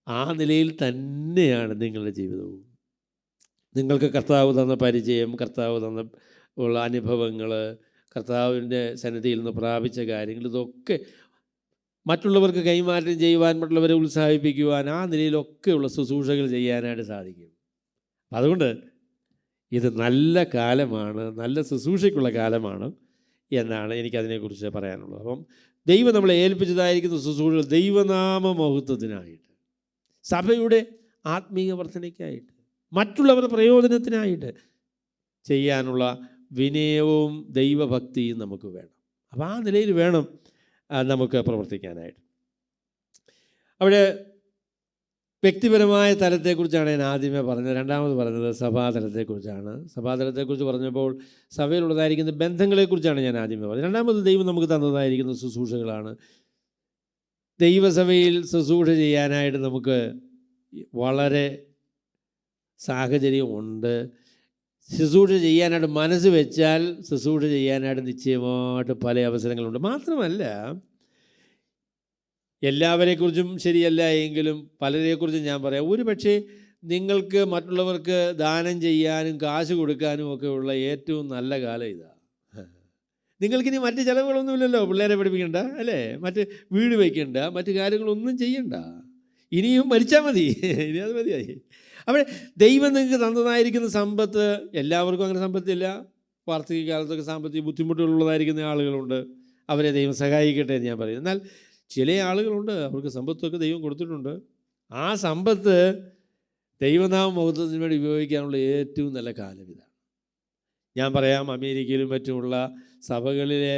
ആ നിലയിൽ തന്നെയാണ് നിങ്ങളുടെ ജീവിതവും. നിങ്ങൾക്ക് കർത്താവ് തന്ന പരിചയം, കർത്താവ് തന്ന ഉള്ള അനുഭവങ്ങൾ, കർത്താവിൻ്റെ സന്നിധിയിൽ നിന്ന് പ്രാപിച്ച കാര്യങ്ങൾ, ഇതൊക്കെ മറ്റുള്ളവർക്ക് കൈമാറ്റം ചെയ്യുവാൻ, മറ്റുള്ളവരെ ഉത്സാഹിപ്പിക്കുവാൻ, ആ നിലയിലൊക്കെയുള്ള ശുശ്രൂഷകൾ ചെയ്യാനായിട്ട് സാധിക്കും. അതുകൊണ്ട് ഇത് നല്ല കാലമാണ്, നല്ല ശുശ്രൂഷയ്ക്കുള്ള കാലമാണ് എന്നാണ് എനിക്കതിനെക്കുറിച്ച് പറയാനുള്ളത്. അപ്പം ദൈവം നമ്മളെ ഏൽപ്പിച്ചതായിരിക്കുന്ന ശുശ്രൂഷകൾ ദൈവനാമ മഹത്വത്തിനായിട്ട്, സഭയുടെ ആത്മീയ വർധനയ്ക്കായിട്ട്, മറ്റുള്ളവരുടെ പ്രയോജനത്തിനായിട്ട് ചെയ്യാനുള്ള വിനയവും ദൈവഭക്തിയും നമുക്ക് വേണം. അപ്പോൾ ആ നിലയിൽ വേണം നമുക്ക് പ്രവർത്തിക്കാനായിട്ട്. അവിടെ വ്യക്തിപരമായ തലത്തെക്കുറിച്ചാണ് ഞാൻ ആദ്യമേ പറഞ്ഞത്. രണ്ടാമത് പറഞ്ഞത് സഭാതലത്തെക്കുറിച്ചാണ്. സഭാതലത്തെക്കുറിച്ച് പറഞ്ഞപ്പോൾ സഭയിലുള്ളതായിരിക്കുന്ന ബന്ധങ്ങളെക്കുറിച്ചാണ് ഞാൻ ആദ്യമേ പറഞ്ഞത്. രണ്ടാമത് ദൈവം നമുക്ക് തന്നതായിരിക്കുന്ന ശുശ്രൂഷകളാണ്. ദൈവസഭയിൽ ശുശ്രൂഷ ചെയ്യാനായിട്ട് നമുക്ക് വളരെ സാഹചര്യമുണ്ട്. ശുശ്രൂഷ ചെയ്യാനായിട്ട് മനസ്സ് വെച്ചാൽ ശുശ്രൂഷ ചെയ്യാനായിട്ട് നിശ്ചയമായിട്ട് പല അവസരങ്ങളുണ്ട്. മാത്രമല്ല, എല്ലാവരെക്കുറിച്ചും ശരിയല്ല എങ്കിലും പലരെക്കുറിച്ചും ഞാൻ പറയാം. ഒരു പക്ഷേ നിങ്ങൾക്ക് മറ്റുള്ളവർക്ക് ദാനം ചെയ്യാനും കാശ് കൊടുക്കാനും ഒക്കെ ഉള്ള ഏറ്റവും നല്ല കാലം ഇതാണ്. നിങ്ങൾക്കിനി മറ്റ് ചിലവുകളൊന്നുമില്ലല്ലോ. പിള്ളേരെ പഠിപ്പിക്കണ്ട, അല്ലേ? മറ്റ് വീട് വയ്ക്കണ്ട, മറ്റ് കാര്യങ്ങളൊന്നും ചെയ്യണ്ട. ഇനിയും മരിച്ചാൽ മതി, ഇനി അത് മതിയായി. അവിടെ ദൈവം നിങ്ങൾക്ക് തന്നതായിരിക്കുന്ന സമ്പത്ത്, എല്ലാവർക്കും അങ്ങനെ സമ്പത്തില്ല. വാർദ്ധക്യ കാലത്തൊക്കെ സാമ്പത്തിക ബുദ്ധിമുട്ടുകളുള്ളതായിരിക്കുന്ന ആളുകളുണ്ട്. അവരെ ദൈവം സഹായിക്കട്ടെ എന്ന് ഞാൻ പറയും. എന്നാൽ ചില ആളുകളുണ്ട്, അവർക്ക് സമ്പത്തൊക്കെ ദൈവം കൊടുത്തിട്ടുണ്ട്. ആ സമ്പത്ത് ദൈവനാമ മഹത്വത്തിന് വേണ്ടി ഉപയോഗിക്കാനുള്ള ഏറ്റവും നല്ല കാലം ഇതാണ്. ഞാൻ പറയാം, അമേരിക്കയിലും മറ്റുമുള്ള സഭകളിലെ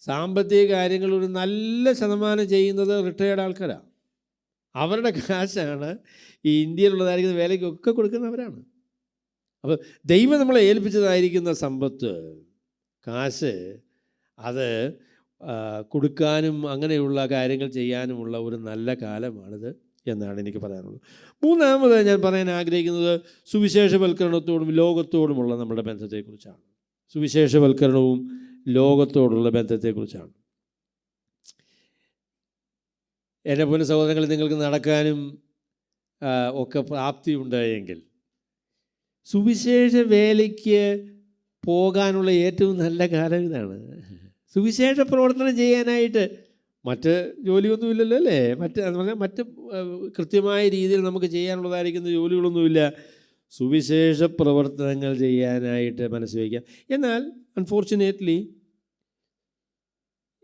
സാമ്പത്തിക കാര്യങ്ങൾ ഒരു നല്ല ശതമാനം ചെയ്യുന്നത് റിട്ടയേർഡ് ആൾക്കാരാണ്. അവരുടെ കാശാണ് ഈ ഇന്ത്യയിലുള്ളതായിരിക്കുന്ന വേലയ്ക്കൊക്കെ കൊടുക്കുന്നവരാണ്. അപ്പോൾ ദൈവം നമ്മളെ ഏൽപ്പിച്ചതായിരിക്കുന്ന സമ്പത്ത്, കാശ്, അത് കൊടുക്കാനും അങ്ങനെയുള്ള കാര്യങ്ങൾ ചെയ്യാനുമുള്ള ഒരു നല്ല കാലമാണിത് എന്നാണ് എനിക്ക് പറയാനുള്ളത്. മൂന്നാമത് ഞാൻ പറയാൻ ആഗ്രഹിക്കുന്നത് സുവിശേഷവൽക്കരണത്തോടും ലോകത്തോടുമുള്ള നമ്മുടെ ബന്ധത്തെക്കുറിച്ചാണ്. സുവിശേഷവൽക്കരണവും ലോകത്തോടുള്ള ബന്ധത്തെക്കുറിച്ചാണ്. എൻ്റെ പോലെ സഹോദരങ്ങൾ, നിങ്ങൾക്ക് നടക്കാനും ഒക്കെ പ്രാപ്തിയുണ്ടായെങ്കിൽ സുവിശേഷ വേലയ്ക്ക് പോകാനുള്ള ഏറ്റവും നല്ല കാലം ഇതാണ്. സുവിശേഷ പ്രവർത്തനം ചെയ്യാനായിട്ട് മറ്റ് ജോലിയൊന്നുമില്ലല്ലോ, അല്ലേ? മറ്റ് കൃത്യമായ രീതിയിൽ നമുക്ക് ചെയ്യാനുള്ളതായിരിക്കുന്ന ജോലികളൊന്നുമില്ല. സുവിശേഷ പ്രവർത്തനങ്ങൾ ചെയ്യാനായിട്ട് മനസ്സ് വയ്ക്കാം. എന്നാൽ അൺഫോർച്ചുനേറ്റ്ലി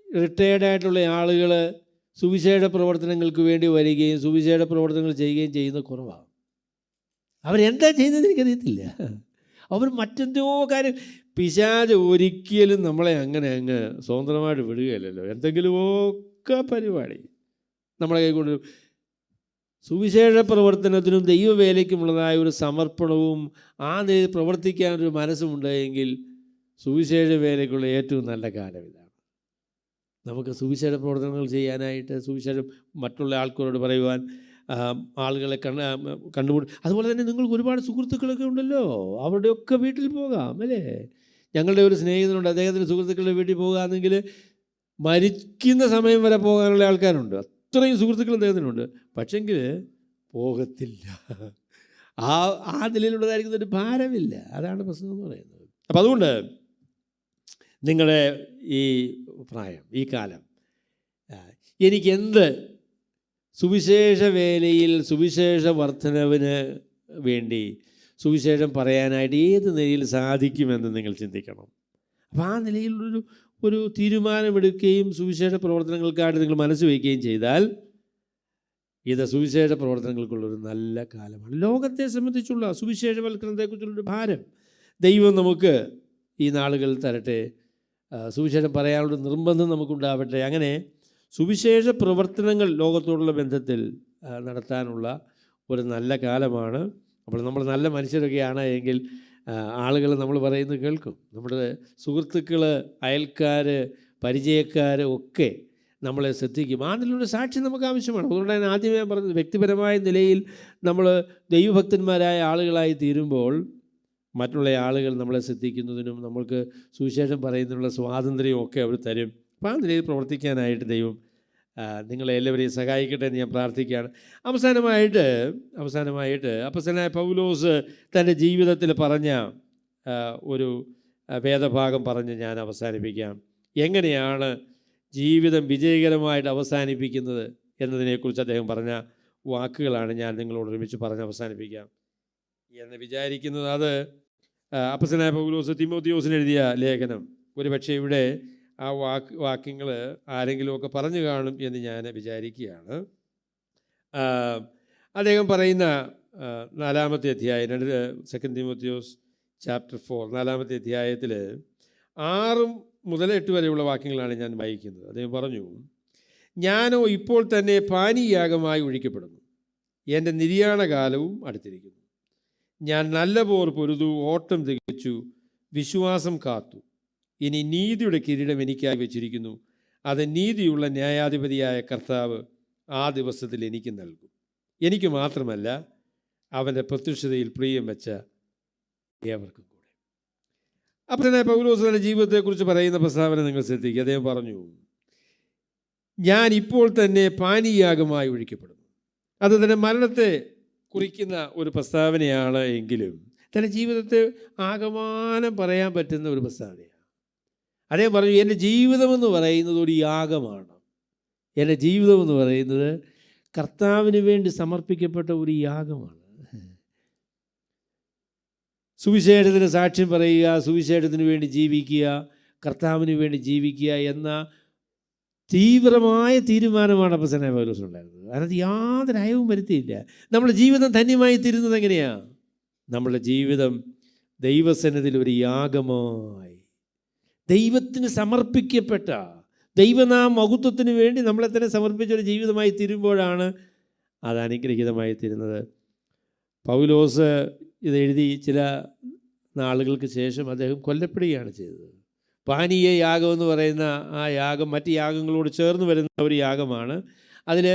റിട്ടയേർഡായിട്ടുള്ള ആളുകൾ സുവിശേഷ പ്രവർത്തനങ്ങൾക്ക് വേണ്ടി വരികയും സുവിശേഷ പ്രവർത്തനങ്ങൾ ചെയ്യുകയും ചെയ്യുന്നത് കുറവാണ്. അവരെന്താ ചെയ്യുന്നതെന്ന് എനിക്കറിയത്തില്ല. അവർ മറ്റെന്തോ കാര്യം, പിശാച് ഒരിക്കലും നമ്മളെ അങ്ങനെ അങ്ങ് സ്വതന്ത്രമായിട്ട് വിടുകയില്ലല്ലോ. എന്തെങ്കിലുമൊക്കെ പരിപാടി നമ്മളെ കൈകൊണ്ട്. സുവിശേഷ പ്രവർത്തനത്തിനും ദൈവവേലയ്ക്കുമുള്ളതായ ഒരു സമർപ്പണവും ആ നിലയിൽ പ്രവർത്തിക്കാനൊരു മനസ്സുമുണ്ടെങ്കിൽ സുവിശേഷ വേലയ്ക്കുള്ള ഏറ്റവും നല്ല കാലം ഇതാണ്. നമുക്ക് സുവിശേഷ പ്രവർത്തനങ്ങൾ ചെയ്യാനായിട്ട്, സുവിശേഷം മറ്റുള്ള ആൾക്കാരോട് പറയുവാൻ, ആളുകളെ കണ്ടുമുട്ടും. അതുപോലെ തന്നെ നിങ്ങൾക്ക് ഒരുപാട് സുഹൃത്തുക്കളൊക്കെ ഉണ്ടല്ലോ, അവരുടെയൊക്കെ വീട്ടിൽ പോകാം, അല്ലേ? ഞങ്ങളുടെ ഒരു സ്നേഹിതനുണ്ട്, അദ്ദേഹത്തിൻ്റെ സുഹൃത്തുക്കളുടെ വീട്ടിൽ പോകുകയാണെങ്കിൽ മരിക്കുന്ന സമയം വരെ പോകാനുള്ള ആൾക്കാരുണ്ട്. അത്രയും സുഹൃത്തുക്കൾ അദ്ദേഹത്തിനുണ്ട്. പക്ഷെങ്കിൽ പോകത്തില്ല. ആ നിലയിലുള്ളതായിരിക്കുന്ന ഒരു ഭാരമില്ല. അതാണ് പ്രശ്നം എന്ന് പറയുന്നത്. അപ്പം അതുകൊണ്ട് നിങ്ങളുടെ ഈ പ്രായം, ഈ കാലം, എനിക്കെന്ത് സുവിശേഷ വേലയിൽ സുവിശേഷ വർധനവിന് വേണ്ടി സുവിശേഷം പറയാനായിട്ട് ഏത് നിലയിൽ സാധിക്കുമെന്ന് നിങ്ങൾ ചിന്തിക്കണം. അപ്പോൾ ആ നിലയിലൊരു തീരുമാനമെടുക്കുകയും സുവിശേഷ പ്രവർത്തനങ്ങൾക്കായിട്ട് നിങ്ങൾ മനസ്സ് വയ്ക്കുകയും ചെയ്താൽ ഇത് സുവിശേഷ പ്രവർത്തനങ്ങൾക്കുള്ളൊരു നല്ല കാലമാണ്. ലോകത്തെ സംബന്ധിച്ചുള്ള സുവിശേഷവൽക്കരണത്തെക്കുറിച്ചുള്ളൊരു ഭാരം ദൈവം നമുക്ക് ഈ നാളുകളിൽ തരട്ടെ. സുവിശേഷം പറയാനുള്ള നിർബന്ധം നമുക്കുണ്ടാവട്ടെ. അങ്ങനെ സുവിശേഷ പ്രവർത്തനങ്ങൾ ലോകത്തോടുള്ള ബന്ധത്തിൽ നടത്താനുള്ള ഒരു നല്ല കാലമാണ്. അപ്പോൾ നമ്മൾ നല്ല മനുഷ്യരൊക്കെയാണ് എങ്കിൽ ആളുകൾ നമ്മൾ പറയുന്നത് കേൾക്കും. നമ്മുടെ സുഹൃത്തുക്കൾ, അയൽക്കാർ, പരിചയക്കാർ ഒക്കെ നമ്മളെ ശ്രദ്ധിക്കും. ആ നിലയിലൊരു സാക്ഷി നമുക്ക് ആവശ്യമാണ്. അതുകൊണ്ടാണ് ആദ്യമേ ഞാൻ പറഞ്ഞത്, വ്യക്തിപരമായ നിലയിൽ നമ്മൾ ദൈവഭക്തന്മാരായ ആളുകളായി തീരുമ്പോൾ മറ്റുള്ള ആളുകൾ നമ്മളെ ശ്രദ്ധിക്കുന്നതിനും നമ്മൾക്ക് സുവിശേഷം പറയുന്നതിനുള്ള സ്വാതന്ത്ര്യവും ഒക്കെ അവർ തരും. അപ്പോൾ ആ നിലയിൽ പ്രവർത്തിക്കാനായിട്ട് ദൈവം നിങ്ങളെ എല്ലാവരെയും സഹായിക്കട്ടെ എന്ന് ഞാൻ പ്രാർത്ഥിക്കുകയാണ്. അവസാനമായിട്ട് അപ്പോസ്തലനായ പൗലോസ് തൻ്റെ ജീവിതത്തിൽ പറഞ്ഞ ഒരു വേദഭാഗം പറഞ്ഞ് ഞാൻ അവസാനിപ്പിക്കാം. എങ്ങനെയാണ് ജീവിതം വിജയകരമായിട്ട് അവസാനിപ്പിക്കുന്നത് എന്നതിനെക്കുറിച്ച് അദ്ദേഹം പറഞ്ഞ വാക്കുകളാണ് ഞാൻ നിങ്ങളോട് ഒരുമിച്ച് പറഞ്ഞ് അവസാനിപ്പിക്കാം എന്ന് വിചാരിക്കുന്നത്. അത് അപ്പോസ്തലനായ പൗലോസ് തിമോത്തിയോസിന് എഴുതിയ ലേഖനം. ഒരുപക്ഷെ ഇവിടെ ആ വാക്യങ്ങൾ ആരെങ്കിലുമൊക്കെ പറഞ്ഞു കാണും എന്ന് ഞാൻ വിചാരിക്കുകയാണ്. അദ്ദേഹം പറയുന്ന 4-ാമത്തെ അധ്യായം, 2 തിമോത്തിയോസ് ചാപ്റ്റർ 4 4-ാമത്തെ അധ്യായത്തിൽ 6 മുതൽ 8 വരെയുള്ള വാക്യങ്ങളാണ് ഞാൻ വായിക്കുന്നത്. അദ്ദേഹം പറഞ്ഞു, ഞാനോ ഇപ്പോൾ തന്നെ പാനീയാഗമായി ഒഴിക്കപ്പെടുന്നു, എൻ്റെ നിര്യാണകാലവും അടുത്തിരിക്കുന്നു. ഞാൻ നല്ല പോർ പൊരുതു, ഓട്ടം തികച്ചു, വിശ്വാസം കാത്തു. ഇനി നീതിയുടെ കിരീടം എനിക്കായി വെച്ചിരിക്കുന്നു. അത് നീതിയുള്ള ന്യായാധിപതിയായ കർത്താവ് ആ ദിവസത്തിൽ എനിക്ക് നൽകും. എനിക്ക് മാത്രമല്ല, അവൻ്റെ പ്രത്യക്ഷതയിൽ പ്രിയം വെച്ച ഏവർക്കും കൂടെ. അപ്പോൾ തന്നെ പൗലോസ് തൻ്റെ ജീവിതത്തെക്കുറിച്ച് പറയുന്ന പ്രസ്താവന നിങ്ങൾ ശ്രദ്ധിക്കുക. അദ്ദേഹം പറഞ്ഞു, ഞാൻ ഇപ്പോൾ തന്നെ പാനീയാഗമായി ഒഴിക്കപ്പെടുന്നു. അത് തന്നെ മരണത്തെ കുറിക്കുന്ന ഒരു പ്രസ്താവനയാണ് എങ്കിലും തൻ്റെ ജീവിതത്തെ ആകമാനം പറയാൻ പറ്റുന്ന ഒരു പ്രസ്താവനയാണ്. അദ്ദേഹം പറഞ്ഞു, എൻ്റെ ജീവിതമെന്ന് പറയുന്നത് ഒരു യാഗമാണ്. എൻ്റെ ജീവിതമെന്ന് പറയുന്നത് കർത്താവിന് വേണ്ടി സമർപ്പിക്കപ്പെട്ട ഒരു യാഗമാണ്. സുവിശേഷത്തിന് സാക്ഷ്യം പറയുക, സുവിശേഷത്തിന് വേണ്ടി ജീവിക്കുക, കർത്താവിന് വേണ്ടി ജീവിക്കുക എന്ന തീവ്രമായ തീരുമാനമാണ് അപ്പോസ്തലനായ പൗലോസ് ഉണ്ടായിരുന്നത്. അതിനകത്ത് യാതൊരു അയവും വരുത്തിയില്ല. നമ്മുടെ ജീവിതം ധന്യമായി തീരുന്നത് എങ്ങനെയാണ്? നമ്മുടെ ജീവിതം ദൈവസന്നിധിയിൽ ഒരു യാഗമായി, ദൈവത്തിന് സമർപ്പിക്കപ്പെട്ട, ദൈവനാമ മഹത്വത്തിന് വേണ്ടി നമ്മളെ തന്നെ സമർപ്പിച്ചൊരു ജീവിതമായി തീരുമ്പോഴാണ് അത് അനുഗ്രഹീതമായി തീരുന്നത്. പൗലോസ് ഇതെഴുതി ചില നാളുകൾക്ക് ശേഷം അദ്ദേഹം കൊല്ലപ്പെടുകയാണ് ചെയ്തത്. പാനീയ യാഗം എന്ന് പറയുന്ന ആ യാഗം മറ്റ് യാഗങ്ങളോട് ചേർന്ന് വരുന്ന ഒരു യാഗമാണ്. അതിൽ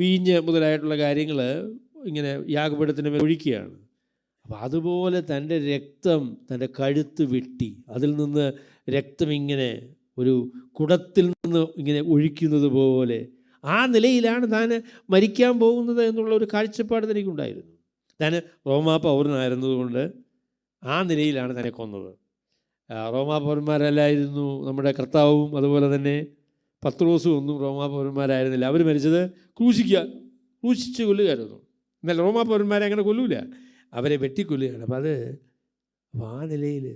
വീഞ്ഞ് മുതലായിട്ടുള്ള കാര്യങ്ങൾ ഇങ്ങനെ യാഗപീഠത്തിന് മേൽ ഒഴിക്കുകയാണ്. അപ്പോൾ അതുപോലെ തൻ്റെ രക്തം തൻ്റെ കഴുത്ത് വെട്ടി അതിൽ നിന്ന് രക്തം ഇങ്ങനെ ഒരു കുടത്തിൽ നിന്ന് ഇങ്ങനെ ഒഴിക്കുന്നത് പോലെ ആ നിലയിലാണ് താൻ മരിക്കാൻ പോകുന്നത് എന്നുള്ള ഒരു കാഴ്ചപ്പാട് തനിക്കുണ്ടായിരുന്നു. താൻ റോമാ പൗരനായിരുന്നതുകൊണ്ട് ആ നിലയിലാണ് തന്നെ കൊന്നത്. റോമാ പൗരന്മാരല്ലായിരുന്നു നമ്മുടെ കർത്താവും അതുപോലെ തന്നെ പത്രോസും ഒന്നും റോമാ പൗരന്മാരായിരുന്നില്ല. അവർ മരിച്ചത് ക്രൂശിച്ച് കൊല്ലുകയായിരുന്നു. എന്നാൽ റോമാ പൗരന്മാരെ അങ്ങനെ കൊല്ലൂല, അവരെ വെട്ടിക്കൊല്ലുകയാണ്. അപ്പം അത് ആ നിലയിൽ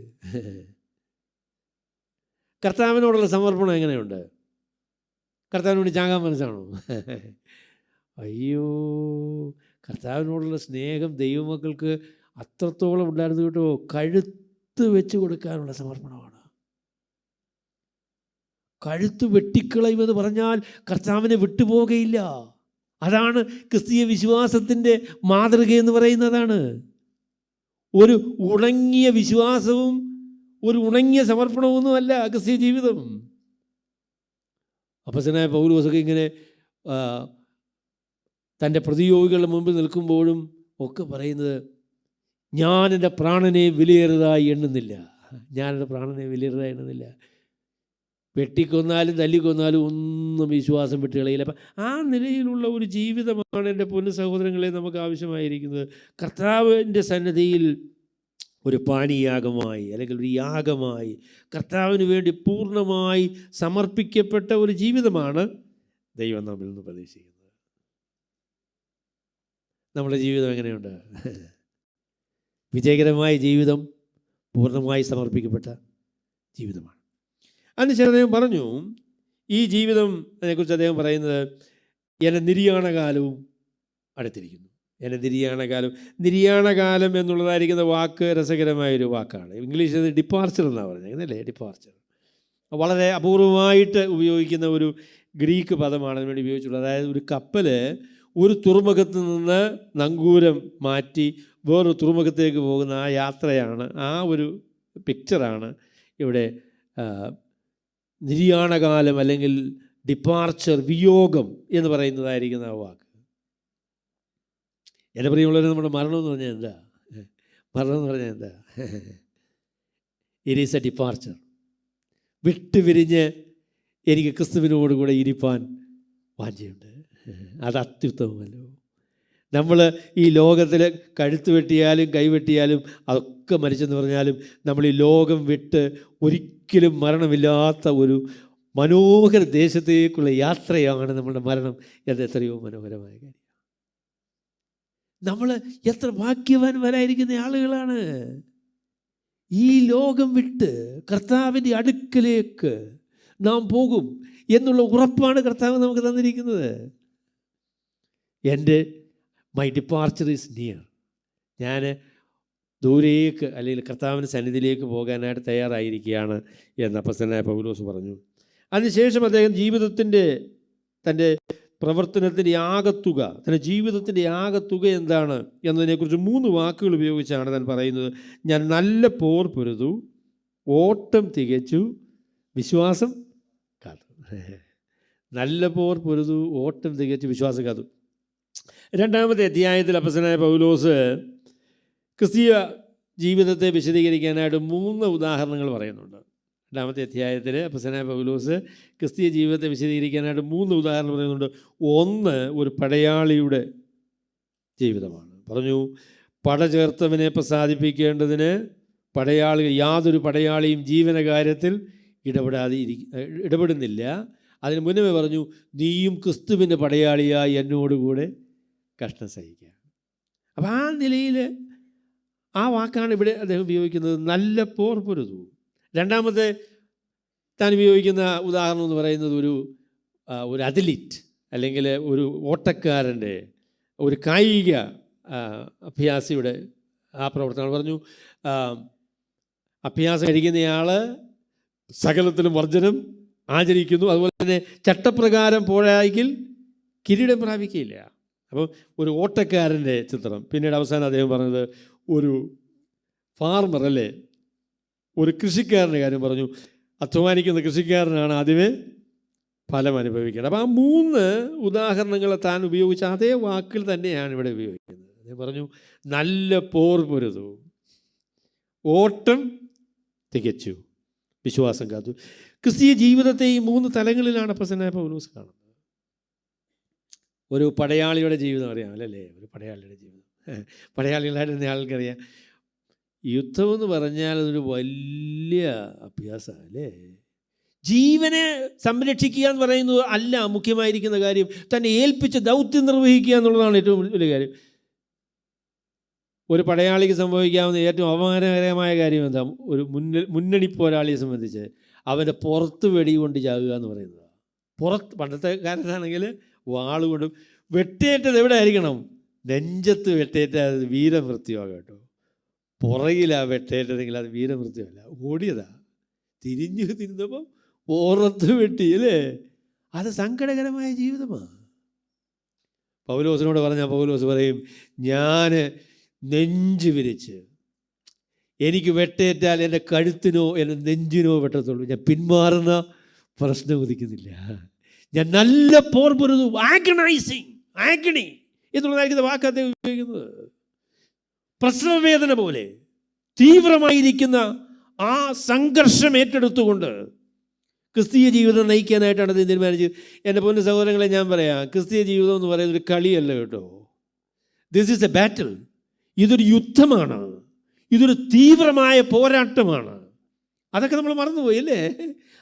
കർത്താവിനോടുള്ള സമർപ്പണം എങ്ങനെയുണ്ട്? കർത്താവിന് വേണ്ടി ചാകാൻ മനസ്സാണോ? അയ്യോ, കർത്താവിനോടുള്ള സ്നേഹം ദൈവമക്കൾക്ക് അത്രത്തോളം ഉണ്ടായിരുന്നു കേട്ടോ. കഴുത്ത് വെച്ച് കൊടുക്കാനുള്ള സമർപ്പണമാണ്. കഴുത്ത് വെട്ടിക്കളയുമെന്ന് പറഞ്ഞാൽ കർത്താവിനെ വിട്ടുപോകുകയില്ല. അതാണ് ക്രിസ്തീയ വിശ്വാസത്തിൻ്റെ മാതൃകയെന്ന് പറയുന്നതാണ്. ഒരു ഉണങ്ങിയ വിശ്വാസവും ഒരു ഉണങ്ങിയ സമർപ്പണമൊന്നുമല്ല ക്രിസ്തീയ ജീവിതം. അപ്പോസ്തലനായ പൗലോസൊക്കെ ഇങ്ങനെ തൻ്റെ പ്രതിയോഗികളുടെ മുമ്പിൽ നിൽക്കുമ്പോഴും ഒക്കെ പറയുന്നത്, ഞാൻ എൻ്റെ പ്രാണനെ വിലയേറിയതായി എണ്ണുന്നില്ല, ഞാനെൻ്റെ പ്രാണനെ വിലയേറിയതായി എണ്ണുന്നില്ല. വെട്ടിക്കൊന്നാലും തല്ലിക്കൊന്നാലും ഒന്നും വിശ്വാസം വിട്ട് കളയില്ല. അപ്പം ആ നിലയിലുള്ള ഒരു ജീവിതമാണ് എൻ്റെ പൊന്നു സഹോദരങ്ങളെ നമുക്ക് ആവശ്യമായിരിക്കുന്നത്. കർത്താവിൻ്റെ സന്നിധിയിൽ ഒരു പാനീയാഗമായി അല്ലെങ്കിൽ ഒരു യാഗമായി കർത്താവിന് വേണ്ടി പൂർണ്ണമായി സമർപ്പിക്കപ്പെട്ട ഒരു ജീവിതമാണ് ദൈവം നമ്മിൽ നിന്ന് പ്രതീക്ഷിക്കുന്നത്. നമ്മുടെ ജീവിതം എങ്ങനെയുണ്ട്? വിജയകരമായ ജീവിതം, പൂർണ്ണമായി സമർപ്പിക്കപ്പെട്ട ജീവിതമാണ്. അതിനുശേഷം അദ്ദേഹം പറഞ്ഞു, ഈ ജീവിതം അതിനെക്കുറിച്ച് അദ്ദേഹം പറയുന്നത്, എൻ്റെ നിര്യാണകാലവും അടുത്തിരിക്കുന്നു. എൻ്റെ നിര്യാണകാലം എന്നുള്ളതായിരിക്കുന്ന വാക്ക് രസകരമായൊരു വാക്കാണ്. ഇംഗ്ലീഷിൽ അത് ഡിപ്പാർച്ചർ എന്നാണ് പറഞ്ഞത്, അല്ലേ? ഡിപ്പാർച്ചർ വളരെ അപൂർവമായിട്ട് ഉപയോഗിക്കുന്ന ഒരു ഗ്രീക്ക് പദമാണ് അതിനുവേണ്ടി ഉപയോഗിച്ചിട്ടുള്ളത്. അതായത് ഒരു കപ്പൽ ഒരു തുറമുഖത്ത് നിന്ന് നങ്കൂരം മാറ്റി വേറൊരു തുറമുഖത്തേക്ക് പോകുന്ന ആ യാത്രയാണ്, ആ ഒരു പിക്ചറാണ് ഇവിടെ നിര്യാണകാലം അല്ലെങ്കിൽ ഡിപ്പാർച്ചർ, വിയോഗം എന്ന് പറയുന്നതായിരിക്കുന്ന ആ വാക്ക്. എൻ്റെ പ്രിയമുള്ളവർ, നമ്മുടെ മരണം എന്ന് പറഞ്ഞാൽ എന്താ? It is a departure. വിട്ടുപിരിഞ്ഞ് എനിക്ക് ക്രിസ്തുവിനോട് കൂടെ ഇരിപ്പാൻ വാഞ്ചയുണ്ട്. അത് അത്യുത്തമമല്ലോ. നമ്മൾ ഈ ലോകത്തിൽ കഴുത്ത് വെട്ടിയാലും കൈവെട്ടിയാലും അതൊക്കെ മരിച്ചെന്ന് പറഞ്ഞാലും നമ്മൾ ഈ ലോകം വിട്ട് ഒരിക്കലും മരണമില്ലാത്ത ഒരു മനോഹര ദേശത്തേക്കുള്ള യാത്രയാണ് നമ്മളുടെ മരണം. അത് എത്രയോ മനോഹരമായ കാര്യം. നമ്മൾ എത്ര ഭാഗ്യവാന്മാരായിരിക്കുന്ന ആളുകളാണ്. ഈ ലോകം വിട്ട് കർത്താവിൻ്റെ അടുക്കലേക്ക് നാം പോകും എന്നുള്ള ഉറപ്പാണ് കർത്താവ് നമുക്ക് തന്നിരിക്കുന്നത്. My departure is near. ഞാൻ ദൂരേക്ക് അല്ലെങ്കിൽ കർത്താവിൻ്റെ സന്നിധിയിലേക്ക് പോകാനായിട്ട് തയ്യാറായിരിക്കുകയാണ് എന്ന് അപ്പോസ്തലനായ പൗലോസ് പറഞ്ഞു. അതിനുശേഷം അദ്ദേഹം തൻ്റെ പ്രവർത്തനത്തിൻ്റെ ആകത്തുക, തൻ്റെ ജീവിതത്തിൻ്റെ ആകത്തുക എന്താണ് എന്നതിനെക്കുറിച്ച് 3 വാക്കുകൾ ഉപയോഗിച്ചാണ് താൻ പറയുന്നത്. ഞാൻ നല്ല പോർ പൊരുതു, ഓട്ടം തികച്ചു, വിശ്വാസം കാത്തു. നല്ല പോർ പൊരുതു, ഓട്ടം തികച്ചു, വിശ്വാസം കാത്തു. 2-ാമത്തെ അധ്യായത്തിൽ അപ്പോസ്തലനായ പൗലോസ് ക്രിസ്തീയ ജീവിതത്തെ വിശദീകരിക്കാനായിട്ട് 3 ഉദാഹരണങ്ങൾ പറയുന്നുണ്ട്. 2-ാമത്തെ അധ്യായത്തിൽ അപ്പോസ്തലനായ പൗലോസ് ക്രിസ്തീയ ജീവിതത്തെ വിശദീകരിക്കാനായിട്ട് 3 ഉദാഹരണം പറയുന്നുണ്ട്. ഒന്ന് ഒരു പടയാളിയുടെ ജീവിതമാണ്. പറഞ്ഞു, പട ചേർത്തവനെ പ്രസാദിപ്പിക്കേണ്ടതിന് യാതൊരു പടയാളിയും ജീവനകാര്യത്തിൽ ഇടപെടുന്നില്ല. അതിന് മുന്നമേ പറഞ്ഞു, നീയും ക്രിസ്തുവിൻ്റെ പടയാളിയായി എന്നോടുകൂടെ കഷ്ടം സഹിക്കുക. അപ്പം ആ നിലയിൽ ആ വാക്കാണ് ഇവിടെ അദ്ദേഹം ഉപയോഗിക്കുന്നത്, നല്ല പോർ പൊരുതു. 2-ാമത്തെ താൻ ഉപയോഗിക്കുന്ന ഉദാഹരണം എന്ന് പറയുന്നത് ഒരു അത്ലറ്റ് അല്ലെങ്കിൽ ഒരു ഓട്ടക്കാരൻ്റെ, ഒരു കായിക അഭ്യാസിയുടെ ആ പ്രവർത്തനം പറഞ്ഞു. അഭ്യാസം കഴിക്കുന്നയാൾ സകലത്തിലും വർജനം ആചരിക്കുന്നു, അതുപോലെ തന്നെ ചട്ടപ്രകാരം പോരായെങ്കിൽ കിരീടം പ്രാപിക്കുകയില്ല. അപ്പം ഒരു ഓട്ടക്കാരൻ്റെ ചിത്രം. പിന്നീട് അവസാനം അദ്ദേഹം പറഞ്ഞത് ഒരു ഫാർമർ, അല്ലേ, ഒരു കൃഷിക്കാരൻ്റെ കാര്യം പറഞ്ഞു. അധ്വാനിക്കുന്ന കൃഷിക്കാരനാണ് ആദ്യമേ ഫലം അനുഭവിക്കേണ്ടത്. അപ്പം ആ 3 ഉദാഹരണങ്ങൾ താൻ ഉപയോഗിച്ച അതേ വാക്കിൽ തന്നെയാണ് ഇവിടെ ഉപയോഗിക്കുന്നത്. അദ്ദേഹം പറഞ്ഞു, നല്ല പോർ പൊരുതു, ഓട്ടം തികച്ചു, വിശ്വാസം കാത്തു. ക്രിസ്തീയ ജീവിതത്തെ ഈ 3 തലങ്ങളിലാണ് അപ്പോസ്തലനായ പൗലോസ് കാണുന്നത്. ഒരു പടയാളിയുടെ ജീവിതം അറിയാം, അല്ലേ? ഒരു പടയാളിയുടെ ജീവിതം, പടയാളികളായിരുന്ന ആൾക്കറിയാം. യുദ്ധമെന്ന് പറഞ്ഞാൽ അതൊരു വലിയ അഭ്യാസമാണ്, അല്ലേ? ജീവനെ സംരക്ഷിക്കുക എന്ന് പറയുന്നത് അല്ല മുഖ്യമായിരിക്കുന്ന കാര്യം. തന്നെ ഏൽപ്പിച്ച ദൗത്യം നിർവഹിക്കുക എന്നുള്ളതാണ് ഏറ്റവും വലിയ കാര്യം. ഒരു പടയാളിക്ക് സംഭവിക്കാവുന്ന ഏറ്റവും അപമാനകരമായ കാര്യം എന്താ? ഒരു മുന്നണി പോരാളിയെ സംബന്ധിച്ച് അവൻ്റെ പുറത്ത് വെടികൊണ്ട് ചാകുക എന്ന് പറയുന്നത്. പണ്ടത്തെ കാലത്താണെങ്കിൽ വാളുകൊണ്ടും. വെട്ടേറ്റത് എവിടെ ആയിരിക്കണം? നെഞ്ചത്ത് വെട്ടേറ്റ അത് വീരമൃത്യുവാണ് കേട്ടോ. പുറകിലാ വെട്ടേറ്റതെങ്കിൽ അത് വീരമൃത്യുവല്ല, ഓടിയതാ. തിരിഞ്ഞപ്പം പുറത്ത് വെട്ടി, അല്ലേ? അത് സങ്കടകരമായ ജീവിതമാണ്. പൗലോസിനോട് പറഞ്ഞാൽ പൗലോസ് പറയും, ഞാൻ നെഞ്ച് വിരിച്ച് എനിക്ക് വെട്ടേറ്റാൽ എൻ്റെ കഴുത്തിനോ എൻ്റെ നെഞ്ചിനോ വെട്ടത്തുള്ളൂ, ഞാൻ പിന്മാറുന്ന പ്രശ്നം ഉദിക്കുന്നില്ല. ഞാൻ നല്ല പോർ പൊരുതു, ആഗ്നി എന്നുള്ളതായിരിക്കുന്ന വാക്കത്തെ ഉപയോഗിക്കുന്നത്. പ്രസവവേദന പോലെ തീവ്രമായിരിക്കുന്ന ആ സംഘർഷം ഏറ്റെടുത്തുകൊണ്ട് ക്രിസ്തീയ ജീവിതം നയിക്കാനായിട്ടാണ് ഇത് തീരുമാനിച്ചത്. എൻ്റെ പൊന്നു സഹോദരങ്ങളെ, ഞാൻ പറയാം, ക്രിസ്തീയ ജീവിതം എന്ന് പറയുന്നത് ഒരു കളിയല്ല കേട്ടോ. ദിസ് ഈസ് എ ബാറ്റിൽ. ഇതൊരു യുദ്ധമാണ്, ഇതൊരു തീവ്രമായ പോരാട്ടമാണ്. അതൊക്കെ നമ്മൾ മറന്നുപോയി, അല്ലേ?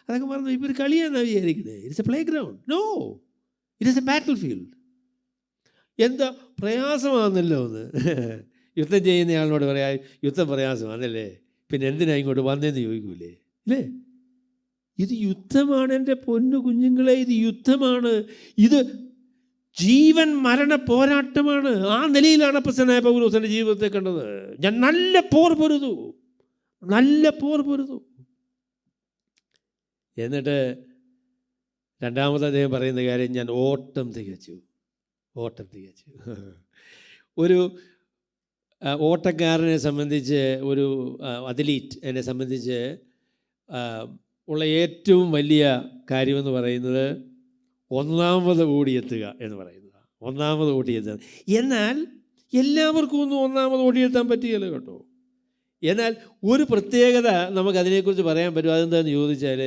അതൊക്കെ മറന്നുപോയി. ഇപ്പോൾ ഒരു കളിയാണെന്ന് വിചാരിക്കുന്നത്. It's a playground. No, it is a battlefield. എന്താ പ്രയാസമാണെന്നല്ലോ ഒന്ന് യുദ്ധം ചെയ്യുന്ന ആളിനോട് പറയാം, യുദ്ധം പ്രയാസമാണല്ലേ, പിന്നെ എന്തിനാ ഇങ്ങോട്ട് വന്നതെന്ന് ചോദിക്കൂലേ, അല്ലേ? ഇത് യുദ്ധമാണ് എൻ്റെ പൊന്നു കുഞ്ഞുങ്ങളെ, ഇത് യുദ്ധമാണ്. ഇത് ജീവൻ മരണ പോരാട്ടമാണ്. ആ നിലയിലാണ് അപ്പോസ്തലനായ പൗലോസിൻ്റെ ജീവിതത്തെ കണ്ടത്. ഞാൻ നല്ല പോർ പൊരുതു. എന്നിട്ട് രണ്ടാമത് അദ്ദേഹം പറയുന്ന കാര്യം, ഞാൻ ഓട്ടം തികച്ചു. ഒരു ഓട്ടക്കാരനെ സംബന്ധിച്ച്, ഒരു അത്ലീറ്റ് എന്നെ സംബന്ധിച്ച് ഉള്ള ഏറ്റവും വലിയ കാര്യമെന്ന് പറയുന്നത് ഒന്നാമത് ഓടിയെത്തുക എന്ന് പറയുന്നത്. എന്നാൽ എല്ലാവർക്കും ഒന്നും ഒന്നാമത് ഓടിയെത്താൻ പറ്റുകയില്ല കേട്ടോ. എന്നാൽ ഒരു പ്രത്യേകത നമുക്കതിനെക്കുറിച്ച് പറയാൻ പറ്റും. അതെന്താണെന്ന് ചോദിച്ചാൽ,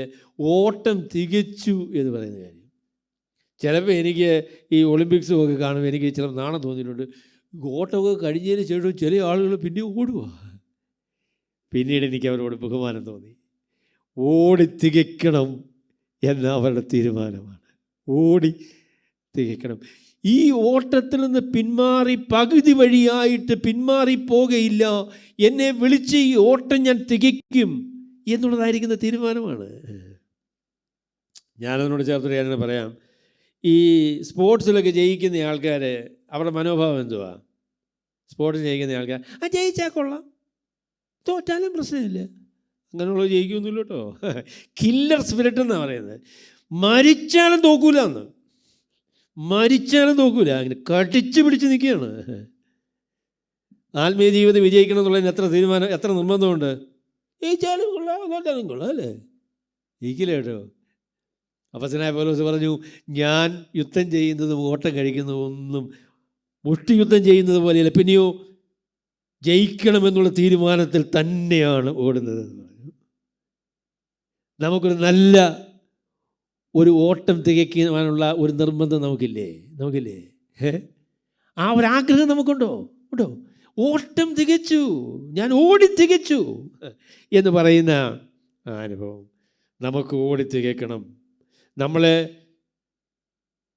ഓട്ടം തികച്ചു എന്ന് പറയുന്ന കാര്യം. ചിലപ്പോൾ എനിക്ക് ഈ ഒളിമ്പിക്സും ഒക്കെ കാണുമ്പോൾ എനിക്ക് ചില നാണം തോന്നിയിട്ടുണ്ട്. ഓട്ടമൊക്കെ കഴിഞ്ഞതിന് ശേഷം ചില ആളുകൾ പിന്നെ ഓടുക. പിന്നീട് എനിക്ക് അവരോട് ബഹുമാനം തോന്നി. ഓടി തികയ്ക്കണം എന്ന അവരുടെ തീരുമാനമാണ്. ഓടി തികയ്ക്കണം. ഈ ഓട്ടത്തിൽ നിന്ന് പകുതി വഴിയായിട്ട് പിന്മാറിപ്പോകയില്ല. എന്നെ വിളിച്ച് ഈ ഓട്ടം ഞാൻ തികയ്ക്കും എന്നുള്ളതായിരിക്കുന്ന തീരുമാനമാണ്. ഞാനതിനോട് ചേർത്തൊരു കാര്യം പറയാം. ഈ സ്പോർട്സിലൊക്കെ ജയിക്കുന്ന ആൾക്കാർ, അവരുടെ മനോഭാവം എന്തുവാ? സ്പോർട്സ് ജയിക്കുന്ന ആൾക്കാർ, ജയിച്ചാൽ കൊള്ളാം, തോറ്റാലും പ്രശ്നമില്ല, അങ്ങനെയുള്ളത് ജയിക്കൊന്നുമില്ല കേട്ടോ. കില്ലർ സ്പിരിറ്റ് എന്നാണ് പറയുന്നത്. മരിച്ചാലും തോക്കൂല, അങ്ങനെ കടിച്ചു പിടിച്ച് നിൽക്കുകയാണ്. ആത്മീയ ജീവിതം വിജയിക്കണം എന്നുള്ളതിന് എത്ര നിർബന്ധമുണ്ട്? ജയിച്ചാലും കൊള്ളാം, തോറ്റാലും കൊള്ളാം, അല്ലേ? ജയിക്കില്ല കേട്ടോ. അപ്പോസ്തലനായ പൗലോസ് പറഞ്ഞു, ഞാൻ യുദ്ധം ചെയ്യുന്നതും ഓട്ടം കഴിക്കുന്നതും ഒന്നും മുഷ്ടി യുദ്ധം ചെയ്യുന്നത് പോലെയല്ല, പിന്നെയോ ജയിക്കണമെന്നുള്ള തീരുമാനത്തിൽ തന്നെയാണ് ഓടുന്നത്. നമുക്കൊരു നല്ല ഒരു ഓട്ടം തികയ്ക്കുവാനുള്ള ഒരു നിർബന്ധം നമുക്കില്ലേ? ആ ഒരു ആഗ്രഹം നമുക്കുണ്ടോ? ഓട്ടം തികച്ചു, ഞാൻ ഓടി തികച്ചു എന്ന് പറയുന്ന അനുഭവം നമുക്ക് ഓടി തികയ്ക്കണം. നമ്മളെ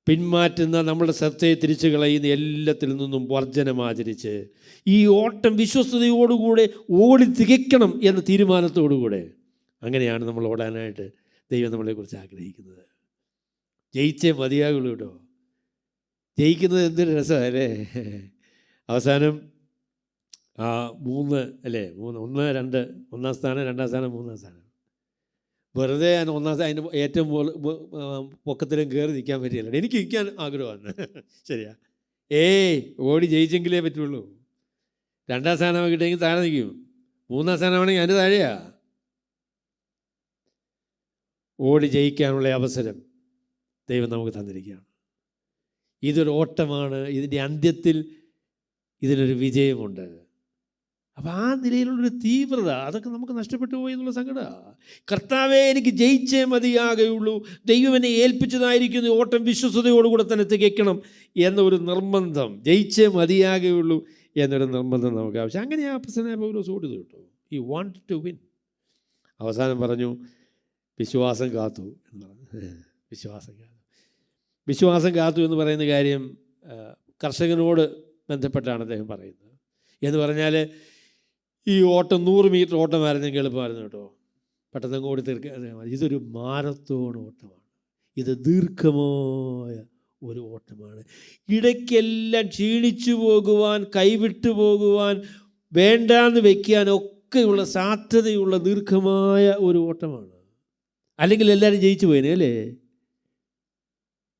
പിന്മാറ്റുന്ന, നമ്മളുടെ ശ്രദ്ധയെ തിരിച്ചു കളയുന്ന എല്ലാത്തിൽ നിന്നും വർജനമാചരിച്ച് ഈ ഓട്ടം വിശ്വസ്തയോടുകൂടെ ഓടി തികയ്ക്കണം എന്ന തീരുമാനത്തോടുകൂടെ, അങ്ങനെയാണ് നമ്മൾ ഓടാനായിട്ട് ദൈവം നമ്മളെക്കുറിച്ച് ആഗ്രഹിക്കുന്നത്. ജയിച്ചേ മതിയാകുള്ളൂ കേട്ടോ. ജയിക്കുന്നത് എന്തൊരു രസമല്ലേ? അവസാനം 3 അല്ലേ, 1, 2, 1 സ്ഥാനം, 2 സ്ഥാനം, 3 സ്ഥാനം. വെറുതെ ഞാൻ 1 അതിൻ്റെ ഏറ്റവും പൊക്കത്തിലും കയറി നിൽക്കാൻ പറ്റില്ല. എനിക്ക് നിൽക്കാൻ ആഗ്രഹമാണ്, ശരിയാ. ഓടി ജയിച്ചെങ്കിലേ പറ്റുള്ളൂ. 2 സ്ഥാനം കിട്ടിയെങ്കിൽ താഴെ നിൽക്കും. 3 സ്ഥാനമാണെങ്കിൽ അതിൻ്റെ താഴെയാ. ഓടി ജയിക്കാനുള്ള അവസരം ദൈവം നമുക്ക് തന്നിരിക്കുകയാണ്. ഇതൊരു ഓട്ടമാണ്. ഇതിൻ്റെ അന്ത്യത്തിൽ ഇതിനൊരു വിജയമുണ്ട്. അപ്പം ആ നിലയിലുള്ളൊരു തീവ്രത, അതൊക്കെ നമുക്ക് നഷ്ടപ്പെട്ടു പോയി എന്നുള്ള സങ്കടമാണ്. കർത്താവേ, എനിക്ക് ജയിച്ചേ മതിയാകുള്ളൂ, ദൈവം എന്നെ ഏൽപ്പിച്ചതായിരിക്കുന്നു ഓട്ടം വിശ്വസ്തയോടുകൂടെ തന്നെ തികയ്ക്കണം എന്നൊരു നിർബന്ധം, ജയിച്ചേ മതിയാകുള്ളൂ എന്നൊരു നിർബന്ധം നമുക്ക് ആവശ്യം. അങ്ങനെ ആ അപ്പോസ്തലനായ പൗലോസ് ഓടിയത് കേട്ടോ. ഈ വാണ്ട് ടു വിൻ. അവസാനം പറഞ്ഞു, വിശ്വാസം കാത്തു എന്ന് പറഞ്ഞു. വിശ്വാസം കാത്തു എന്ന് പറയുന്ന കാര്യം കർഷകനോട് ബന്ധപ്പെട്ടാണ് അദ്ദേഹം പറയുന്നത്. എന്ന് പറഞ്ഞാൽ, ഈ ഓട്ടം 100 മീറ്റർ ഓട്ടമായിരുന്നെങ്കിൽ എളുപ്പമായിരുന്നു കേട്ടോ, പെട്ടെന്ന് ഓടി തീർക്കാൻ. ഇതൊരു മാരത്തോൺ ഓട്ടമാണ്. ഇത് ദീർഘമായ ഒരു ഓട്ടമാണ്. ഇടയ്ക്കെല്ലാം ക്ഷീണിച്ചു പോകുവാൻ, കൈവിട്ടു പോകുവാൻ, വേണ്ടാന്ന് വയ്ക്കാനൊക്കെയുള്ള സാധ്യതയുള്ള ദീർഘമായ ഒരു ഓട്ടമാണ്. അല്ലെങ്കിൽ എല്ലാവരും ജയിച്ചു പോയേനെ, അല്ലേ?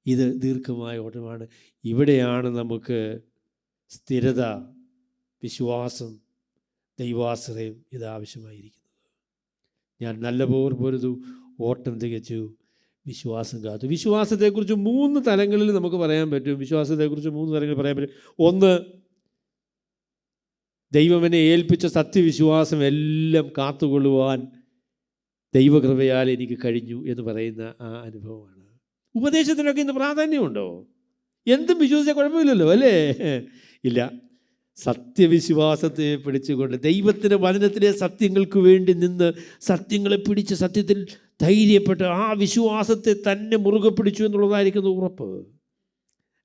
ഇത് ദീർഘമായ ഓട്ടമാണ്. ഇവിടെയാണ് നമുക്ക് സ്ഥിരത, വിശ്വാസം, ദൈവാശ്രയം ഇത് ആവശ്യമായിരിക്കുന്നത്. ഞാൻ നല്ല പോർ പൊരുതു, ഓട്ടം തികച്ചു, വിശ്വാസം കാത്തു. വിശ്വാസത്തെക്കുറിച്ച് 3 തലങ്ങളിൽ നമുക്ക് പറയാൻ പറ്റും. വിശ്വാസത്തെക്കുറിച്ച് 3 തലങ്ങളിൽ പറയാൻ പറ്റും. 1, ദൈവം എന്നെ ഏൽപ്പിച്ച സത്യവിശ്വാസം എല്ലാം കാത്തുകൊള്ളുവാൻ ദൈവകൃപയാൽ എനിക്ക് കഴിഞ്ഞു എന്ന് പറയുന്ന ആ അനുഭവമാണ്. ഉപദേശത്തിനൊക്കെ ഇന്ന് പ്രാധാന്യമുണ്ടോ? എന്തും വിശ്വസിച്ചാൽ കുഴപ്പമില്ലല്ലോ, അല്ലേ? ഇല്ല. സത്യവിശ്വാസത്തെ പിടിച്ചുകൊണ്ട്, ദൈവത്തിൻ്റെ വചനത്തിലെ സത്യങ്ങൾക്ക് വേണ്ടി നിന്ന് സത്യങ്ങളെ പിടിച്ച് സത്യത്തിൽ ധൈര്യപ്പെട്ട് ആ വിശ്വാസത്തെ തന്നെ മുറുകെ പിടിച്ചു എന്നുള്ളതായിരിക്കുന്നു ഉറപ്പ്.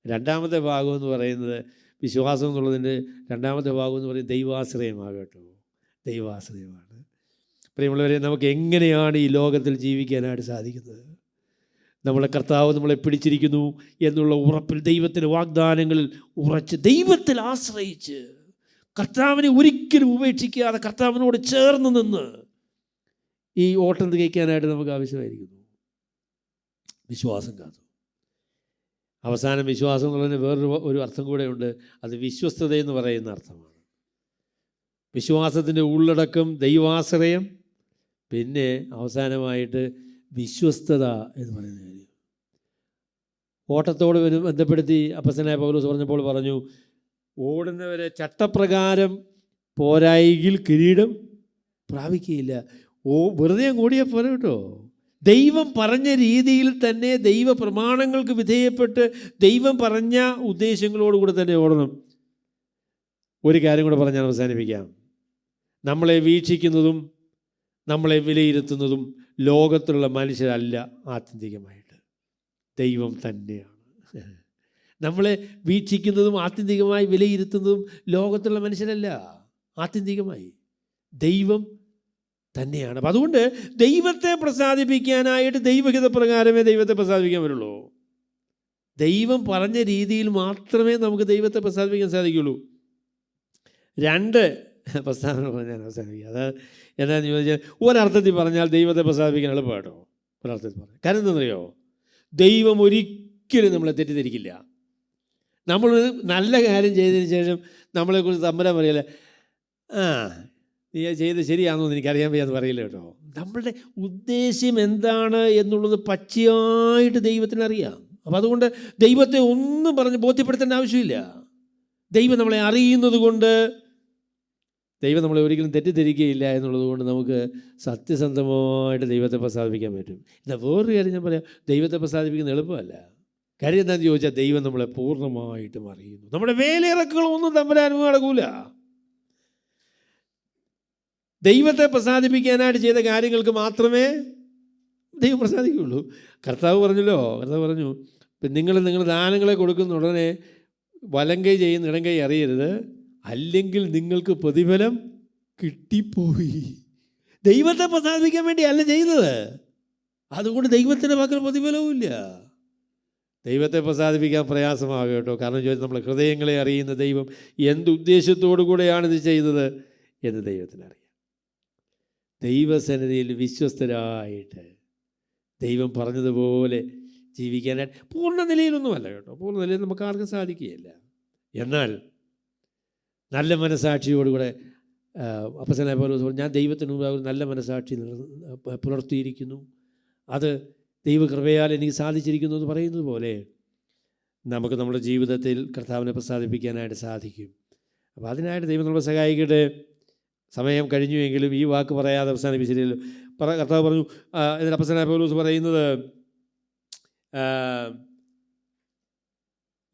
2ാമത്തെ ഭാഗം എന്ന് പറയുന്നത്, വിശ്വാസം എന്നുള്ളതിൻ്റെ 2ാമത്തെ ഭാഗം എന്ന് പറയുന്നത് ദൈവാശ്രയമാകട്ടോ. ദൈവാശ്രയമാണ്. പ്രിയമുള്ളവരെ, നമുക്ക് എങ്ങനെയാണ് ഈ ലോകത്തിൽ ജീവിക്കാനായിട്ട് സാധിക്കുന്നത്? നമ്മളെ കർത്താവ് നമ്മളെ പിടിച്ചിരിക്കുന്നു എന്നുള്ള ഉറപ്പിൽ, ദൈവത്തിൻ്റെ വാഗ്ദാനങ്ങളിൽ ഉറച്ച്, ദൈവത്തിൽ ആശ്രയിച്ച്, കർത്താവിനെ ഒരിക്കലും ഉപേക്ഷിക്കാതെ കർത്താവിനോട് ചേർന്ന് നിന്ന് ഈ ഓട്ടം തികയ്ക്കാനായിട്ട് നമുക്ക് ആവശ്യമായിരിക്കുന്നു വിശ്വാസം കാത്തു. അവസാനം വിശ്വാസം എന്നുള്ളതിന് വേറൊരു അർത്ഥം കൂടെ ഉണ്ട്. അത് വിശ്വസ്തത എന്ന് പറയുന്ന അർത്ഥമാണ്. വിശ്വാസത്തിൻ്റെ ഉള്ളടക്കം ദൈവാശ്രയം, പിന്നെ അവസാനമായിട്ട് വിശ്വസ്തത എന്ന് പറയുന്ന കാര്യം. ഓട്ടത്തോട് ബന്ധപ്പെടുത്തി അപ്പസ്തലനായ പൗലോസ് പറഞ്ഞപ്പോൾ പറഞ്ഞു, ഓടുന്നവരെ ചട്ടപ്രകാരം പോരായെങ്കിൽ കിരീടം പ്രാപിക്കുകയില്ല. വെറുതെ കൂടിയാൽ പോരാ കേട്ടോ. ദൈവം പറഞ്ഞ രീതിയിൽ തന്നെ, ദൈവ പ്രമാണങ്ങൾക്ക് വിധേയപ്പെട്ട്, ദൈവം പറഞ്ഞ ഉദ്ദേശങ്ങളോടുകൂടെ തന്നെ ഓടണം. ഒരു കാര്യം കൂടെ പറഞ്ഞ് ഞാൻ അവസാനിപ്പിക്കാം. നമ്മളെ വീക്ഷിക്കുന്നതും നമ്മളെ വിലയിരുത്തുന്നതും ലോകത്തിലുള്ള മനുഷ്യരല്ല, ആത്യന്തികമായിട്ട് ദൈവം തന്നെയാണ്. നമ്മളെ വീക്ഷിക്കുന്നതും ആത്യന്തികമായി വിലയിരുത്തുന്നതും ലോകത്തിലുള്ള മനുഷ്യരല്ല, ആത്യന്തികമായി ദൈവം തന്നെയാണ്. അപ്പം അതുകൊണ്ട് ദൈവത്തെ പ്രസാദിപ്പിക്കാനായിട്ട് ദൈവഹിത പ്രകാരമേ ദൈവത്തെ പ്രസാദിപ്പിക്കാൻ പറ്റുള്ളൂ. ദൈവം പറഞ്ഞ രീതിയിൽ മാത്രമേ നമുക്ക് ദൈവത്തെ പ്രസാദിപ്പിക്കാൻ സാധിക്കുള്ളൂ. 2 പ്രസ്താവന ഞാൻ അവസാനിപ്പിക്കുക. അത് എന്താണെന്ന് ചോദിച്ചാൽ, ഒരർത്ഥത്തിൽ പറഞ്ഞാൽ ദൈവത്തെ പ്രസാദിപ്പിക്കാൻ എളുപ്പമായിട്ടോ. ഒരർത്ഥത്തിൽ പറഞ്ഞു. കാരണം എന്താണെന്നറിയോ, ദൈവം ഒരിക്കലും നമ്മളെ തെറ്റിദ്ധരിക്കില്ല. നമ്മൾ നല്ല കാര്യം ചെയ്തതിന് ശേഷം നമ്മളെക്കുറിച്ച് തമ്പുരാൻ പറയല്ലേ, നീ ചെയ്ത് ശരിയാണെന്നോ എനിക്കറിയാൻ വയ്യാന്ന് പറയില്ല കേട്ടോ. നമ്മളുടെ ഉദ്ദേശ്യം എന്താണ് എന്നുള്ളത് പച്ചയായിട്ട് ദൈവത്തിന് അറിയാം. അപ്പം അതുകൊണ്ട് ദൈവത്തെ ഒന്നും പറഞ്ഞ് ബോധ്യപ്പെടുത്തേണ്ട ആവശ്യമില്ല. ദൈവം നമ്മളെ അറിയുന്നത് കൊണ്ട്, ദൈവം നമ്മളെ ഒരിക്കലും തെറ്റിദ്ധരിക്കുകയില്ല എന്നുള്ളത് കൊണ്ട് നമുക്ക് സത്യസന്ധമായിട്ട് ദൈവത്തെ പ്രസാദിപ്പിക്കാൻ പറ്റും. എന്നാൽ വേറൊരു കാര്യം ഞാൻ പറയാം, ദൈവത്തെ പ്രസാദിപ്പിക്കുന്നത് എളുപ്പമല്ല. കാര്യം എന്താണെന്ന് ചോദിച്ചാൽ, ദൈവം നമ്മളെ പൂർണ്ണമായിട്ടും അറിയുന്നു. നമ്മുടെ വേലിയിറക്കുകളൊന്നും തമ്പുരാൻ നടക്കൂല. ദൈവത്തെ പ്രസാദിപ്പിക്കാനായിട്ട് ചെയ്ത കാര്യങ്ങൾക്ക് മാത്രമേ ദൈവം പ്രസാദിക്കുകയുള്ളൂ. കർത്താവ് പറഞ്ഞു, നിങ്ങൾ നിങ്ങളുടെ ദാനങ്ങളെ കൊടുക്കുന്ന ഉടനെ വലങ്കൈ ചെയ്യുന്ന ഇടങ്കൈ അറിയരുത്, അല്ലെങ്കിൽ നിങ്ങൾക്ക് പ്രതിഫലം കിട്ടിപ്പോയി. ദൈവത്തെ പ്രസാദിപ്പിക്കാൻ വേണ്ടി അല്ല ചെയ്തത്, അതുകൊണ്ട് ദൈവത്തിൻ്റെ പക്കൽ പ്രതിഫലവും ഇല്ല. ദൈവത്തെ പ്രസാദിപ്പിക്കാൻ പ്രയാസമാകും കേട്ടോ. കാരണം ചോദിച്ചാൽ, നമ്മളെ ഹൃദയങ്ങളെ അറിയുന്ന ദൈവം എന്തുദ്ദേശത്തോടു കൂടെയാണ് ഇത് ചെയ്തത് എന്ന് ദൈവത്തിനറിയാം. ദൈവസന്നിധിയിൽ വിശ്വസ്തരായിട്ട് ദൈവം പറഞ്ഞതുപോലെ ജീവിക്കാനായിട്ട് പൂർണ്ണ നിലയിലൊന്നുമല്ല കേട്ടോ. പൂർണ്ണ നിലയിൽ നമുക്ക് ആർക്കും സാധിക്കുകയില്ല. എന്നാൽ നല്ല മനസാക്ഷിയോടുകൂടെ അപ്പസ്തലനായ പൗലോസ് പറഞ്ഞു, ഞാൻ ദൈവത്തിന് മുമ്പാകെ ഒരു നല്ല മനസാക്ഷി പുലർത്തിയിരിക്കുന്നു, അത് ദൈവകൃപയാൽ എനിക്ക് സാധിച്ചിരിക്കുന്നു എന്ന് പറയുന്നത് പോലെ നമുക്ക് നമ്മുടെ ജീവിതത്തിൽ കർത്താവിനെ പ്രസാദിപ്പിക്കാനായിട്ട് സാധിക്കും. അപ്പോൾ അതിനായിട്ട് ദൈവം നമ്മളെ സഹായിക്കട്ടെ. സമയം കഴിഞ്ഞുവെങ്കിലും ഈ വാക്ക് പറയാതെ അവസാനിപ്പിച്ചില്ലല്ലോ. കർത്താവ് പറഞ്ഞു, എന്നിട്ട് അപ്പസ്തലനായ പൗലോസ് പറയുന്നത്,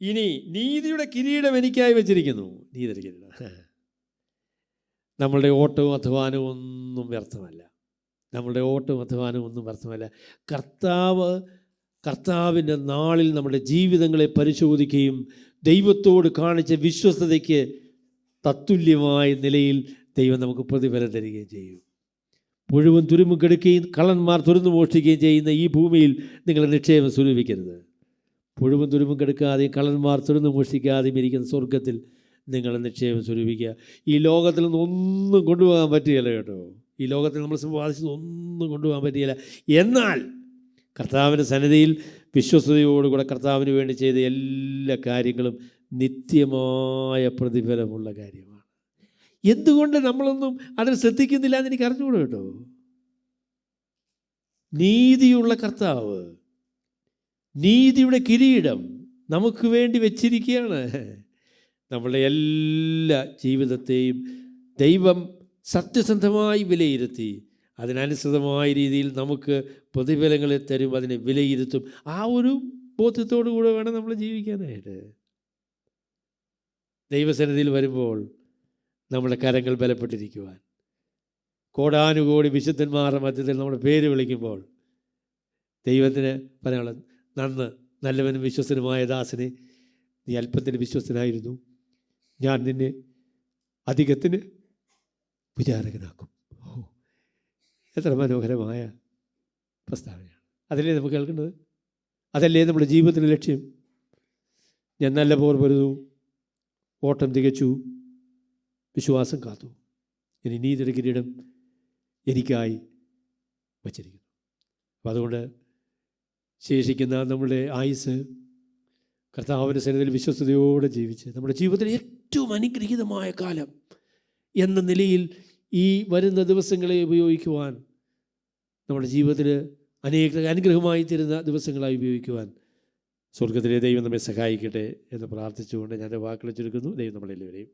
ഇനി നീതിയുടെ കിരീടം എനിക്കായി വെച്ചിരിക്കുന്നു. നീതിയുടെ കിരീടം. നമ്മളുടെ ഓട്ടവും അധ്വാനവും ഒന്നും വ്യർത്ഥമല്ല. നമ്മളുടെ ഓട്ടവും അധ്വാനവും ഒന്നും വ്യർത്ഥമല്ല. കർത്താവിൻ്റെ നാളിൽ നമ്മുടെ ജീവിതങ്ങളെ പരിശോധിക്കുകയും ദൈവത്തോട് കാണിച്ച വിശ്വസ്തതയ്ക്ക് തത്തുല്യമായ നിലയിൽ ദൈവം നമുക്ക് പ്രതിഫലം തരികയും ചെയ്യും. മുഴുവൻ തുരുമുകെടുക്കുകയും കള്ളന്മാർ തുറന്നു മോഷ്ടിക്കുകയും ചെയ്യുന്ന ഈ ഭൂമിയിൽ നിങ്ങളുടെ നിക്ഷേപം സ്വരൂപിക്കരുത്. മുഴുവൻ തുരുമുകെടുക്കാതെയും കള്ളന്മാർ തുറന്നു മോഷ്ടിക്കാതെയും ഇരിക്കുന്ന സ്വർഗത്തിൽ നിങ്ങളുടെ നിക്ഷേപം സ്വരൂപിക്കുക. ഈ ലോകത്തിൽ നിന്നൊന്നും കൊണ്ടുപോകാൻ പറ്റുകയില്ല കേട്ടോ. ഈ ലോകത്തിൽ നമ്മൾ സമ്പാദിച്ചതൊന്നും കൊണ്ടുപോകാൻ പറ്റുകയില്ല. എന്നാൽ കർത്താവിൻ്റെ സന്നിധിയിൽ വിശ്വസ്തയോടുകൂടെ കർത്താവിന് വേണ്ടി ചെയ്ത എല്ലാ കാര്യങ്ങളും നിത്യമായ പ്രതിഫലമുള്ള കാര്യമാണ്. എന്തുകൊണ്ട് നമ്മളൊന്നും അതിൽ ശ്രദ്ധിക്കുന്നില്ല എന്ന് എനിക്ക് അറിഞ്ഞുകൂടെ കേട്ടോ. നീതിയുള്ള കർത്താവ്, നീതിയുടെ കിരീടം നമുക്ക് വേണ്ടി വെച്ചിരിക്കുകയാണ്. നമ്മളുടെ എല്ലാ ജീവിതത്തെയും ദൈവം സത്യസന്ധമായി വിലയിരുത്തി അതിനനുസൃതമായ രീതിയിൽ നമുക്ക് പ്രതിഫലങ്ങളെ തരും, അതിനെ വിലയിരുത്തും. ആ ഒരു ബോധ്യത്തോടു കൂടെ വേണം നമ്മൾ ജീവിക്കാനായിട്ട്. ദൈവസന്നിധിയിൽ വരുമ്പോൾ നമ്മുടെ കരങ്ങൾ ബലപ്പെട്ടിരിക്കുവാൻ, കോടാനുകോടി വിശുദ്ധന്മാരുടെ മധ്യത്തിൽ നമ്മുടെ പേര് വിളിക്കുമ്പോൾ ദൈവത്തിന് പറയാനുള്ള, നന്ന് നല്ലവനും വിശ്വസ്തനുമായ ദാസനെ, നീ അല്പത്തിന് വിശ്വസ്തനായിരുന്നു, ഞാൻ നിന്നെ അധികത്തിന് വിചാരകനാക്കും. എത്ര മനോഹരമായ പ്രസ്താവനയാണ്. അതിലേ നമുക്ക് കേൾക്കേണ്ടത്. അതല്ലേ നമ്മുടെ ജീവിതത്തിൻ്റെ ലക്ഷ്യം? ഞാൻ നല്ല പോർ പൊരുതു, ഓട്ടം തികച്ചു, വിശ്വാസം കാത്തു, ഇനി നീതിയുടെ കിരീടം എനിക്കായി വച്ചിരിക്കുന്നു. അപ്പം അതുകൊണ്ട് ശേഷിക്കുന്ന നമ്മുടെ ആയുസ് കർത്താവിൻ്റെ സന്നിധിയിൽ വിശ്വസ്തയോടെ ജീവിച്ച് നമ്മുടെ ജീവിതത്തിലെ ഏറ്റവും അനുഗ്രഹീതമായ കാലം എന്ന നിലയിൽ ഈ വരുന്ന ദിവസങ്ങളെ ഉപയോഗിക്കുവാൻ, നമ്മുടെ ജീവിതത്തിൽ അനുഗ്രഹമായി തരുന്ന ദിവസങ്ങളായി ഉപയോഗിക്കുവാൻ സ്വർഗത്തിലെ ദൈവം നമ്മെ സഹായിക്കട്ടെ എന്ന് പ്രാർത്ഥിച്ചുകൊണ്ട് ഞാൻ വാക്കുകൾ ചുരുക്കുന്നു. ദൈവം നമ്മളെല്ലാവരെയും